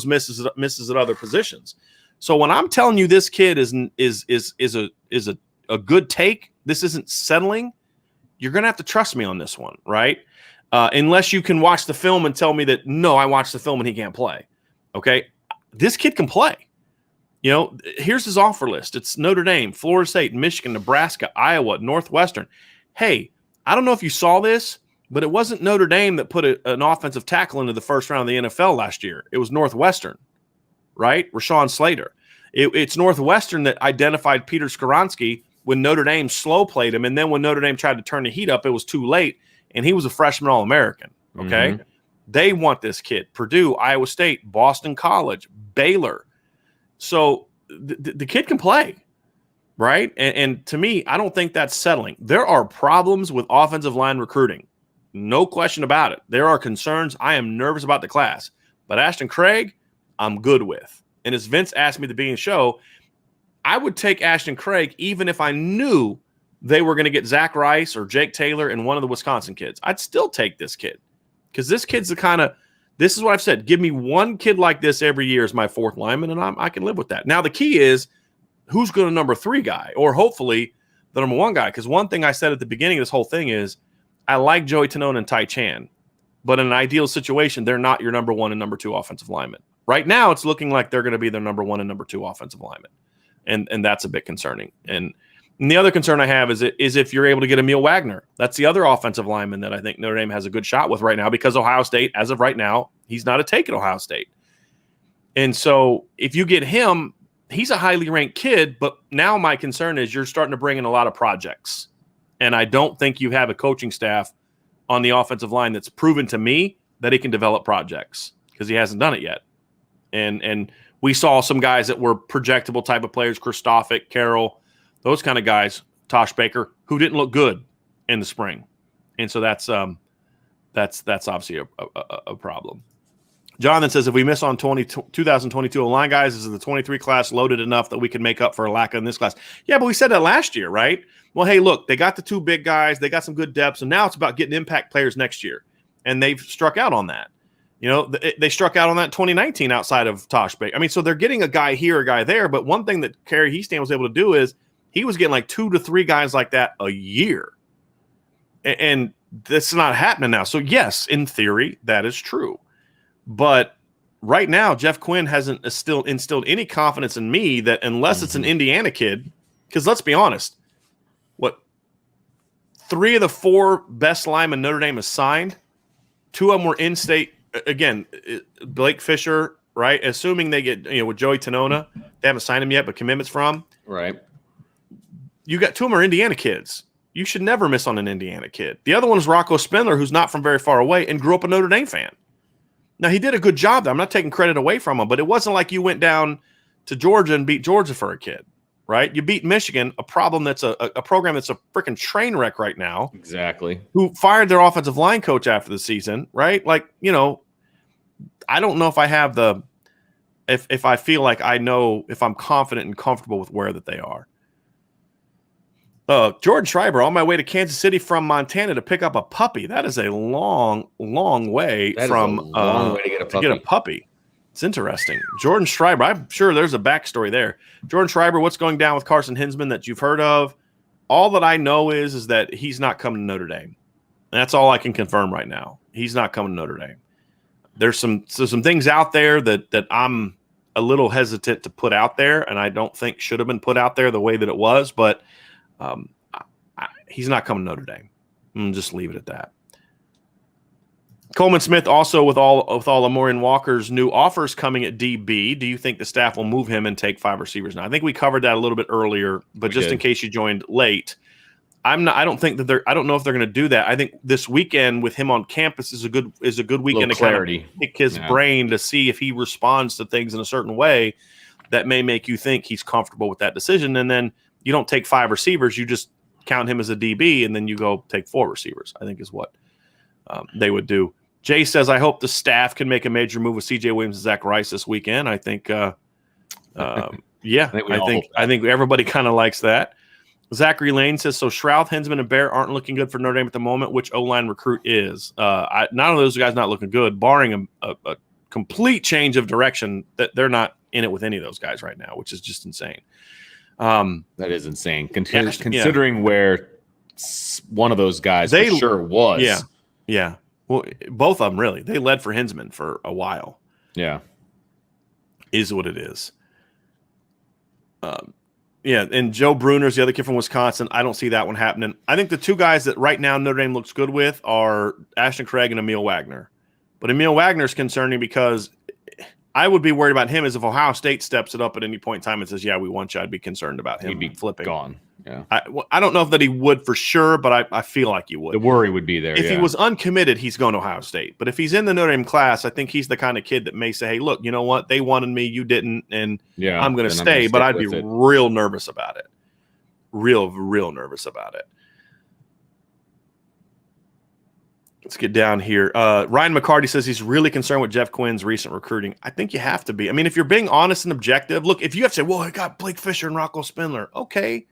misses at other positions. So when I'm telling you this kid is a good take, this isn't settling, you're going to have to trust me on this one, right? Unless you can watch the film and tell me that, no, I watched the film and he can't play. Okay? This kid can play. You know, here's his offer list. It's Notre Dame, Florida State, Michigan, Nebraska, Iowa, Northwestern. Hey, I don't know if you saw this, but it wasn't Notre Dame that put an offensive tackle into the first round of the NFL last year. It was Northwestern, right? Rashawn Slater. It's Northwestern that identified Peter Skoronski when Notre Dame slow played him. And then when Notre Dame tried to turn the heat up, it was too late. And he was a freshman All-American, okay? Mm-hmm. They want this kid. Purdue, Iowa State, Boston College, Baylor. So the kid can play, right? And to me, I don't think that's settling. There are problems with offensive line recruiting. No question about it. There are concerns. I am nervous about the class. But Ashton Craig, I'm good with. And as Vince asked me at the beginning of the show, I would take Ashton Craig even if I knew they were going to get Zach Rice or Jake Taylor and one of the Wisconsin kids. I'd still take this kid because this kid's the kind of – this is what I've said. Give me one kid like this every year as my fourth lineman, and I can live with that. Now, the key is who's going to number 3 guy or hopefully the number 1 guy, because one thing I said at the beginning of this whole thing is I like Joey Tenone and Ty Chan, but in an ideal situation, they're not your number 1 and number 2 offensive linemen. Right now, it's looking like they're going to be their number 1 and number 2 offensive linemen, and that's a bit concerning. And the other concern I have is if you're able to get Emil Wagner. That's the other offensive lineman that I think Notre Dame has a good shot with right now because Ohio State, as of right now, he's not a take at Ohio State. And so if you get him, he's a highly ranked kid, but now my concern is you're starting to bring in a lot of projects. And I don't think you have a coaching staff on the offensive line that's proven to me that he can develop projects because he hasn't done it yet. And we saw some guys that were projectable type of players, Kristofic, Carroll, those kind of guys, Tosh Baker, who didn't look good in the spring. And so that's obviously a problem. Jonathan says, if we miss on 2022 line guys, is the 23 class loaded enough that we can make up for a lack in this class? Yeah, but we said that last year, right? Well, hey, look, they got the 2 big guys. They got some good depth. So now it's about getting impact players next year. And they've struck out on that. You know, they struck out on that 2019 outside of Tosh Baker. I mean, so they're getting a guy here, a guy there. But one thing that Kerry Heastan was able to do is he was getting like 2 to 3 guys like that a year. And that's not happening now. So, yes, in theory, that is true. But right now, Jeff Quinn hasn't instilled any confidence in me that unless it's an Indiana kid, because let's be honest, 3 of the 4 best linemen Notre Dame has signed, 2 of them were in-state. Again, Blake Fisher, right? Assuming they get, with Joey Tenona, they haven't signed him yet, but commitments from. Right. You got 2 of them are Indiana kids. You should never miss on an Indiana kid. The other one is Rocco Spindler, who's not from very far away and grew up a Notre Dame fan. Now, he did a good job there. I'm not taking credit away from him, but it wasn't like you went down to Georgia and beat Georgia for a kid, right? You beat Michigan, a problem that's a program that's a freaking train wreck right now. Exactly. Who fired their offensive line coach after the season, right? Like, I don't know if I have if I feel like I know if I'm confident and comfortable with where that they are. Jordan Schreiber, on my way to Kansas City from Montana to pick up a puppy. That is a long, long way to get a puppy. It's interesting. Jordan Schreiber, I'm sure there's a backstory there. Jordan Schreiber, what's going down with Carson Hinsman that you've heard of? All that I know is that he's not coming to Notre Dame. That's all I can confirm right now. He's not coming to Notre Dame. There's some things out there that I'm a little hesitant to put out there, and I don't think should have been put out there the way that it was, but he's not coming to Notre Dame. Just leave it at that. Coleman Smith also with all of Maureen Walker's new offers coming at DB. Do you think the staff will move him and take 5 receivers? Now, I think we covered that a little bit earlier, but just in case you joined late, I don't know if they're going to do that. I think this weekend with him on campus is a good weekend to kind of pick his brain to see if he responds to things in a certain way that may make you think he's comfortable with that decision. And then you don't take 5 receivers, you just count him as a DB, and then you go take 4 receivers, I think is what they would do. Jay says, I hope the staff can make a major move with C.J. Williams and Zach Rice this weekend. I think, I think everybody kind of likes that. Zachary Lane says, so Shrouth, Hinsman, and Bear aren't looking good for Notre Dame at the moment. Which O-line recruit is? None of those guys not looking good, barring a complete change of direction that they're not in it with any of those guys right now, which is just insane. That is insane, considering where one of those guys for sure was. Yeah. Well, both of them really. They led for Hinsman for a while. Yeah, is what it is. And Joe Bruner's the other kid from Wisconsin. I don't see that one happening. I think the two guys that right now Notre Dame looks good with are Ashton Craig and Emil Wagner. But Emil Wagner is concerning because I would be worried about him as if Ohio State steps it up at any point in time and says, yeah, we want you. I'd be concerned about him. He'd be flipping. Gone. Yeah. I don't know if that he would for sure, but I feel like he would. The worry would be there. If he was uncommitted, he's going to Ohio State. But if he's in the Notre Dame class, I think he's the kind of kid that may say, hey, look, you know what? They wanted me, you didn't, and I'm going to stay. But I'd be real nervous about it. Real nervous about it. Let's get down here. Ryan McCarty says he's really concerned with Jeff Quinn's recent recruiting. I think you have to be. I mean, if you're being honest and objective, look, if you have to say, well, I got Blake Fisher and Rocco Spindler. Okay.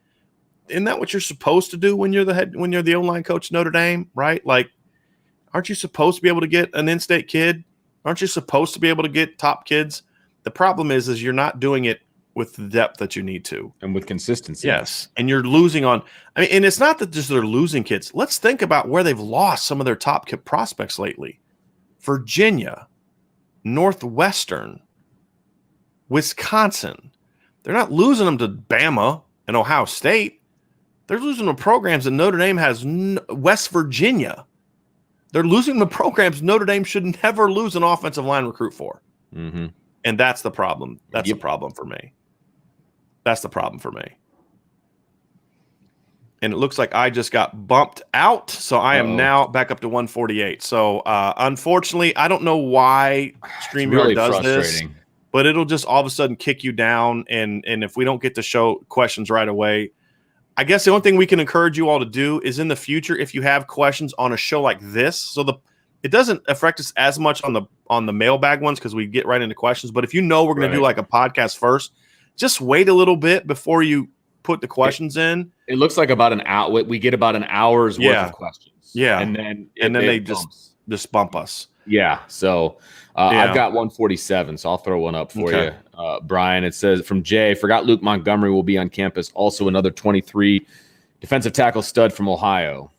Isn't that what you're supposed to do when you're the O-line coach at Notre Dame, right? Like, aren't you supposed to be able to get an in-state kid? Aren't you supposed to be able to get top kids? The problem is you're not doing it with the depth that you need to. And with consistency. Yes. And you're losing on – I mean, and it's not that just they're losing kids. Let's think about where they've lost some of their top prospects lately. Virginia, Northwestern, Wisconsin. They're not losing them to Bama and Ohio State. They're losing the programs that Notre Dame has. West Virginia. They're losing the programs Notre Dame should never lose an offensive line recruit for. Mm-hmm. And that's the problem. That's the problem for me. That's the problem for me. And it looks like I just got bumped out, so I am now back up to 148. So, unfortunately, I don't know why StreamYard does this, but it'll just all of a sudden kick you down. And if we don't get to show questions right away, I guess the only thing we can encourage you all to do is in the future, if you have questions on a show like this, so it doesn't affect us as much on the mailbag ones because we get right into questions. But if you know we're going to do like a podcast first, just wait a little bit before you put the questions in. It looks like about an hour. We get about an hour's worth of questions. Yeah, and then they just bump us. Yeah. So I've got 147, so I'll throw one up for you, Brian. It says from Jay, forgot Luke Montgomery will be on campus. Also another 23 defensive tackle stud from Ohio.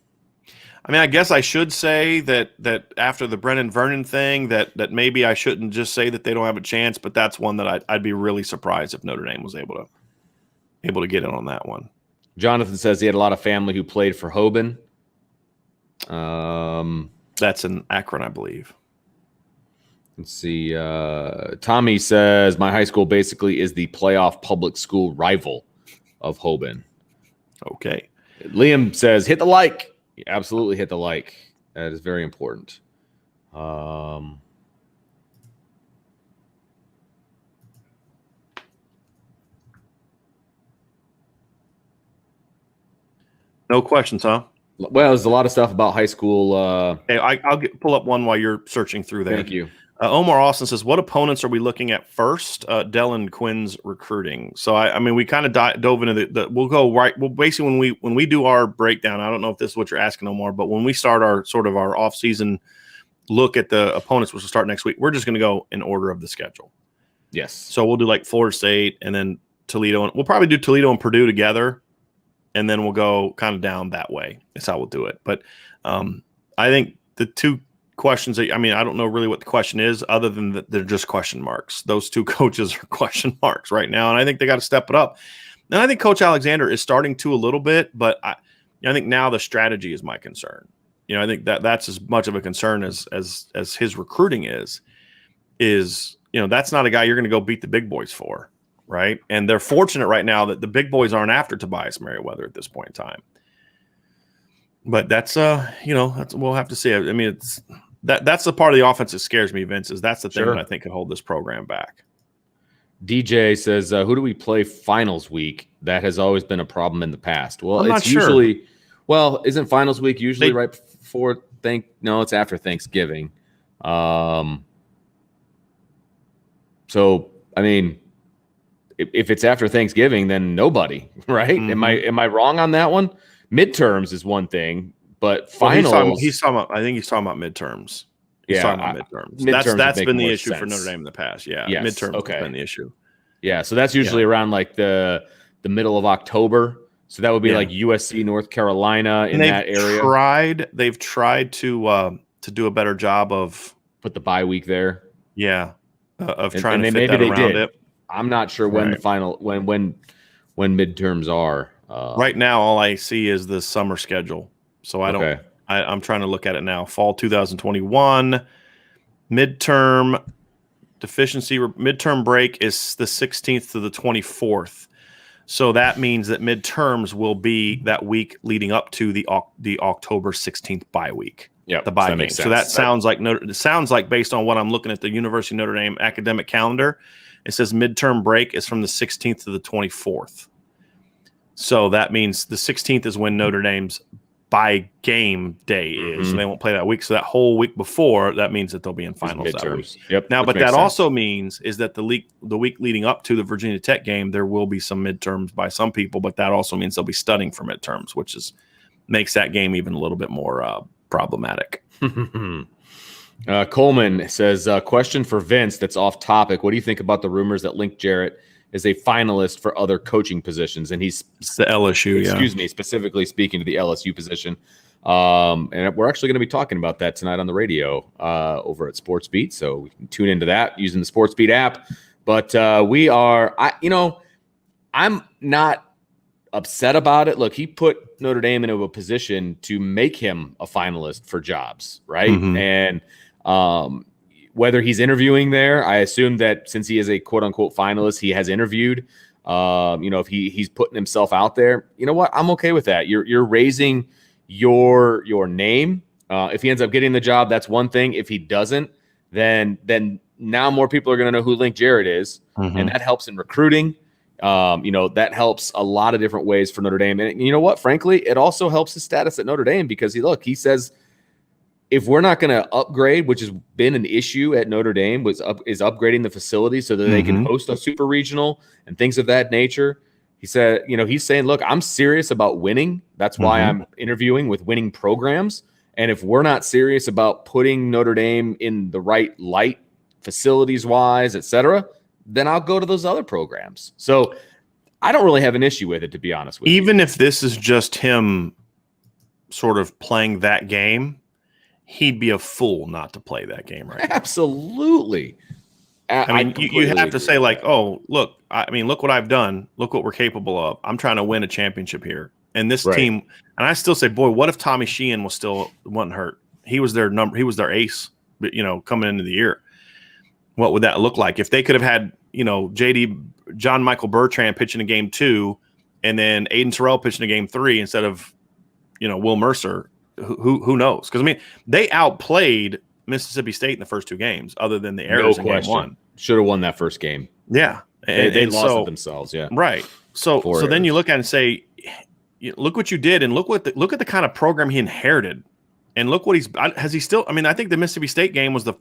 I mean, I guess I should say that after the Brennan Vernon thing, that maybe I shouldn't just say that they don't have a chance, but that's one that I'd be really surprised if Notre Dame was able to get in on that one. Jonathan says he had a lot of family who played for Hoban. That's in Akron, I believe. Let's see. Tommy says my high school basically is the playoff public school rival of Hoban. Okay. Liam says hit the like. Absolutely hit the like. That is very important. No questions, huh? Well, there's a lot of stuff about high school. Hey, I'll pull up one while you're searching through there. Thank you. Omar Austin says, what opponents are we looking at first? Dellin Quinn's recruiting. So, I mean, we kind of dove into we'll go right. Well, basically, when we do our breakdown, I don't know if this is what you're asking, Omar, but when we start our offseason look at the opponents, which will start next week, we're just going to go in order of the schedule. Yes. So we'll do like Florida State and then Toledo. And we'll probably do Toledo and Purdue together. And then we'll go kind of down that way. That's how we'll do it. But I think the two questions, I don't know really what the question is other than that they're just question marks. Those two coaches are question marks right now. And I think they got to step it up. And I think Coach Alexander is starting to a little bit, but I think now the strategy is my concern. I think that's as much of a concern as his recruiting is that's not a guy you're going to go beat the big boys for. Right. And they're fortunate right now that the big boys aren't after Tobias Merriweather at this point in time. But that's we'll have to see. I mean, that's the part of the offense that scares me, Vince, is that's the thing that I think could hold this program back. DJ says, who do we play finals week? That has always been a problem in the past. Well, I'm it's usually isn't finals week usually right before no, it's after Thanksgiving. So I mean, if it's after Thanksgiving, then nobody, right? Mm-hmm. Am I wrong on that one? Midterms is one thing, but finals. He's talking about. I think he's talking about midterms. He's talking about midterms. That's been the issue for Notre Dame in the past. Yeah, midterms has been the issue. Yeah, so that's usually around like the middle of October. So that would be like USC, North Carolina in that area. They've tried to do a better job of put the bye week there. Yeah, of trying to fit that around it. I'm not sure when the final when midterms are. Right now, all I see is the summer schedule. So I don't. I'm trying to look at it now. Fall 2021 midterm deficiency midterm break is the 16th to the 24th. So that means that midterms will be that week leading up to the October 16th bye week. Yeah, the bye game. So that sounds like based on what I'm looking at the University of Notre Dame academic calendar, it says midterm break is from the 16th to the 24th. So that means the 16th is when Notre Dame's bye game day is. So they won't play that week. So that whole week before, that means that they'll be in finals that week. Yep. Now, but that also means is that the week leading up to the Virginia Tech game, there will be some midterms by some people, but that also means they'll be studying for midterms, which makes that game even a little bit more problematic. Coleman says, question for Vince that's off topic. What do you think about the rumors that Link Jarrett is a finalist for other coaching positions? And it's the LSU, excuse me, specifically speaking to the LSU position. And we're actually going to be talking about that tonight on the radio over at Sports Beat. So we can tune into that using the Sports Beat app. But I'm not upset about it. Look, he put Notre Dame into a position to make him a finalist for jobs, right? And whether he's interviewing there, I assume that since he is a quote unquote finalist, he has interviewed. If he's putting himself out there, you know what? I'm okay with that. You're raising your name. If he ends up getting the job, that's one thing. If he doesn't, then now more people are going to know who Link Jarrett is, and that helps in recruiting. That helps a lot of different ways for Notre Dame. And you know what? Frankly, it also helps his status at Notre Dame because he says, if we're not going to upgrade, which has been an issue at Notre Dame, is upgrading the facility so that they can host a super regional and things of that nature. He said, he's saying, look, I'm serious about winning. That's why I'm interviewing with winning programs. And if we're not serious about putting Notre Dame in the right light, facilities wise, et cetera, then I'll go to those other programs. So I don't really have an issue with it, to be honest with you. Even if this is just him sort of playing that game, he'd be a fool not to play that game right now. Absolutely. I mean, you have to say like, oh, look, look what I've done. Look what we're capable of. I'm trying to win a championship here. And this team, and I still say, boy, what if Tommy Sheehan wasn't hurt? He was their ace, coming into the year. What would that look like if they could have had, John Michael Bertrand pitching in game 2 and then Aiden Terrell pitching in game 3 instead of, Will Mercer? Who knows? Because they outplayed Mississippi State in the first 2 games, other than the errors in game 1. Should have won that first game. Yeah, they lost it themselves. Yeah, right. So then you look at it and say, look what you did, and look at the kind of program he inherited, and look what has he still. I think the Mississippi State game was the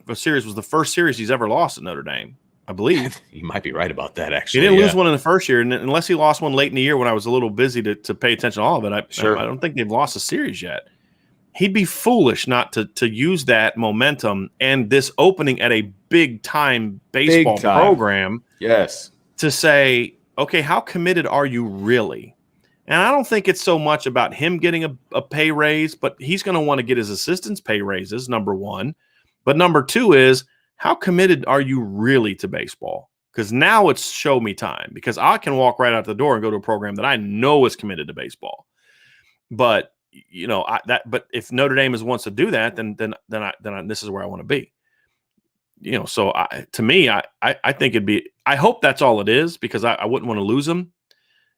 first series he's ever lost at Notre Dame. I believe you might be right about that. Actually, he didn't lose one in the first year, and unless he lost one late in the year when I was a little busy to pay attention to all of it. I don't think they've lost a series yet. He'd be foolish not to use that momentum and this opening at a big-time baseball program to say, okay, how committed are you really? And I don't think it's so much about him getting a pay raise, but he's going to want to get his assistants pay raises, number one. But number 2 is, how committed are you really to baseball? Because now it's show me time, because I can walk right out the door and go to a program that I know is committed to baseball. But but if Notre Dame wants to do that, then this is where I want to be. So to me, I think it'd be. I hope that's all it is, because I wouldn't want to lose him.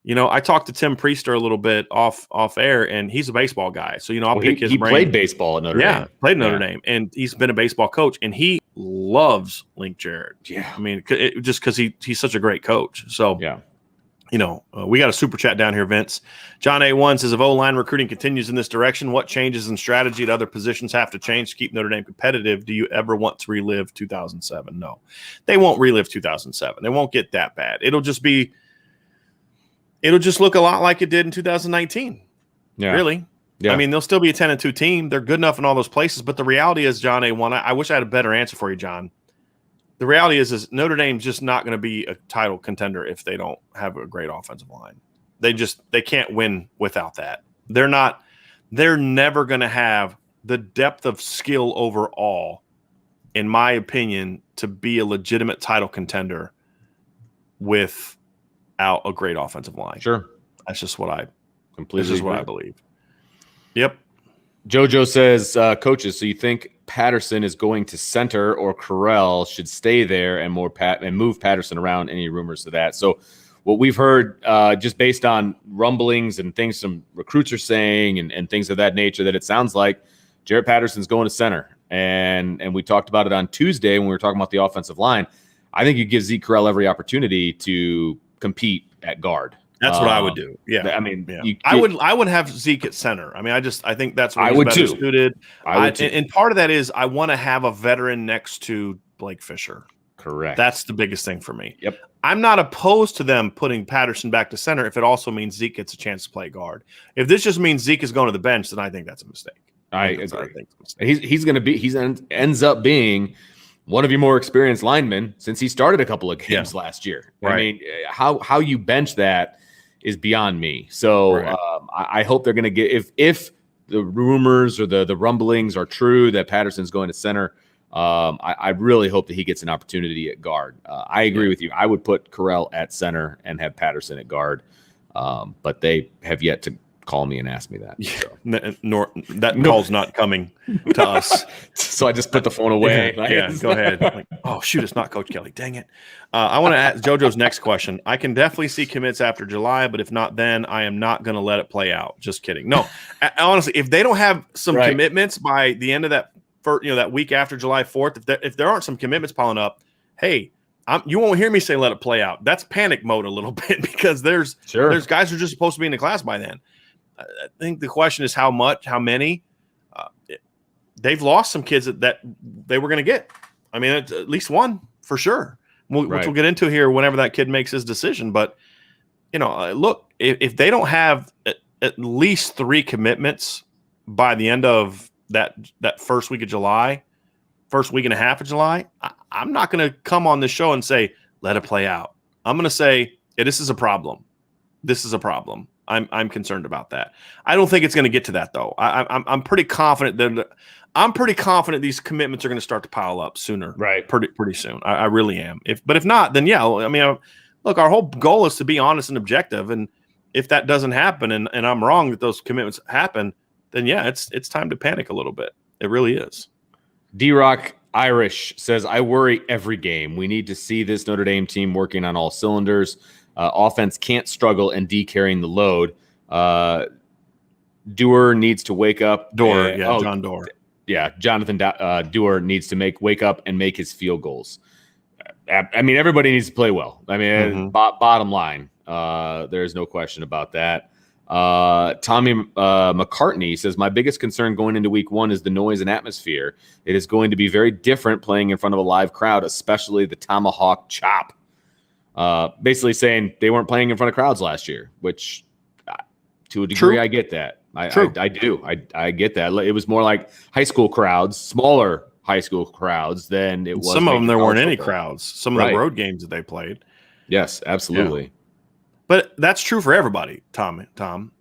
I talked to Tim Priester a little bit off air, and he's a baseball guy. So I'll pick his brain. He played baseball at Notre Dame. Yeah, played Notre Dame, and he's been a baseball coach, and he loves Link Jarrett. Yeah, just because he's such a great coach. So yeah. We got a super chat down here, Vince. John A1 says, if O-line recruiting continues in this direction, what changes in strategy at other positions have to change to keep Notre Dame competitive? Do you ever want to relive 2007? No, they won't relive 2007. They won't get that bad. It'll just look a lot like it did in 2019. Yeah. Really. Yeah. They'll still be a 10-2 team. They're good enough in all those places. But the reality is, John A1, I wish I had a better answer for you, John. the reality is Notre Dame's just not going to be a title contender if they don't have a great offensive line. They can't win without that. They're never going to have the depth of skill overall, in my opinion, to be a legitimate title contender without a great offensive line. Sure. That's just what I believe. Yep. JoJo says, coaches, so you think Patterson is going to center or Correll should stay there and move Patterson around? Any rumors to that? So what we've heard, just based on rumblings and things some recruits are saying and things of that nature, that it sounds like Jarrett Patterson's going to center. And we talked about it on Tuesday when we were talking about the offensive line. I think you give Zeke Correll every opportunity to compete at guard. That's what I would do. Yeah, I mean, yeah. I would have Zeke at center. I mean, I think that's where I he's would better too. suited. I would too. And part of that is I want to have a veteran next to Blake Fisher. Correct. That's the biggest thing for me. Yep. I'm not opposed to them putting Patterson back to center if it also means Zeke gets a chance to play guard. If this just means Zeke is going to the bench, then I think that's a mistake. I agree. He ends up being one of your more experienced linemen since he started a couple of games last year. Right. I mean, how you bench that is beyond me. So right. I hope they're going to get if the rumors or the rumblings are true that Patterson's going to center. I really hope that he gets an opportunity at guard. I agree with you. I would put Correll at center and have Patterson at guard, but they have yet to call me and ask me that. So. Call's not coming to us. So I just put the phone away. Go ahead. Like, oh, shoot, it's not Coach Kelly. Dang it. I want to ask JoJo's next question. I can definitely see commits after July, but if not then, I am not going to let it play out. Just kidding. No, honestly, if they don't have some commitments by the end of that that week after July 4th, if there aren't some commitments piling up, hey, you won't hear me say let it play out. That's panic mode a little bit because there's guys who are just supposed to be in the class by then. I think the question is how many. They've lost some kids that they were going to get. I mean, at least one for sure, which we'll get into here whenever that kid makes his decision. But, look, if they don't have at least 3 commitments by the end of that first week of July, first week and a half of July, I'm not going to come on this show and say, let it play out. I'm going to say, this is a problem. This is a problem. I'm concerned about that. I don't think it's going to get to that though. I'm pretty confident these commitments are going to start to pile up sooner. Right. Pretty soon. I really am. If not, then I mean, look, our whole goal is to be honest and objective. And if that doesn't happen and I'm wrong that those commitments happen, then it's time to panic a little bit. It really is. D-Rock Irish says, I worry every game. We need to see this Notre Dame team working on all cylinders. Offense can't struggle and D carrying the load. Dewar needs to wake up. John Dewar. Yeah, Jonathan Dewar needs to wake up and make his field goals. I mean, everybody needs to play well. I mean, bottom line, there's no question about that. Tommy McCartney says, my biggest concern going into week 1 is the noise and atmosphere. It is going to be very different playing in front of a live crowd, especially the Tomahawk Chop. Basically saying they weren't playing in front of crowds last year, which to a degree, I get that. I do. I get that. It was more like high school crowds, smaller high school crowds than it was. Some of them, there weren't any crowds. Some of the road games that they played. Yes, absolutely. Yeah. But that's true for everybody, Tom.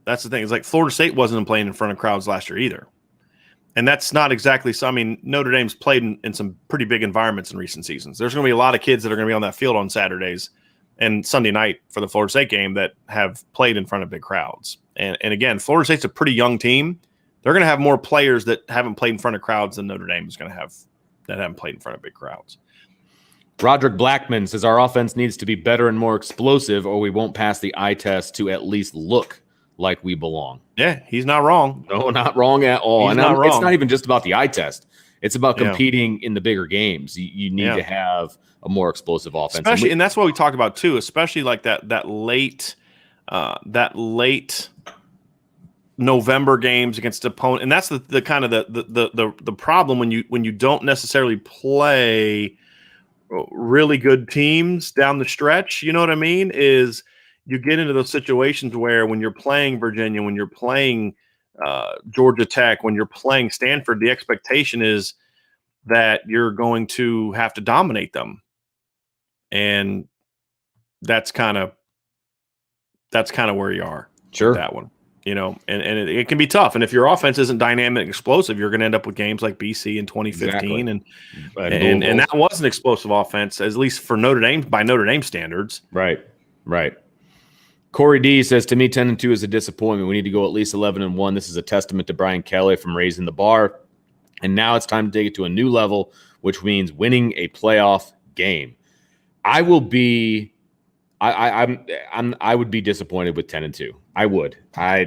That's the thing. It's like Florida State wasn't playing in front of crowds last year either. And that's not exactly so. I mean, Notre Dame's played in some pretty big environments in recent seasons. There's going to be a lot of kids that are going to be on that field on Saturdays and Sunday night for the Florida State game that have played in front of big crowds. And again, Florida State's a pretty young team. They're going to have more players that haven't played in front of crowds than Notre Dame is going to have that haven't played in front of big crowds. Roderick Blackman says our offense needs to be better and more explosive or we won't pass the eye test to at least look like we belong. Yeah, he's not wrong. No, not wrong at all. He's not wrong. It's not even just about the eye test. It's about competing in the bigger games. You need to have a more explosive offense. And that's what we talked about too, especially like that late November games against opponent. And that's the kind of the problem when you don't necessarily play really good teams down the stretch, you know what I mean, is you get into those situations where when you're playing Virginia, when you're playing Georgia Tech, when you're playing Stanford, the expectation is that you're going to have to dominate them. and that's kind of where you are. Sure. With that one, and it can be tough. And if your offense isn't dynamic and explosive, you're going to end up with games like BC in 2015, exactly. and that was an explosive offense, at least for Notre Dame by Notre Dame standards. Right. Corey D says, to me, 10-2 is a disappointment. We need to go at least 11-1. This is a testament to Brian Kelly from raising the bar. And now it's time to take it to a new level, which means winning a playoff game. I would be disappointed with 10-2. I would. I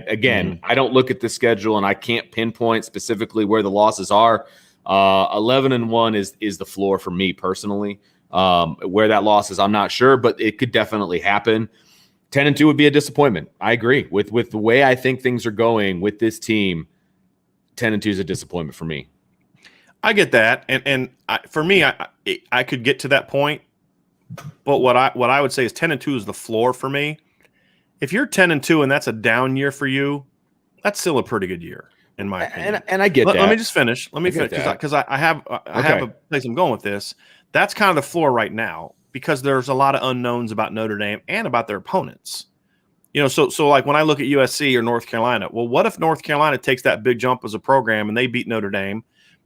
don't look at the schedule and I can't pinpoint specifically where the losses are. 11-1 is the floor for me personally. Where that loss is, I'm not sure, but it could definitely happen. 10-2 would be a disappointment. I agree with the way I think things are going with this team. 10-2 is a disappointment for me. I get that, and for me, I could get to that point, but what I would say is 10-2 is the floor for me. If you're 10-2 and that's a down year for you, that's still a pretty good year in my opinion. And I get that. Let me just finish. Let me finish because I have a place I'm going with this. That's kind of the floor right now because there's a lot of unknowns about Notre Dame and about their opponents. So like when I look at USC or North Carolina, well, what if North Carolina takes that big jump as a program and they beat Notre Dame?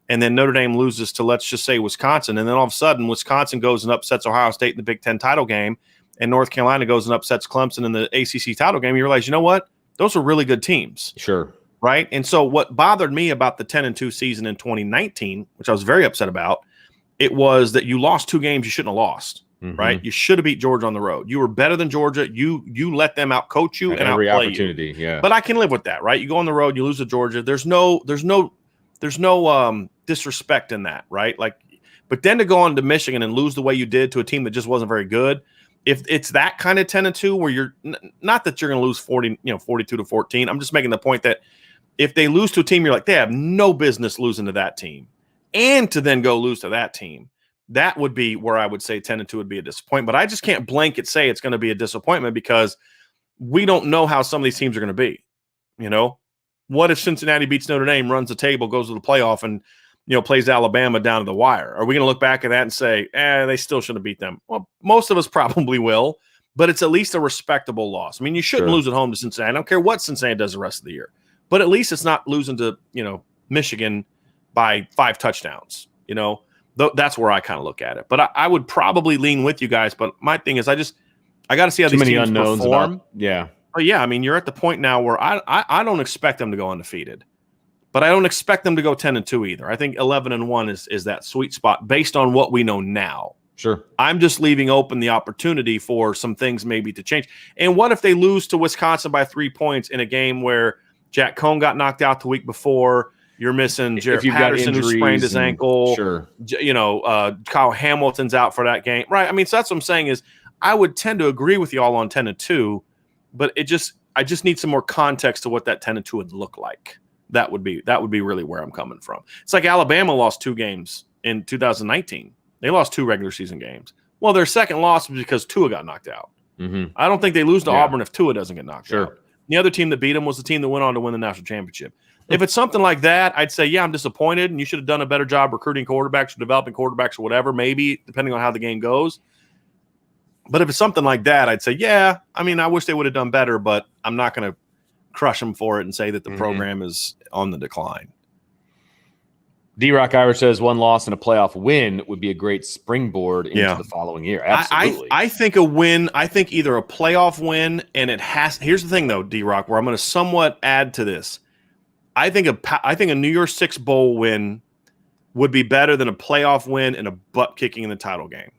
And then Notre Dame loses to, let's just say, Wisconsin. And then all of a sudden, Wisconsin goes and upsets Ohio State in the Big Ten title game. And North Carolina goes and upsets Clemson in the ACC title game. You realize, you know what? Those are really good teams. Sure. Right? And so what bothered me about the 10-2 season in 2019, which I was very upset about, it was that you lost 2 games you shouldn't have lost. Mm-hmm. Right? You should have beat Georgia on the road. You were better than Georgia. You let them outcoach you and every outplay opportunity. You. Yeah. But I can live with that, right? You go on the road, you lose to Georgia. There's no disrespect in that, right? But then to go on to Michigan and lose the way you did to a team that just wasn't very good, if it's that kind of 10-2 where you're not that you're going to lose 42-14. I'm just making the point that if they lose to a team, you're like, they have no business losing to that team, and to then go lose to that team, that would be where I would say 10-2 would be a disappointment. But I just can't blanket say it's going to be a disappointment because we don't know how some of these teams are going to be. What if Cincinnati beats Notre Dame, runs the table, goes to the playoff, and plays Alabama down to the wire? Are we going to look back at that and say, they still should have beat them? Well, most of us probably will, but it's at least a respectable loss. I mean, you shouldn't lose at home to Cincinnati. I don't care what Cincinnati does the rest of the year, but at least it's not losing to Michigan by 5 touchdowns. That's where I kind of look at it. But I would probably lean with you guys. But my thing is, I got to see how these teams perform. But yeah, I mean, you're at the point now where I don't expect them to go undefeated, but I don't expect them to go 10-2 either. I think 11-1 is that sweet spot based on what we know now. Sure. I'm just leaving open the opportunity for some things maybe to change. And what if they lose to Wisconsin by 3 points in a game where Jack Cohn got knocked out the week before? You're missing Jared Patterson, who sprained his ankle. Sure. Kyle Hamilton's out for that game. Right. I mean, so that's what I'm saying is I would tend to agree with you all on 10-2, but I just need some more context to what that 10-2 would look like. That would be really where I'm coming from. It's like Alabama lost 2 games in 2019. They lost 2 regular season games. Well, their second loss was because Tua got knocked out. Mm-hmm. I don't think they lose to Auburn if Tua doesn't get knocked out. The other team that beat them was the team that went on to win the national championship. If it's something like that, I'd say, I'm disappointed, and you should have done a better job recruiting quarterbacks or developing quarterbacks or whatever, maybe, depending on how the game goes. But if it's something like that, I'd say, I wish they would have done better, but I'm not going to crush them for it and say that the program is on the decline. D-Rock Irish says 1 loss and a playoff win would be a great springboard into the following year. Absolutely. I think a win, either a playoff win, and here's the thing, though, D-Rock, where I'm going to somewhat add to this. I think a New Year's Six bowl win would be better than a playoff win and a butt kicking in the title game.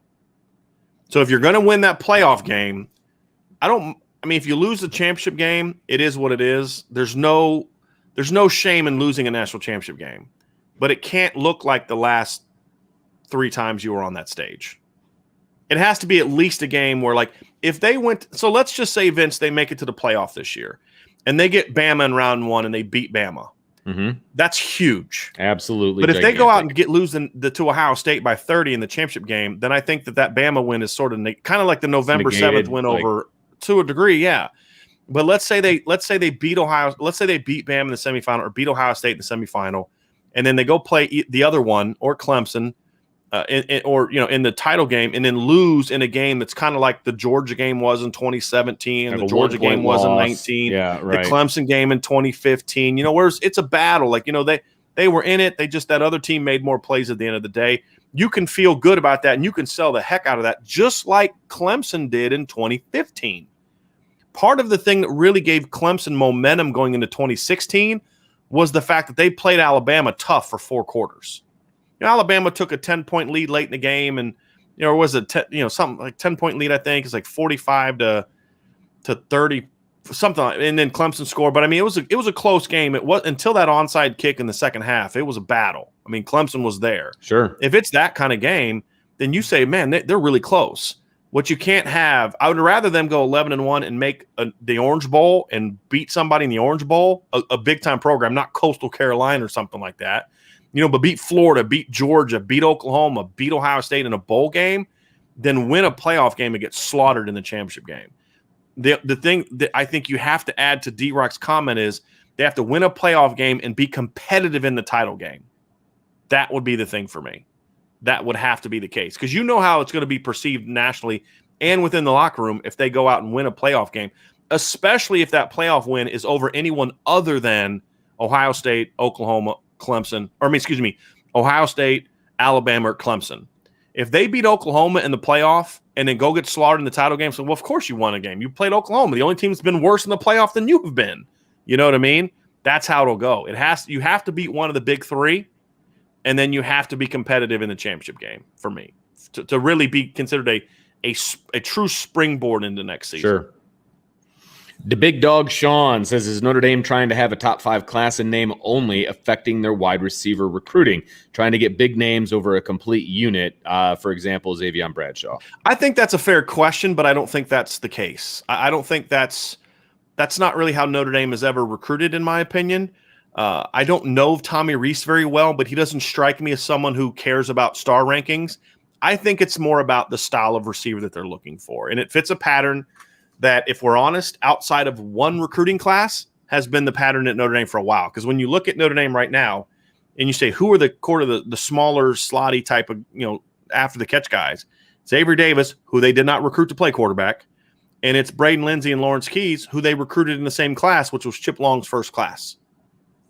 So if you're going to win that playoff game, if you lose the championship game, it is what it is. There's no shame in losing a national championship game, but it can't look like the last 3 times you were on that stage. It has to be at least a game where, like, if they went, so let's just say, Vince, they make it to the playoff this year. And they get Bama in round 1 and they beat Bama. Mm-hmm. That's huge. Absolutely. But if they go out and losing to Ohio State by 30 in the championship game, then I think that Bama win is sort of kind of like the November 7th win over to a degree. Yeah. But let's say they beat Ohio. Let's say they beat Bama in the semifinal or beat Ohio State in the semifinal, and then they go play the other one or Clemson in the title game, and then lose in a game that's kind of like the Georgia game was in 2017, and the Georgia game was in 19, yeah, right. the Clemson game in 2015. Whereas it's a battle. Like they were in it. They just that other team made more plays at the end of the day. You can feel good about that, and you can sell the heck out of that, just like Clemson did in 2015. Part of the thing that really gave Clemson momentum going into 2016 was the fact that they played Alabama tough for 4 quarters. Alabama took a 10-point lead late in the game, and or was it something like 10-point lead? I think it's like 45 to 30, something like, and then Clemson scored. But I mean, it was a close game. It was until that onside kick in the second half. It was a battle. I mean, Clemson was there. Sure. If it's that kind of game, then you say, man, they're really close. What you can't have, I would rather them go 11-1 and make the Orange Bowl and beat somebody in the Orange Bowl, a big time program, not Coastal Carolina or something like that. But beat Florida, beat Georgia, beat Oklahoma, beat Ohio State in a bowl game, then win a playoff game and get slaughtered in the championship game. The thing that I think you have to add to D-Rock's comment is they have to win a playoff game and be competitive in the title game. That would be the thing for me. That would have to be the case because you know how it's going to be perceived nationally and within the locker room if they go out and win a playoff game, especially if that playoff win is over anyone other than Ohio State, Oklahoma, Clemson, Ohio State, Alabama, or Clemson. If they beat Oklahoma in the playoff and then go get slaughtered in the title game, so, well, of course you won a game. You played Oklahoma, the only team that's been worse in the playoff than you have been. You know what I mean? That's how it'll go. You have to beat one of the big 3, and then you have to be competitive in the championship game for me to really be considered a true springboard into next season. Sure. The big dog Sean says, is Notre Dame trying to have a top 5 class in name only affecting their wide receiver recruiting, trying to get big names over a complete unit, for example, Xavier Bradshaw? I think that's a fair question, but I don't think that's the case. I don't think that's not really how Notre Dame has ever recruited, in my opinion. I don't know Tommy Rees very well, but he doesn't strike me as someone who cares about star rankings. I think it's more about the style of receiver that they're looking for, and it fits a pattern that, if we're honest, outside of one recruiting class, has been the pattern at Notre Dame for a while. Because when you look at Notre Dame right now, and you say, who are the smaller, slotty type of, after the catch guys? It's Avery Davis, who they did not recruit to play quarterback, and it's Braden Lindsey and Lawrence Keys, who they recruited in the same class, which was Chip Long's first class,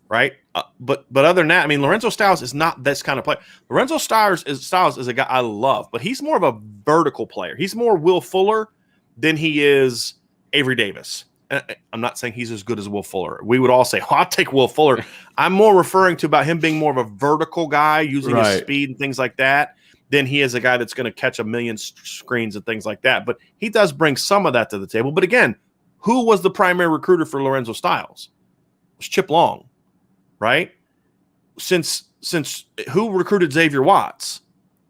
right? But other than that, I mean, Lorenzo Styles is not this kind of player. Lorenzo Styles is a guy I love, but he's more of a vertical player. He's more Will Fuller than he is Avery Davis. I'm not saying he's as good as Will Fuller. We would all say, I'll take Will Fuller. I'm more referring to about him being more of a vertical guy, using his speed and things like that, than he is a guy that's going to catch a million screens and things like that. But he does bring some of that to the table. But again, who was the primary recruiter for Lorenzo Styles? It was Chip Long, right? Since who recruited Xavier Watts?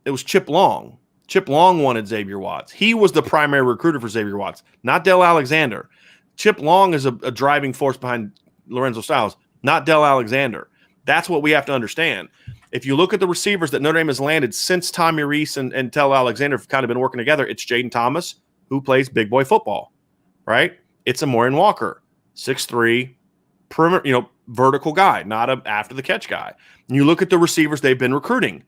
It was Chip Long. Chip Long wanted Xavier Watts. He was the primary recruiter for Xavier Watts, not Del Alexander. Chip Long is a driving force behind Lorenzo Styles, not Del Alexander. That's what we have to understand. If you look at the receivers that Notre Dame has landed since Tommy Rees and Del Alexander have kind of been working together, it's Jaden Thomas, who plays big boy football, right? It's Amorian Walker, 6'3", perimeter, vertical guy, not a after the catch guy. And you look at the receivers they've been recruiting.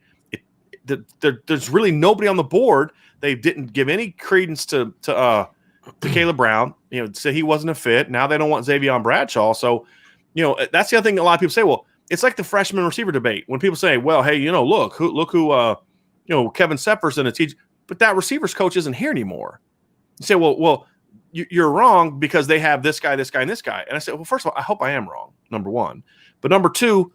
There's really nobody on the board. They didn't give any credence to Caleb Brown. Say he wasn't a fit. Now they don't want Xavier Bradshaw. So, that's the other thing. A lot of people say, well, it's like the freshman receiver debate. When people say, well, hey, look who Kevin Sepper's in a teach, but that receivers coach isn't here anymore. You say, well, you're wrong because they have this guy, this guy, and this guy. And I said, well, first of all, I hope I am wrong. Number one, but number two.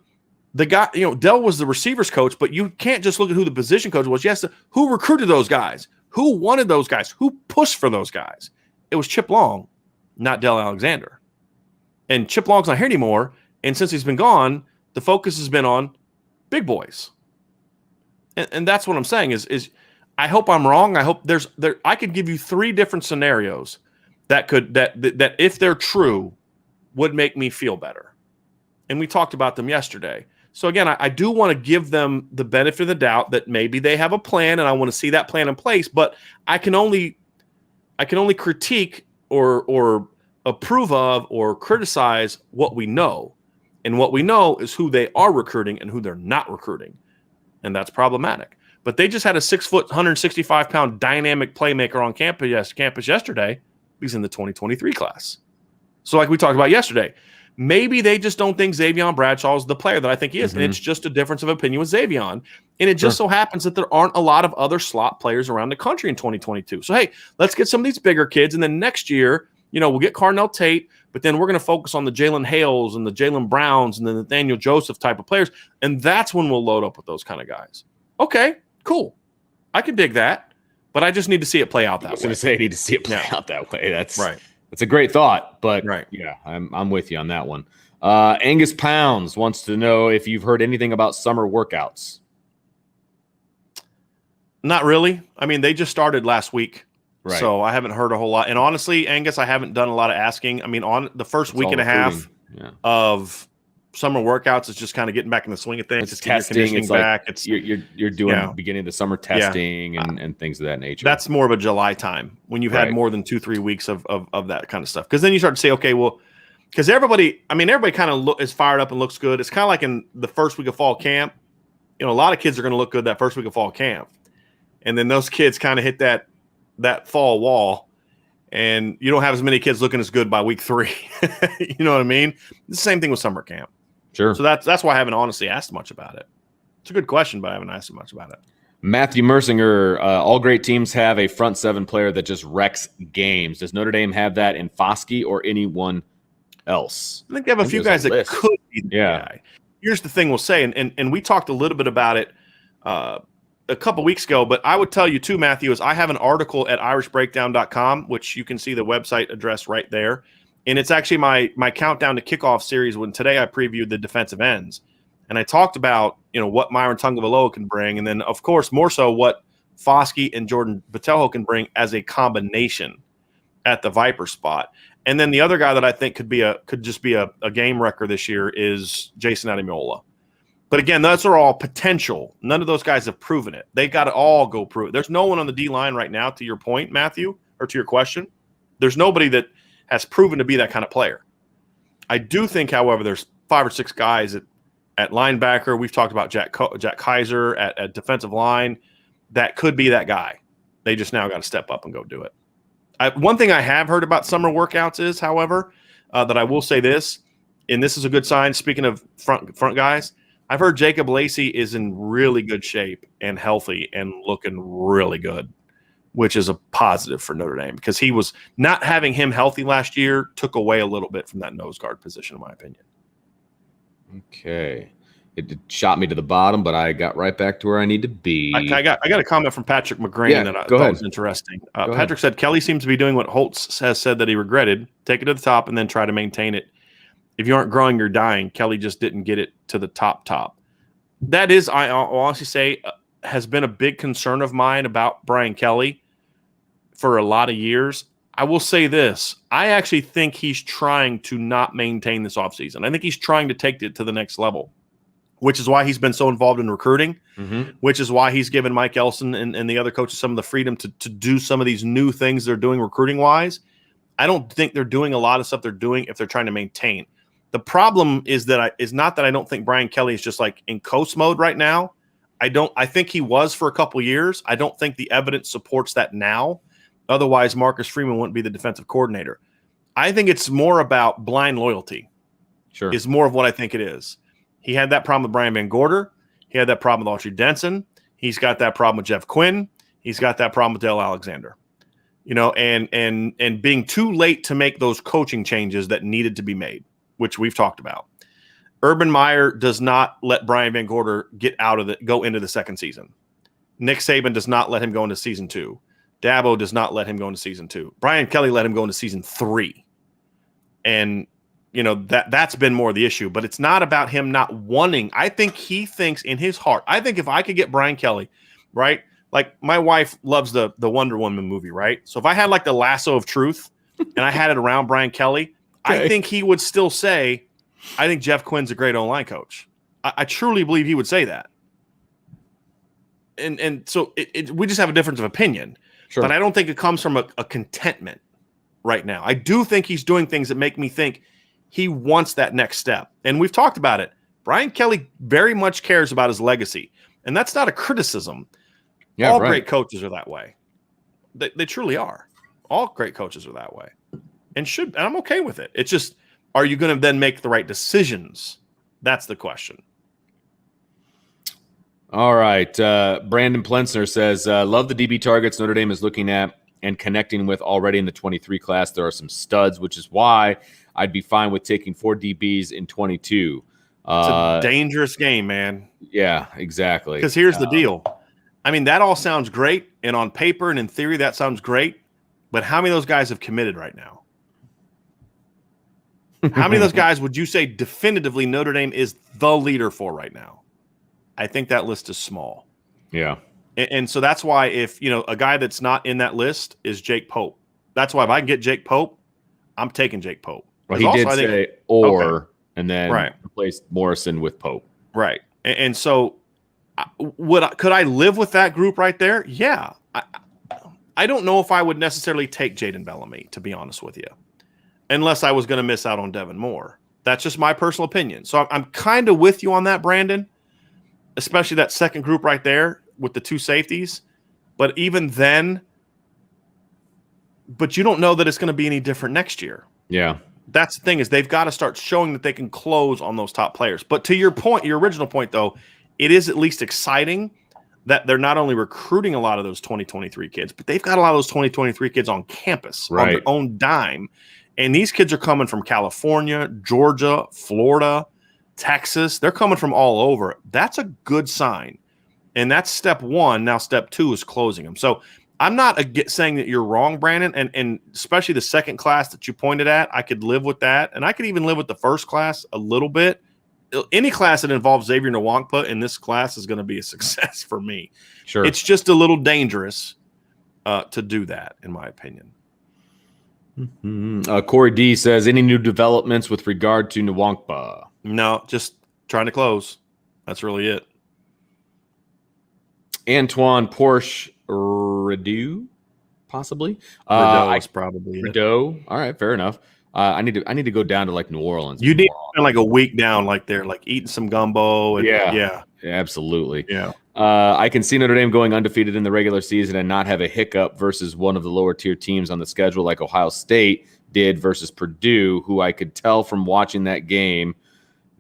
The guy, Dell was the receivers coach, but you can't just look at who the position coach was. Yes, who recruited those guys? Who wanted those guys? Who pushed for those guys? It was Chip Long, not Del Alexander. And Chip Long's not here anymore. And since he's been gone, the focus has been on big boys. And that's what I'm saying is I hope I'm wrong. I hope I could give you 3 different scenarios that if they're true would make me feel better. And we talked about them yesterday. So again, I do want to give them the benefit of the doubt that maybe they have a plan, and I want to see that plan in place. But I can only critique or approve of or criticize what we know, and what we know is who they are recruiting and who they're not recruiting, and that's problematic. but they just had a 6 foot, 165-pound dynamic playmaker on campus yesterday. He's in the 2023 class. So like we talked about yesterday, maybe they just don't think Xavier Bradshaw is the player that I think he is. And it's just a difference of opinion with Xavier. And it just so happens that there aren't a lot of other slot players around the country in 2022. So, hey, let's get some of these bigger kids. And then next year, we'll get Carnell Tate, but then we're going to focus on the Jalen Hales and the Jalen Browns and the Nathaniel Joseph type of players. And that's when we'll load up with those kind of guys. Okay, cool. I can dig that, but I just need to see it play out that way. I was going to say I need to see it play out that way. That's right. That's a great thought, but yeah, I'm with you on that one. Angus Pounds wants to know if you've heard anything about summer workouts. Not really. I mean, they just started last week, so I haven't heard a whole lot. And honestly, Angus, I haven't done a lot of asking. I mean, on the first week and a half of summer workouts, it's just kind of getting back in the swing of things. It's testing. It's back. It's you're doing beginning of the summer testing and things of that nature. That's more of a July time when you've had more than 2-3 weeks of that kind of stuff. Because then you start to say, okay, well, because everybody kind of is fired up and looks good. It's kind of like in the first week of fall camp. A lot of kids are going to look good that first week of fall camp, and then those kids kind of hit that fall wall. And you don't have as many kids looking as good by week 3. You know what I mean? The same thing with summer camp. Sure. So that's why I haven't honestly asked much about it. It's a good question, but I haven't asked much about it. Matthew Mersinger, all great teams have a front seven player that just wrecks games. Does Notre Dame have that in Foskey or anyone else? I think they have a few guys that could be the guy. Here's the thing we'll say, and we talked a little bit about it a couple weeks ago, but I would tell you too, Matthew, is I have an article at irishbreakdown.com, which you can see the website address right there. And it's actually my countdown to kickoff series when today I previewed the defensive ends. And I talked about, what Myron Tungavaloa can bring. And then, of course, more so what Foskey and Jordan Botelho can bring as a combination at the Viper spot. And then the other guy that I think could just be a game wrecker this year is Jason Ademiola. But again, those are all potential. None of those guys have proven it. They got to all go prove it. There's no one on the D-line right now, to your point, Matthew, or to your question. There's nobody that has proven to be that kind of player. I do think, however, there's 5 or 6 guys at linebacker. We've talked about Jack Kaiser at defensive line. That could be that guy. They just now got to step up and go do it. One thing I have heard about summer workouts is, however, that I will say this, and this is a good sign, speaking of front guys, I've heard Jacob Lacey is in really good shape and healthy and looking really good, which is a positive for Notre Dame because he was not having him healthy last year took away a little bit from that nose guard position, in my opinion. Okay. It shot me to the bottom, but I got right back to where I need to be. I got a comment from Patrick McGrain that I thought was interesting. Patrick said, Kelly seems to be doing what Holtz has said that he regretted. Take it to the top and then try to maintain it. If you aren't growing, you're dying. Kelly just didn't get it to the top. That is, I'll honestly say, has been a big concern of mine about Brian Kelly for a lot of years. I will say this. I actually think he's trying to not maintain this offseason. I think he's trying to take it to the next level, which is why he's been so involved in recruiting, which is why he's given Mike Elson and the other coaches some of the freedom to do some of these new things they're doing recruiting-wise. I don't think they're doing a lot of stuff they're doing if they're trying to maintain. The problem is not that I don't think Brian Kelly is just like in coast mode right now. I think he was for a couple years. I don't think the evidence supports that now. Otherwise, Marcus Freeman wouldn't be the defensive coordinator. I think it's more about blind loyalty. Sure. Is more of what I think it is. He had that problem with Brian Van Gorder. He had that problem with Autry Denson. He's got that problem with Jeff Quinn. He's got that problem with Dale Alexander. And being too late to make those coaching changes that needed to be made, which we've talked about. Urban Meyer does not let Brian Van Gorder go into the second season. Nick Saban does not let him go into season 2. Dabo does not let him go into season 2. Brian Kelly let him go into season 3. And, that's been more the issue. But it's not about him not wanting. I think he thinks in his heart. I think if I could get Brian Kelly, right? Like my wife loves the Wonder Woman movie, right? So if I had like the lasso of truth and I had it around Brian Kelly, okay, I think he would still say, I think Jeff Quinn's a great O-line coach. I truly believe he would say that. And so we just have a difference of opinion. Sure. But I don't think it comes from a contentment right now. I do think he's doing things that make me think he wants that next step. And we've talked about it. Brian Kelly very much cares about his legacy. And that's not a criticism. Yeah, all right. great coaches are that way. They truly are. All great coaches are that way, and I'm okay with it. It's just, are you going to then make the right decisions? That's the question. All right. Brandon Plensner says, love the DB targets Notre Dame is looking at and connecting with already in the 23 class. There are some studs, which is why I'd be fine with taking 4 DBs in 22. It's a dangerous game, man. Yeah, exactly. Because here's the deal. I mean, that all sounds great, and on paper and in theory, that sounds great. But how many of those guys have committed right now? How many of those guys would you say definitively Notre Dame is the leader for right now? I think that list is small. Yeah. And so that's why if, a guy that's not in that list is Jake Pope. That's why if I can get Jake Pope, I'm taking Jake Pope. Well, he did say and then replaced Morrison with Pope. Right. And so could I live with that group right there? Yeah. I don't know if I would necessarily take Jaden Bellamy, to be honest with you, unless I was going to miss out on Devin Moore. That's just my personal opinion. So I'm kind of with you on that, Brandon, especially that second group right there with the 2 safeties. But even then, you don't know that it's going to be any different next year. Yeah. That's the thing, is they've got to start showing that they can close on those top players. But to your point, your original point, though, it is at least exciting that they're not only recruiting a lot of those 2023 kids, but they've got a lot of those 2023 kids on campus on their own dime. And these kids are coming from California, Georgia, Florida, Texas. They're coming from all over. That's a good sign. And that's step 1. Now step 2 is closing them. So I'm not saying that you're wrong, Brandon, and especially the second class that you pointed at, I could live with that. And I could even live with the first class a little bit. Any class that involves Xavier Nwankpa in this class is going to be a success for me. Sure. It's just a little dangerous to do that, in my opinion. Mm-hmm. Corey D says, any new developments with regard to Nwankpa? No, just trying to close. That's really it. Antoine Porsche Rideau, possibly. Probably Rideau. All right, fair enough. I need to go down to like New Orleans. You need to spend like a week down like there, like eating some gumbo. And, yeah, absolutely. Yeah. I can see Notre Dame going undefeated in the regular season and not have a hiccup versus one of the lower tier teams on the schedule like Ohio State did versus Purdue, who I could tell from watching that game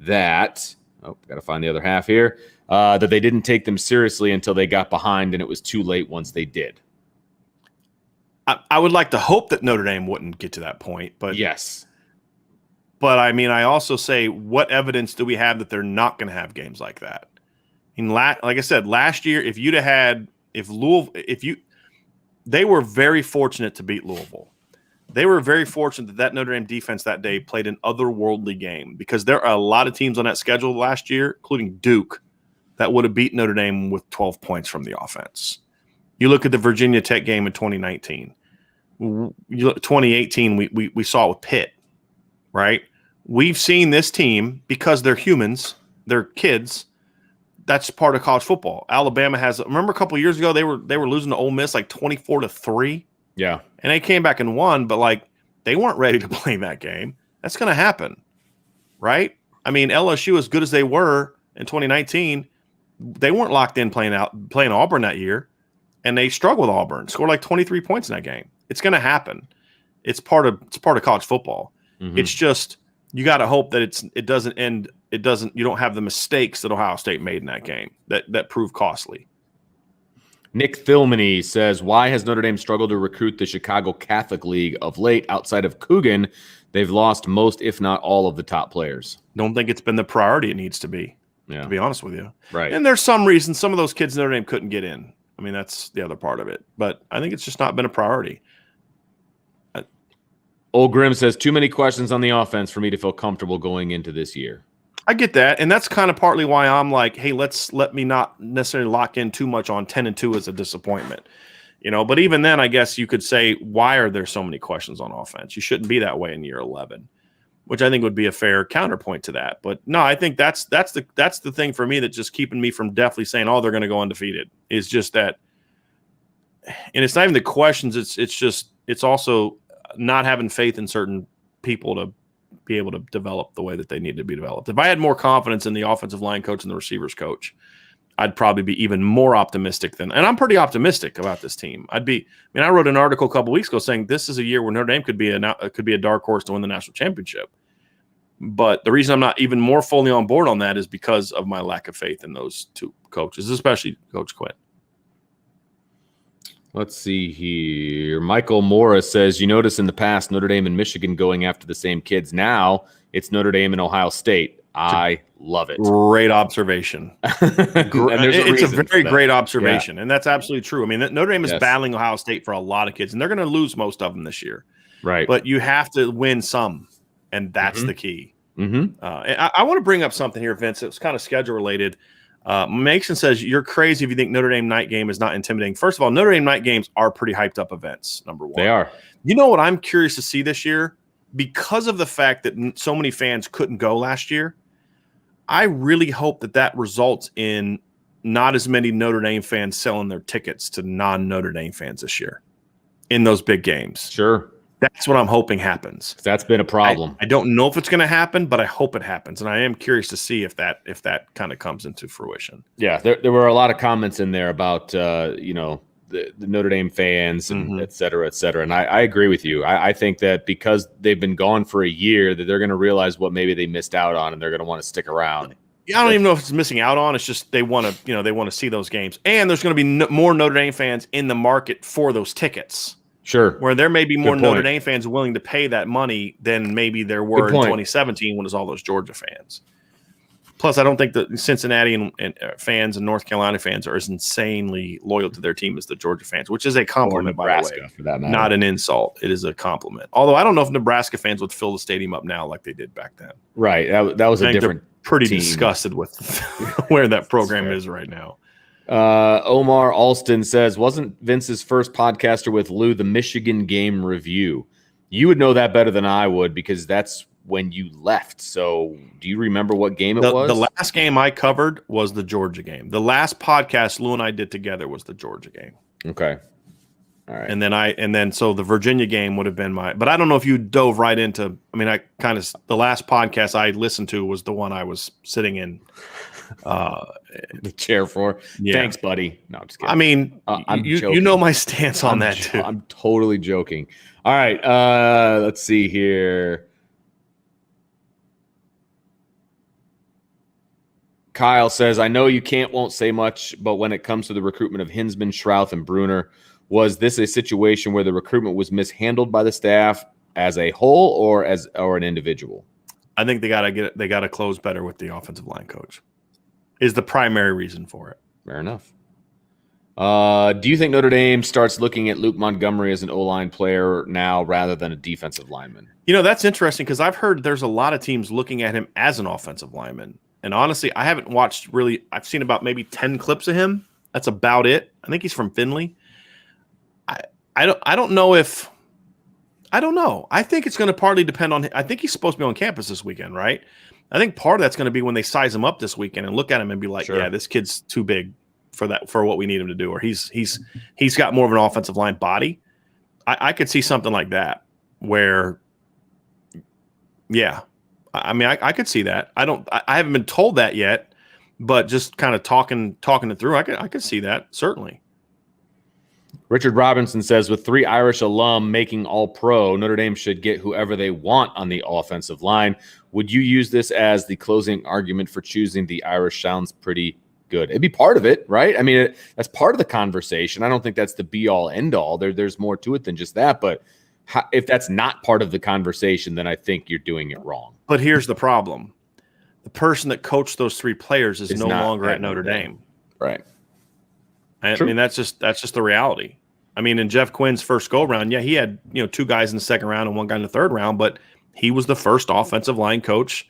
that got to find the other half here, that they didn't take them seriously until they got behind, and it was too late once they did. I would like to hope that Notre Dame wouldn't get to that point, but yes. But I mean, I also say, what evidence do we have that they're not going to have games like that? Like I said, last year, they were very fortunate to beat Louisville. They were very fortunate that Notre Dame defense that day played an otherworldly game, because there are a lot of teams on that schedule last year, including Duke, that would have beat Notre Dame with 12 points from the offense. You look at the Virginia Tech game in 2019. 2018, we saw it with Pitt, right? We've seen this team, because they're humans, they're kids. That's part of college football. Alabama remember a couple of years ago, they were losing to Ole Miss like 24-3. Yeah. And they came back and won, but like they weren't ready to play that game. That's going to happen, right? I mean, LSU, as good as they were in 2019, they weren't locked in playing Auburn that year, and they struggled with Auburn. Scored like 23 points in that game. It's going to happen. It's part of college football. Mm-hmm. It's just, you got to hope that it doesn't end. You don't have the mistakes that Ohio State made in that game that proved costly. Nick Thilmany says, why has Notre Dame struggled to recruit the Chicago Catholic League of late? Outside of Coogan, they've lost most, if not all, of the top players. Don't think it's been the priority it needs to be, to be honest with you. Right. And there's some reason some of those kids in Notre Dame couldn't get in. I mean, that's the other part of it. But I think it's just not been a priority. Old Grim says, too many questions on the offense for me to feel comfortable going into this year. I get that, and that's kind of partly why I'm like, hey, let me not necessarily lock in too much on 10-2 as a disappointment, But even then, I guess you could say, why are there so many questions on offense? You shouldn't be that way in year 11, which I think would be a fair counterpoint to that. But no, I think that's the thing for me that's just keeping me from definitely saying, oh, they're going to go undefeated. Is just that, and it's not even the questions. It's also not having faith in certain people to be able to develop the way that they need to be developed. If I had more confidence in the offensive line coach and the receivers coach, I'd probably be even more optimistic and I'm pretty optimistic about this team. I wrote an article a couple weeks ago saying this is a year where Notre Dame could be a dark horse to win the national championship. But the reason I'm not even more fully on board on that is because of my lack of faith in those two coaches, especially Coach Quinn. Let's see here. Michael Morris says, you notice in the past Notre Dame and Michigan going after the same kids. Now it's Notre Dame and Ohio State. I love it. Great observation. It's a very great observation, yeah. And that's absolutely true. I mean, Notre Dame is battling Ohio State for a lot of kids, and they're going to lose most of them this year. Right. But you have to win some, and that's the key. And I want to bring up something here, Vince. It's kind of schedule related. Mason says, you're crazy if you think Notre Dame night game is not intimidating. First of all, Notre Dame night games are pretty hyped up events, number one. They are. You know what I'm curious to see this year? Because of the fact that so many fans couldn't go last year, I really hope that results in not as many Notre Dame fans selling their tickets to non-Notre Dame fans this year in those big games. Sure. That's what I'm hoping happens. That's been a problem. I don't know if it's going to happen, but I hope it happens. And I am curious to see if that kind of comes into fruition. Yeah, there were a lot of comments in there about, the Notre Dame fans and et cetera, et cetera. And I agree with you. I think that because they've been gone for a year, that they're going to realize what maybe they missed out on, and they're going to want to stick around. Yeah, I don't even know if it's missing out on. It's just they want to see those games. And there's going to be more Notre Dame fans in the market for those tickets. Sure. Where there may be more Notre Dame fans willing to pay that money than maybe there were in 2017 when it was all those Georgia fans. Plus, I don't think the Cincinnati and fans and North Carolina fans are as insanely loyal to their team as the Georgia fans, which is a compliment, by the way. For that matter. Not an insult. It is a compliment. Although I don't know if Nebraska fans would fill the stadium up now like they did back then. Right. That was a different pretty team. Disgusted with where that program is right now. Omar Alston says, wasn't Vince's first podcaster with Lou the Michigan game review? You would know that better than I would because that's when you left. So do you remember what game it was? The last game I covered was the Georgia game. The last podcast Lou and I did together was the Georgia game. Okay. All right. And then so the Virginia game would have been but I don't know if you dove right into, the last podcast I listened to was the one I was sitting in the chair for. Yeah. Thanks, buddy. No, I'm just kidding. I mean, you know my stance on that too. I'm totally joking. All right. Let's see here. Kyle says, I know you won't say much, but when it comes to the recruitment of Hinsman, Schrouth, and Bruner, was this a situation where the recruitment was mishandled by the staff as a whole or an individual? I think they got to close better with the offensive line coach. Is the primary reason for it. Fair enough. Do you think Notre Dame starts looking at Luke Montgomery as an O-line player now rather than a defensive lineman? That's interesting because I've heard there's a lot of teams looking at him as an offensive lineman. And honestly, I haven't watched really – I've seen about maybe 10 clips of him. That's about it. I think he's from Findlay. I don't know if – I don't know. I think it's going to partly depend on – I think he's supposed to be on campus this weekend, right? I think part of that's going to be when they size him up this weekend and look at him and be like, sure, yeah, this kid's too big for what we need him to do, or he's got more of an offensive line body. I could see something like that where, yeah, I could see that. I haven't been told that yet, but just kind of talking it through, I could see that certainly. Richard Robinson says, with 3 Irish alum making All-Pro, Notre Dame should get whoever they want on the offensive line. Would you use this as the closing argument for choosing the Irish? Sounds pretty good. It'd be part of it, right? I mean, that's part of the conversation. I don't think that's the be-all, end-all. There's more to it than just that. But if that's not part of the conversation, then I think you're doing it wrong. But here's the problem. The person that coached those 3 players is no longer at Notre Dame. Right. I mean, that's just the reality. I mean, in Jeff Quinn's first go-round, yeah, he had 2 guys in the second round and 1 guy in the third round, but he was the first offensive line coach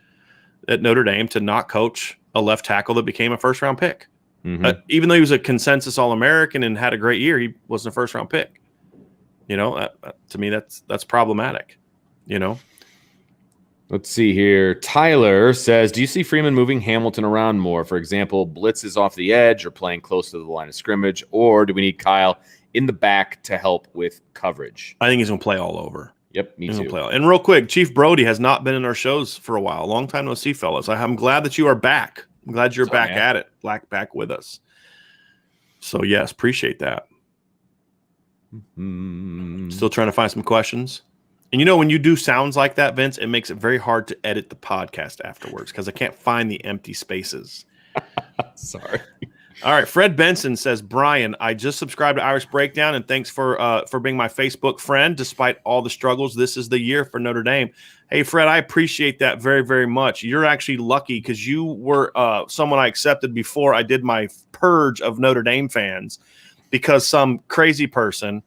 at Notre Dame to not coach a left tackle that became a first-round pick. Mm-hmm. Even though he was a consensus All-American and had a great year, he wasn't a first-round pick. To me, that's problematic. Let's see here. Tyler says, do you see Freeman moving Hamilton around more? For example, blitzes off the edge or playing close to the line of scrimmage, or do we need Kyle in the back to help with coverage? I think he's going to play all over. Yep, me too. And real quick, Chief Brody has not been in our shows for a while. Long time no see, fellas. I'm glad that you are back. I'm glad you're back at it, back with us. So, yes, appreciate that. Still trying to find some questions. And when you do sounds like that, Vince, it makes it very hard to edit the podcast afterwards because I can't find the empty spaces. Sorry. All right. Fred Benson says, Brian, I just subscribed to Irish Breakdown, and thanks for being my Facebook friend. Despite all the struggles, this is the year for Notre Dame. Hey, Fred, I appreciate that very, very much. You're actually lucky because you were someone I accepted before I did my purge of Notre Dame fans because some crazy person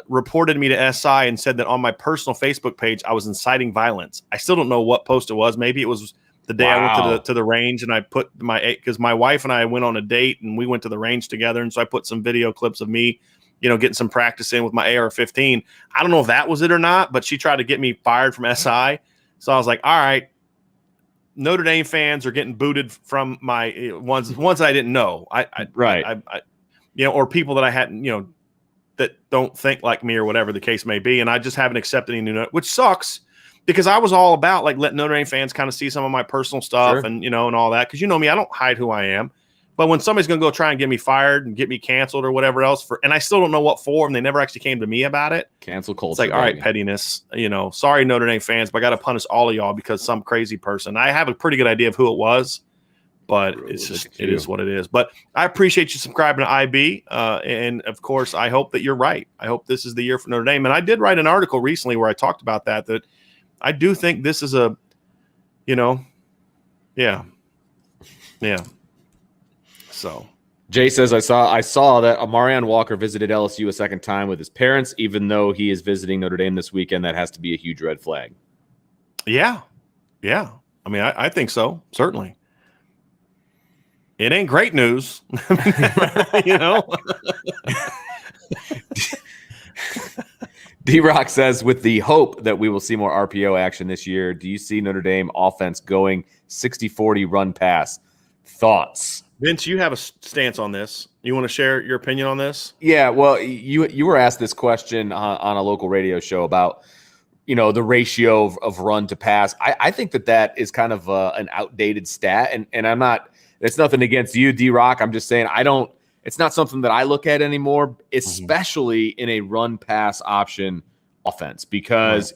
reported me to SI and said that on my personal Facebook page, I was inciting violence. I still don't know what post it was. Maybe it was the day I went to the range, and I put because my wife and I went on a date and we went to the range together. And so I put some video clips of me, getting some practice in with my AR-15. I don't know if that was it or not, but she tried to get me fired from SI. So I was like, all right, Notre Dame fans are getting booted from my ones I didn't know. Or people that I hadn't, that don't think like me or whatever the case may be. And I just haven't accepted any new, which sucks. Because I was all about letting Notre Dame fans kind of see some of my personal stuff and and all that. Because me, I don't hide who I am. But when somebody's going to go try and get me fired and get me canceled or whatever else and I still don't know what for, and they never actually came to me about it. Cancel culture. It's like, all right, pettiness. Sorry, Notre Dame fans, but I got to punish all of y'all because some crazy person. I have a pretty good idea of who it was, but it is what it is. But I appreciate you subscribing to IB, and of course, I hope that you're right. I hope this is the year for Notre Dame. And I did write an article recently where I talked about that I do think this is a, yeah. So Jay says, I saw that Amarion Walker visited LSU a second time with his parents, even though he is visiting Notre Dame this weekend. That has to be a huge red flag. Yeah. I mean, I think so. Certainly. It ain't great news, D-Rock says, with the hope that we will see more RPO action this year, do you see Notre Dame offense going 60-40 run pass? Thoughts? Vince, you have a stance on this. You want to share your opinion on this? Yeah, well, you were asked this question on a local radio show about, the ratio of run to pass. I think that is kind of an outdated stat, and I'm not – it's nothing against you, D-Rock. I'm just saying it's not something that I look at anymore, especially in a run-pass option offense, because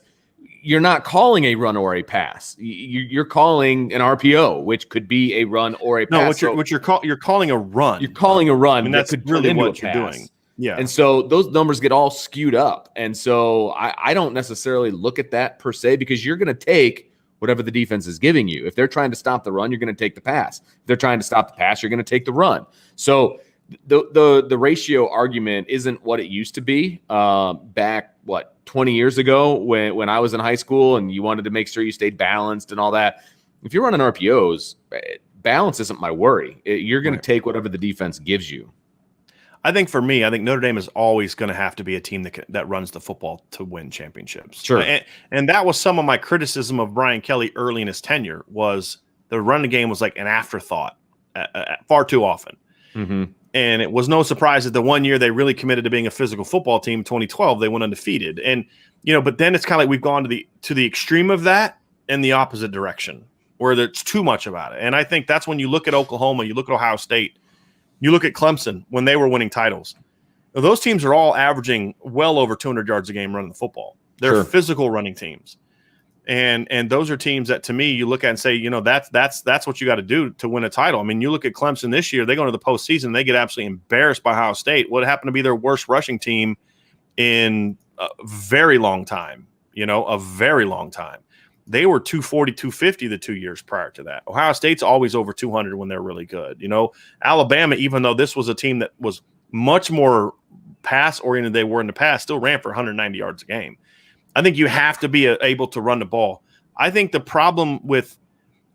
you're not calling a run or a pass. You're calling an RPO, which could be a run or a pass. No, you're calling a run. You're calling a run. I mean, that's really what you're doing. Yeah. And so those numbers get all skewed up. And so I don't necessarily look at that per se, because you're going to take whatever the defense is giving you. If they're trying to stop the run, you're going to take the pass. If they're trying to stop the pass, you're going to take the run. So the ratio argument isn't what it used to be back 20 years ago when I was in high school and you wanted to make sure you stayed balanced and all that. If you're running RPOs, balance isn't my worry. You're going to take whatever the defense gives you. I think for me, Notre Dame is always going to have to be a team that runs the football to win championships. Sure. And that was some of my criticism of Brian Kelly early in his tenure, was the running game was like an afterthought far too often. Mm-hmm. And it was no surprise that the one year they really committed to being a physical football team, 2012, they went undefeated. And, but then it's kind of like we've gone to the extreme of that in the opposite direction, where there's too much about it. And I think that's when you look at Oklahoma, you look at Ohio State, you look at Clemson when they were winning titles. Those teams are all averaging well over 200 yards a game running the football. They're physical running teams. And those are teams that, to me, you look at and say, that's what you got to do to win a title. I mean, you look at Clemson this year, they go into the postseason, they get absolutely embarrassed by Ohio State. What happened to be their worst rushing team in a very long time, a very long time. They were 240, 250 the 2 years prior to that. Ohio State's always over 200 when they're really good. Alabama, even though this was a team that was much more pass-oriented than they were in the past, still ran for 190 yards a game. I think you have to be able to run the ball. I think the problem with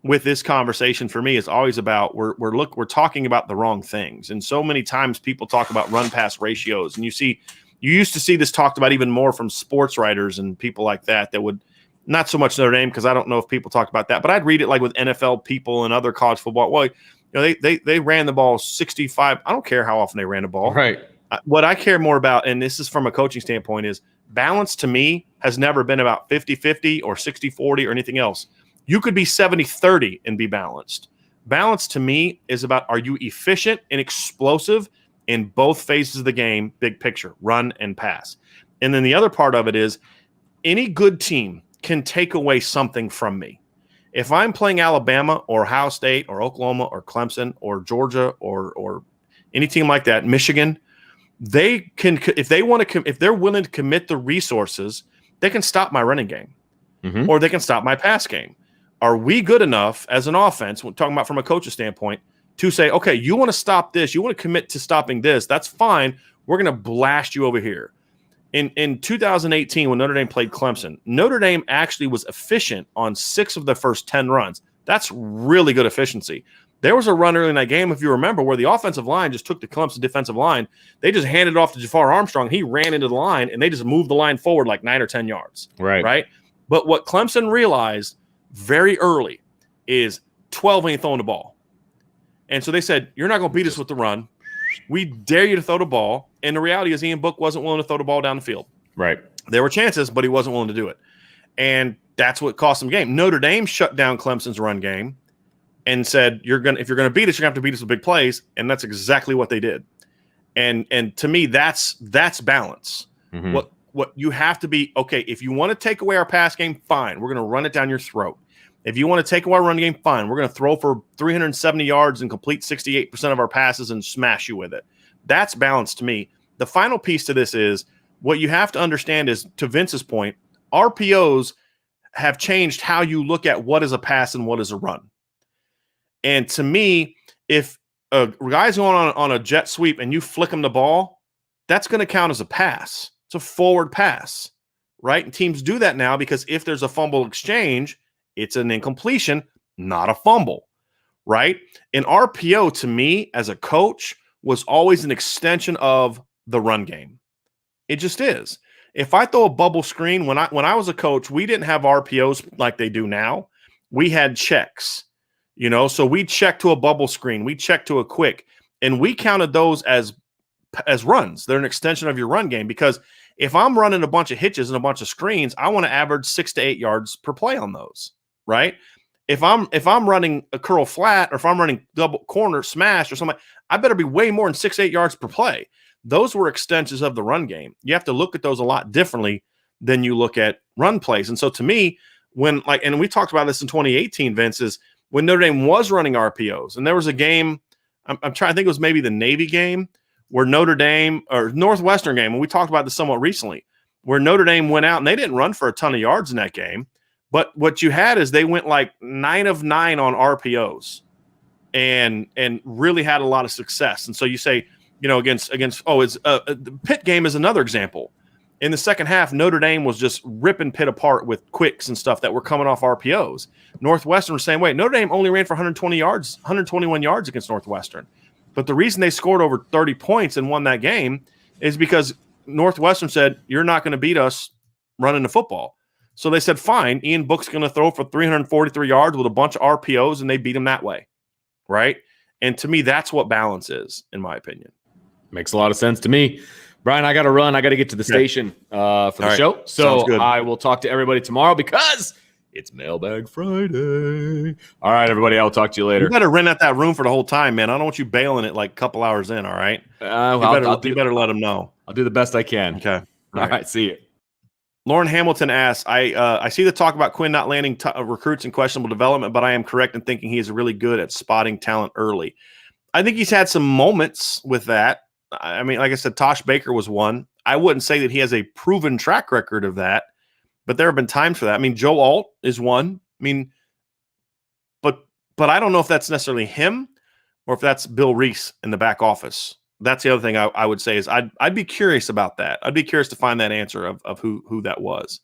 this conversation for me is always about we're talking about the wrong things. And so many times people talk about run-pass ratios, and you used to see this talked about even more from sports writers and people like that would – not so much Notre Dame, because I don't know if people talk about that, but I'd read it like with NFL people and other college football. Well, they ran the ball 65. I don't care how often they ran the ball. Right. What I care more about, and this is from a coaching standpoint, is balance to me has never been about 50-50 or 60-40 or anything else. You could be 70-30 and be balanced. Balance to me is about, are you efficient and explosive in both phases of the game, big picture, run and pass. And then the other part of it is any good team can take away something from me. If I'm playing Alabama or Ohio State or Oklahoma or Clemson or Georgia or any team like that, Michigan, they can, if they're willing to commit the resources, they can stop my running game or they can stop my pass game. Are we good enough as an offense, when talking about from a coach's standpoint, to say, okay, you want to stop this, you want to commit to stopping this, that's fine. We're going to blast you over here. In 2018, when Notre Dame played Clemson, Notre Dame actually was efficient on 6 of the first 10 runs. That's really good efficiency. There was a run early in that game, if you remember, where the offensive line just took the Clemson defensive line. They just handed it off to Jafar Armstrong. He ran into the line, and they just moved the line forward like 9 or 10 yards. Right? But what Clemson realized very early is 12 ain't throwing the ball. And so they said, you're not going to beat us with the run. We dare you to throw the ball. And the reality is Ian Book wasn't willing to throw the ball down the field. Right. There were chances, but he wasn't willing to do it. And that's what cost them the game. Notre Dame shut down Clemson's run game and said, if you're going to beat us, you're going to have to beat us with big plays. And that's exactly what they did. And to me, that's balance. What you have to be, okay, if you want to take away our pass game, fine. We're going to run it down your throat. If you want to take away our run game, fine. We're going to throw for 370 yards and complete 68% of our passes and smash you with it. That's balance to me. The final piece to this is what you have to understand is, to Vince's point, RPOs have changed how you look at what is a pass and what is a run. And to me, if a guy's going on a jet sweep and you flick him the ball, that's going to count as a pass. It's a forward pass, right? And teams do that now because if there's a fumble exchange, it's an incompletion, not a fumble, right? An RPO, to me, as a coach, was always an extension of the run game. It just is. If I throw a bubble screen, when I was a coach, we didn't have RPOs like they do now. We had checks, so we check to a bubble screen, we check to a quick, and we counted those as runs. They're an extension of your run game, because if I'm running a bunch of hitches and a bunch of screens, I want to average 6 to 8 yards per play on those. Right? If I'm running a curl flat, or if I'm running double corner smash or something, I better be way more than 6 to 8 yards per play. Those were extensions of the run game. You have to look at those a lot differently than you look at run plays. And so to me, and we talked about this in 2018, Vince, is when Notre Dame was running RPOs, and there was a game, I'm trying to think it was maybe the Navy game, where Notre Dame, or Northwestern game, and we talked about this somewhat recently, where Notre Dame went out and they didn't run for a ton of yards in that game. But what you had is they went like 9 of 9 on RPOs and really had a lot of success. And so you say, against the Pitt game is another example. In the second half, Notre Dame was just ripping Pitt apart with quicks and stuff that were coming off RPOs. Northwestern was the same way. Notre Dame only ran for 121 yards against Northwestern. But the reason they scored over 30 points and won that game is because Northwestern said, you're not going to beat us running the football. So they said, fine, Ian Book's going to throw for 343 yards with a bunch of RPOs, and they beat him that way, right? And to me, that's what balance is, in my opinion. Makes a lot of sense to me. Brian, I got to run. I got to get to the station for the show. So I will talk to everybody tomorrow because it's Mailbag Friday. All right, everybody, I will talk to you later. You better rent out that room for the whole time, man. I don't want you bailing it like a couple hours in, all right? You better let them know. I'll do the best I can. Okay. All right, see you. Lauren Hamilton asks, I see the talk about Quinn not landing recruits in questionable development, but I am correct in thinking he is really good at spotting talent early. I think he's had some moments with that. I mean, like I said, Tosh Baker was one. I wouldn't say that he has a proven track record of that, but there have been times for that. I mean, Joe Alt is one. I mean, but I don't know if that's necessarily him or if that's Bill Reese in the back office. That's the other thing I would say is I'd be curious about that. I'd be curious to find that answer of who that was.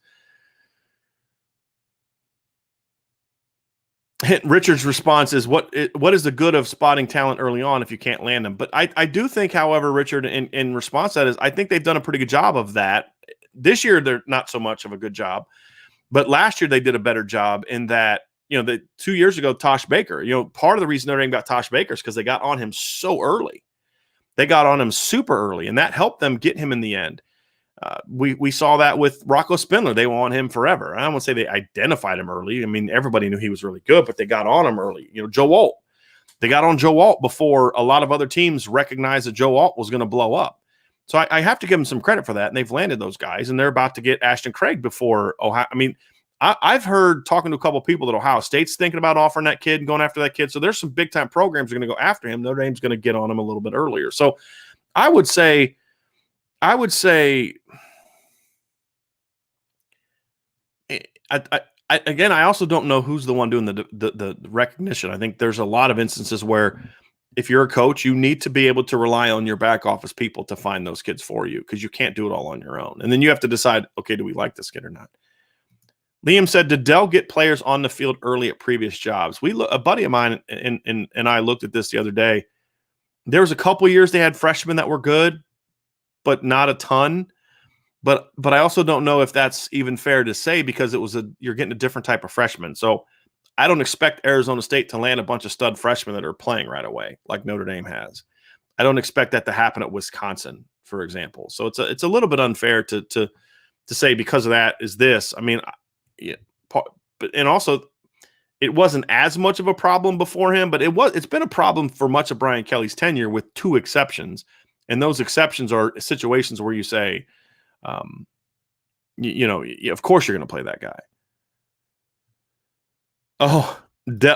Richard's response is, what is the good of spotting talent early on if you can't land them? But I do think, however, Richard, in response to that is, I think they've done a pretty good job of that. This year, they're not so much of a good job. But last year, they did a better job in that, the 2 years ago, Tosh Baker, part of the reason Notre Dame got Tosh Baker is because they got on him so early. They got on him super early, and that helped them get him in the end. We saw that with Rocco Spindler. They were on him forever. I don't want to say they identified him early. I mean, everybody knew he was really good, but they got on him early. Joe Alt. They got on Joe Alt before a lot of other teams recognized that Joe Alt was going to blow up. So I have to give them some credit for that, and they've landed those guys, and they're about to get Ashton Craig before Ohio. I mean, I've heard talking to a couple of people that Ohio State's thinking about offering that kid and going after that kid. So there's some big-time programs that are going to go after him. Notre Dame's going to get on him a little bit earlier. So I would say again, I also don't know who's the one doing the recognition. I think there's a lot of instances where if you're a coach, you need to be able to rely on your back office people to find those kids for you because you can't do it all on your own. And then you have to decide, okay, do we like this kid or not? Liam said, did Dell get players on the field early at previous jobs? A buddy of mine and I looked at this the other day. There was a couple of years they had freshmen that were good, but not a ton. But I also don't know if that's even fair to say because you're getting a different type of freshman. So I don't expect Arizona State to land a bunch of stud freshmen that are playing right away, like Notre Dame has. I don't expect that to happen at Wisconsin, for example. So it's a little bit unfair to say because of that is this. I mean, yeah, and also it wasn't as much of a problem before him, but it's been a problem for much of Brian Kelly's tenure with two exceptions, and those exceptions are situations where you say, of course you're going to play that guy. Oh,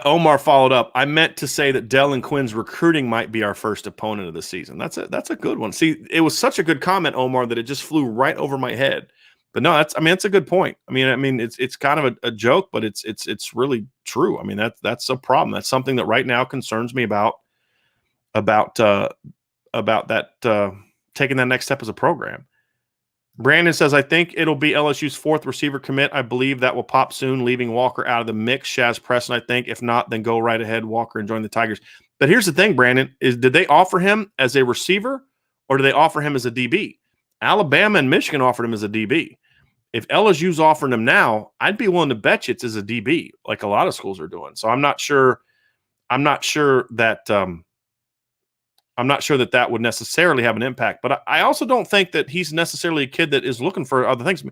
Omar followed up. I meant to say that Dell and Quinn's recruiting might be our first opponent of the season. That's a good one. See, it was such a good comment, Omar, that it just flew right over my head. But no, that's a good point. I mean, it's kind of a joke, but it's really true. I mean, that's a problem. That's something that right now concerns me about that taking that next step as a program. Brandon says, I think it'll be LSU's fourth receiver commit. I believe that will pop soon, leaving Walker out of the mix. Shaz Preston, I think. If not, then go right ahead, Walker, and join the Tigers. But here's the thing, Brandon, is did they offer him as a receiver or do they offer him as a DB? Alabama and Michigan offered him as a DB. If LSU's offering him now, I'd be willing to bet you it's as a DB, like a lot of schools are doing. So I'm not sure that would necessarily have an impact, but I also don't think that he's necessarily a kid that is looking for other things.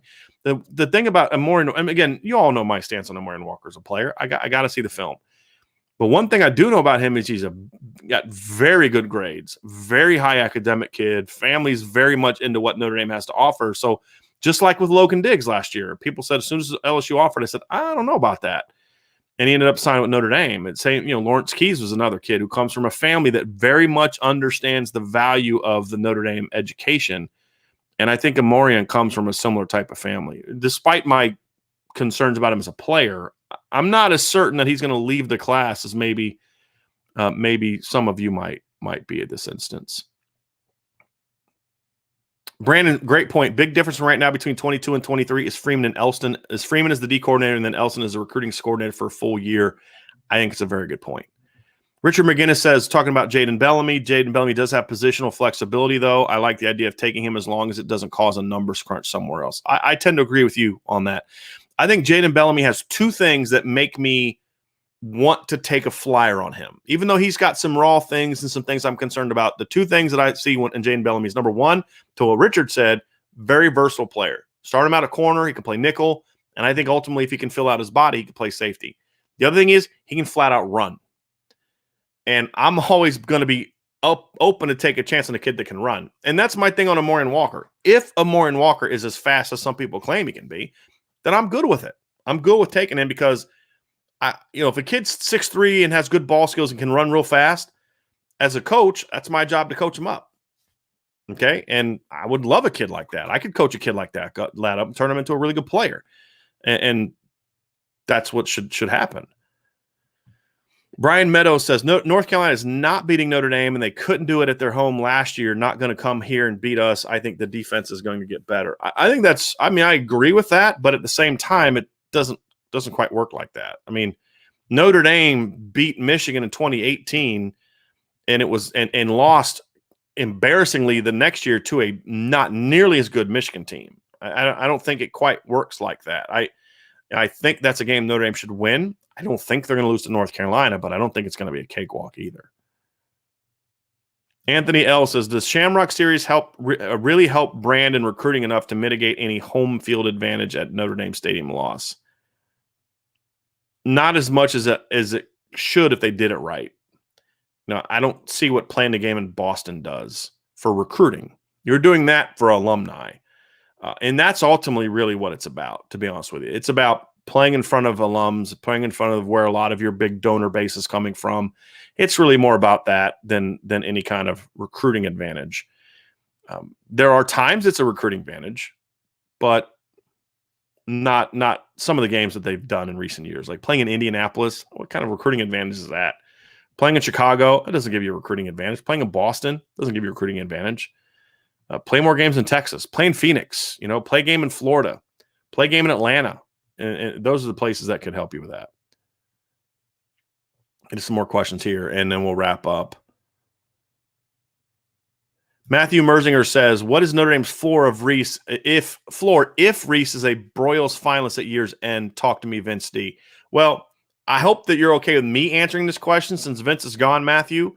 The thing about Amorian, and again, you all know my stance on Amorian Walker as a player. I got to see the film. But one thing I do know about him is he's got very good grades, very high academic kid. Family's very much into what Notre Dame has to offer. So just like with Logan Diggs last year, people said as soon as LSU offered, I said, I don't know about that. And he ended up signing with Notre Dame. And saying, Lawrence Keys was another kid who comes from a family that very much understands the value of the Notre Dame education. And I think Amorian comes from a similar type of family. Despite my concerns about him as a player, I'm not as certain that he's going to leave the class as maybe some of you might be at this instance. Brandon, great point. Big difference right now between 22 and 23 is Freeman and Elston. As Freeman is the D coordinator and then Elston is the recruiting coordinator for a full year. I think it's a very good point. Richard McGinnis says, talking about Jaden Bellamy does have positional flexibility, though. I like the idea of taking him as long as it doesn't cause a numbers crunch somewhere else. I tend to agree with you on that. I think Jaden Bellamy has two things that make me want to take a flyer on him. Even though he's got some raw things and some things I'm concerned about, the two things that I see in Jaden Bellamy is, number one, to what Richard said, very versatile player. Start him out of corner, he can play nickel, and I think ultimately if he can fill out his body, he can play safety. The other thing is he can flat out run. And I'm always going to be open to take a chance on a kid that can run. And that's my thing on Amorian Walker. If Amorian Walker is as fast as some people claim he can be, then I'm good with it. I'm good with taking him because if a kid's 6'3" and has good ball skills and can run real fast, as a coach, that's my job to coach him up. Okay? And I would love a kid like that. I could coach a kid like that, lad up and turn him into a really good player. And that's what should happen. Brian Meadows says, North Carolina is not beating Notre Dame, and they couldn't do it at their home last year. Not going to come here and beat us. I think the defense is going to get better. I think I agree with that, but at the same time, it doesn't quite work like that. I mean, Notre Dame beat Michigan in 2018, and it was and lost embarrassingly the next year to a not nearly as good Michigan team. I don't think it quite works like that. I think that's a game Notre Dame should win. I don't think they're going to lose to North Carolina, but I don't think it's going to be a cakewalk either. Anthony L. says, does Shamrock Series really help Brandon recruiting enough to mitigate any home field advantage at Notre Dame Stadium loss? Not as much as it should if they did it right. I don't see what playing the game in Boston does for recruiting. You're doing that for alumni. And that's ultimately really what it's about, to be honest with you. It's about playing in front of alums, playing in front of where a lot of your big donor base is coming from. It's really more about that than any kind of recruiting advantage. There are times it's a recruiting advantage, but not some of the games that they've done in recent years. Like playing in Indianapolis, what kind of recruiting advantage is that? Playing in Chicago, it doesn't give you a recruiting advantage. Playing in Boston doesn't give you a recruiting advantage. Play more games in Texas. Play in Phoenix. Play a game in Florida. Play a game in Atlanta. And those are the places that could help you with that. Get some more questions here, and then we'll wrap up. Matthew Merzinger says, what is Notre Dame's floor of Reese? If Reese is a Broyles finalist at year's end, talk to me, Vince D. Well, I hope that you're okay with me answering this question since Vince is gone, Matthew.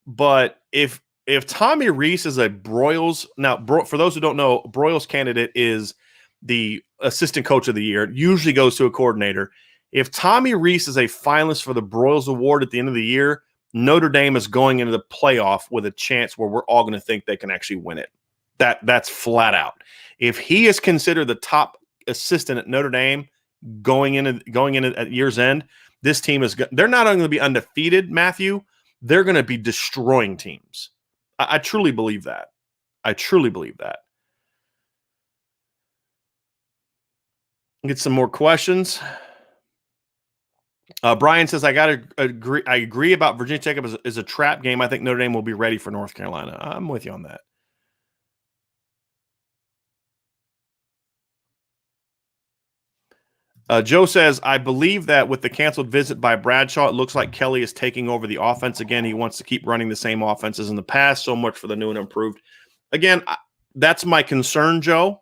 But if Tommy Reese is a Broyles, now for those who don't know, Broyles candidate is the assistant coach of the year. It usually goes to a coordinator. If Tommy Reese is a finalist for the Broyles Award at the end of the year, Notre Dame is going into the playoff with a chance where we're all going to think they can actually win it. That's flat out. If he is considered the top assistant at Notre Dame going in at year's end, this team they're not only going to be undefeated, Matthew, they're going to be destroying teams. I truly believe that. Get some more questions. Brian says, I agree about Virginia Tech is a trap game. I think Notre Dame will be ready for North Carolina. I'm with you on that. Joe says, I believe that with the canceled visit by Bradshaw, it looks like Kelly is taking over the offense again. He wants to keep running the same offenses in the past. So much for the new and improved. Again, that's my concern, Joe.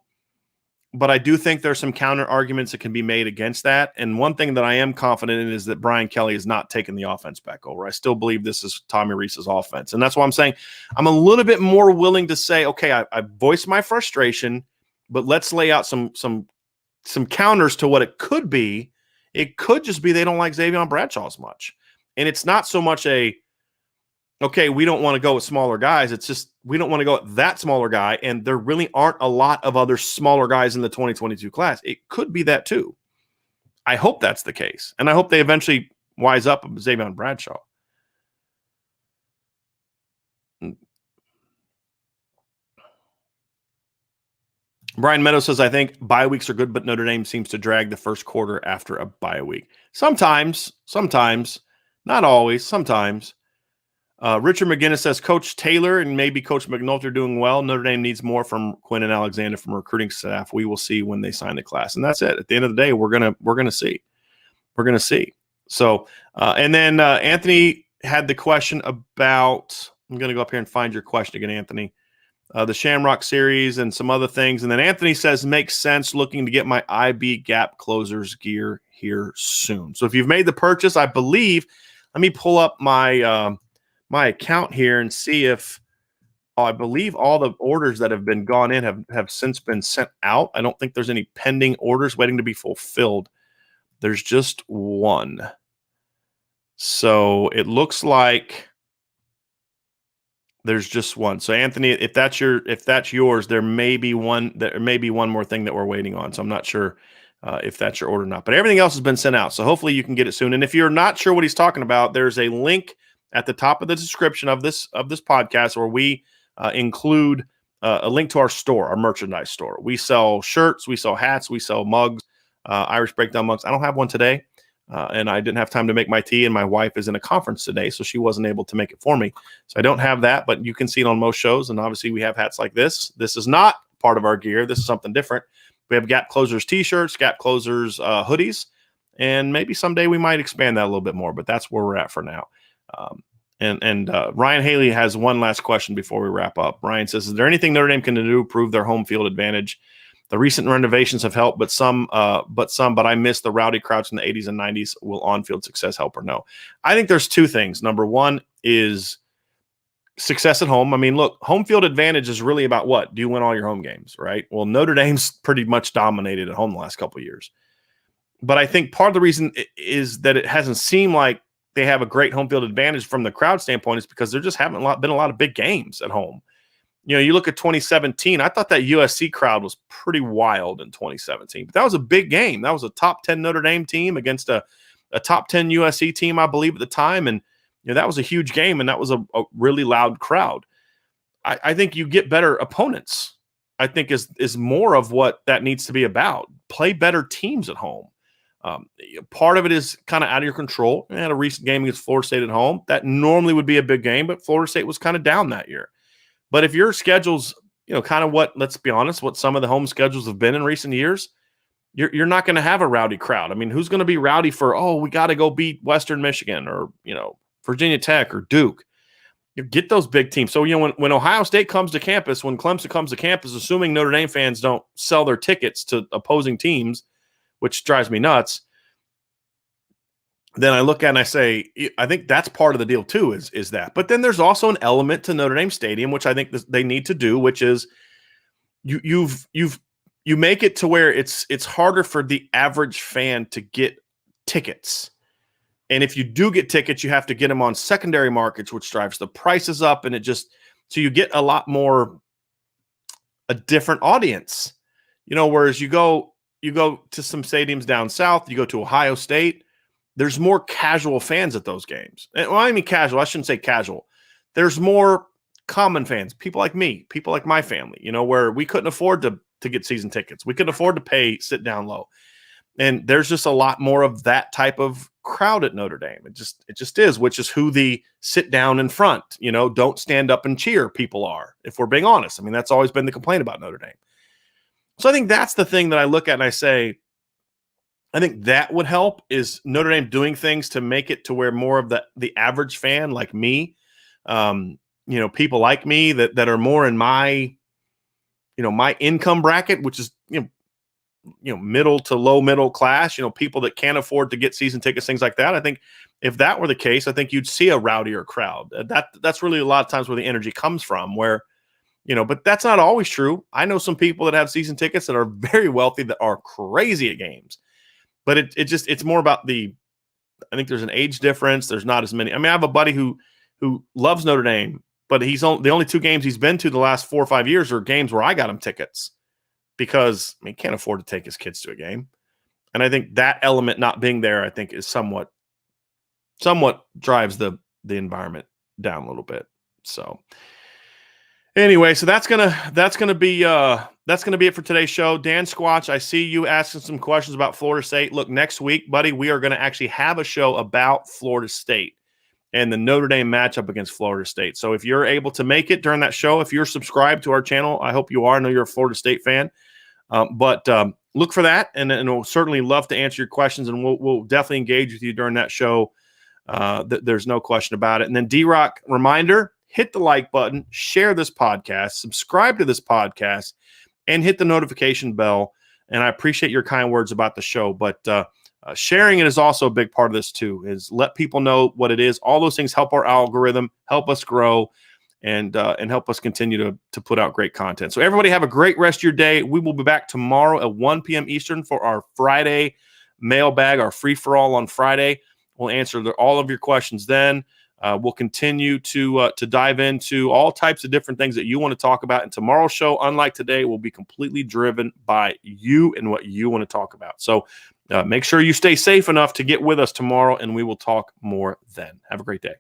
But I do think there's some counter arguments that can be made against that. And one thing that I am confident in is that Brian Kelly is not taking the offense back over. I still believe this is Tommy Reese's offense. And that's why I'm saying I'm a little bit more willing to say, okay, I voiced my frustration, but let's lay out some counters to what it could be. It could just be they don't like Xavier Bradshaw as much. And it's not so much okay, we don't want to go with smaller guys. It's just we don't want to go with that smaller guy, and there really aren't a lot of other smaller guys in the 2022 class. It could be that too. I hope that's the case, and I hope they eventually wise up with Xavier Bradshaw. Brian Meadows says, I think bye weeks are good, but Notre Dame seems to drag the first quarter after a bye week. Sometimes, not always, sometimes. Richard McGinnis says, Coach Taylor and maybe Coach McNulty are doing well. Notre Dame needs more from Quinn and Alexander from recruiting staff. We will see when they sign the class. And that's it. At the end of the day, we're gonna see. We're gonna see. So and then Anthony had the question about, I'm gonna go up here and find your question again, Anthony. The Shamrock series and some other things. And then Anthony says, makes sense, looking to get my IB Gap Closers gear here soon. So if you've made the purchase, I believe, let me pull up my my account here and see if I believe all the orders that have been gone in have since been sent out. I don't think there's any pending orders waiting to be fulfilled. There's just one. So it looks like there's just one. So Anthony, if that's yours, there may be one more thing that we're waiting on. So I'm not sure if that's your order or not. But everything else has been sent out. So hopefully you can get it soon. And if you're not sure what he's talking about, there's a link at the top of the description of this podcast where we include a link to our store, our merchandise store. We sell shirts, we sell hats, we sell mugs, Irish Breakdown mugs. I don't have one today, and I didn't have time to make my tea, and my wife is in a conference today, so she wasn't able to make it for me. So I don't have that, but you can see it on most shows, and obviously we have hats like this. This is not part of our gear. This is something different. We have Gap Closers t-shirts, Gap Closers hoodies, and maybe someday we might expand that a little bit more, but that's where we're at for now. And Ryan Haley has one last question before we wrap up. Ryan says, is there anything Notre Dame can do to prove their home field advantage? The recent renovations have helped, but I miss the rowdy crowds in the 80s and 90s. Will on-field success help or no? I think there's two things. Number one is success at home. I mean, look, home field advantage is really about what? Do you win all your home games, right? Well, Notre Dame's pretty much dominated at home the last couple of years. But I think part of the reason is that it hasn't seemed like they have a great home field advantage from the crowd standpoint is because there just haven't been a lot of big games at home. You know, you look at 2017, I thought that USC crowd was pretty wild in 2017. But that was a big game. That was a top 10 Notre Dame team against a top 10 USC team, I believe, at the time. And, you know, that was a huge game, and that was a really loud crowd. I think you get better opponents, I think is more of what that needs to be about. Play better teams at home. Part of it is kind of out of your control. We had a recent game against Florida State at home. That normally would be a big game, but Florida State was kind of down that year. But if your schedule's, you know, kind of what, let's be honest, what some of the home schedules have been in recent years, you're not going to have a rowdy crowd. I mean, who's going to be rowdy for, oh, we got to go beat Western Michigan or, you know, Virginia Tech or Duke? You get those big teams. So, you know, when Ohio State comes to campus, when Clemson comes to campus, assuming Notre Dame fans don't sell their tickets to opposing teams, which drives me nuts, then I look at it and I say, I think that's part of the deal too, is that. But then there's also an element to Notre Dame Stadium, which I think they need to do, which is you make it to where it's harder for the average fan to get tickets. And if you do get tickets, you have to get them on secondary markets, which drives the prices up. And so you get a lot more, a different audience, you know, whereas you go to some stadiums down south, you go to Ohio State, there's more casual fans at those games. Well, I mean casual, I shouldn't say casual. There's more common fans, people like me, people like my family, you know, where we couldn't afford to get season tickets. We couldn't afford to pay sit down low. And there's just a lot more of that type of crowd at Notre Dame. It just is, which is who the sit down in front, you know, don't stand up and cheer people are, if we're being honest. I mean, that's always been the complaint about Notre Dame. So I think that's the thing that I look at and I say, I think that would help, is Notre Dame doing things to make it to where more of the average fan like me, you know, people like me that are more in my, you know, my income bracket, which is, you know, middle to low middle class, you know, people that can't afford to get season tickets, things like that. I think if that were the case, I think you'd see a rowdier crowd. That's really a lot of times where the energy comes from, where, you know, but that's not always true. I know some people that have season tickets that are very wealthy that are crazy at games, but it's more about I think there's an age difference. There's not as many. I mean, I have a buddy who loves Notre Dame, but the only two games he's been to the last 4 or 5 years are games where I got him tickets, because he can't afford to take his kids to a game. And I think that element not being there, I think, is somewhat drives the environment down a little bit. So anyway, so that's gonna be it for today's show. Dan Squatch, I see you asking some questions about Florida State. Look, next week, buddy, we are going to actually have a show about Florida State and the Notre Dame matchup against Florida State. So if you're able to make it during that show, if you're subscribed to our channel, I hope you are. I know you're a Florida State fan. But look for that, and we'll certainly love to answer your questions, and we'll definitely engage with you during that show. There's no question about it. And then D-Rock, reminder, hit the like button, share this podcast, subscribe to this podcast, and hit the notification bell. And I appreciate your kind words about the show, but sharing it is also a big part of this too, is let people know what it is. All those things help our algorithm, help us grow, and help us continue to put out great content. So everybody have a great rest of your day. We will be back tomorrow at 1 p.m. Eastern for our Friday mailbag, our free-for-all on Friday. We'll answer all of your questions then. We'll continue to dive into all types of different things that you want to talk about. And tomorrow's show, unlike today, will be completely driven by you and what you want to talk about. So make sure you stay safe enough to get with us tomorrow, and we will talk more then. Have a great day.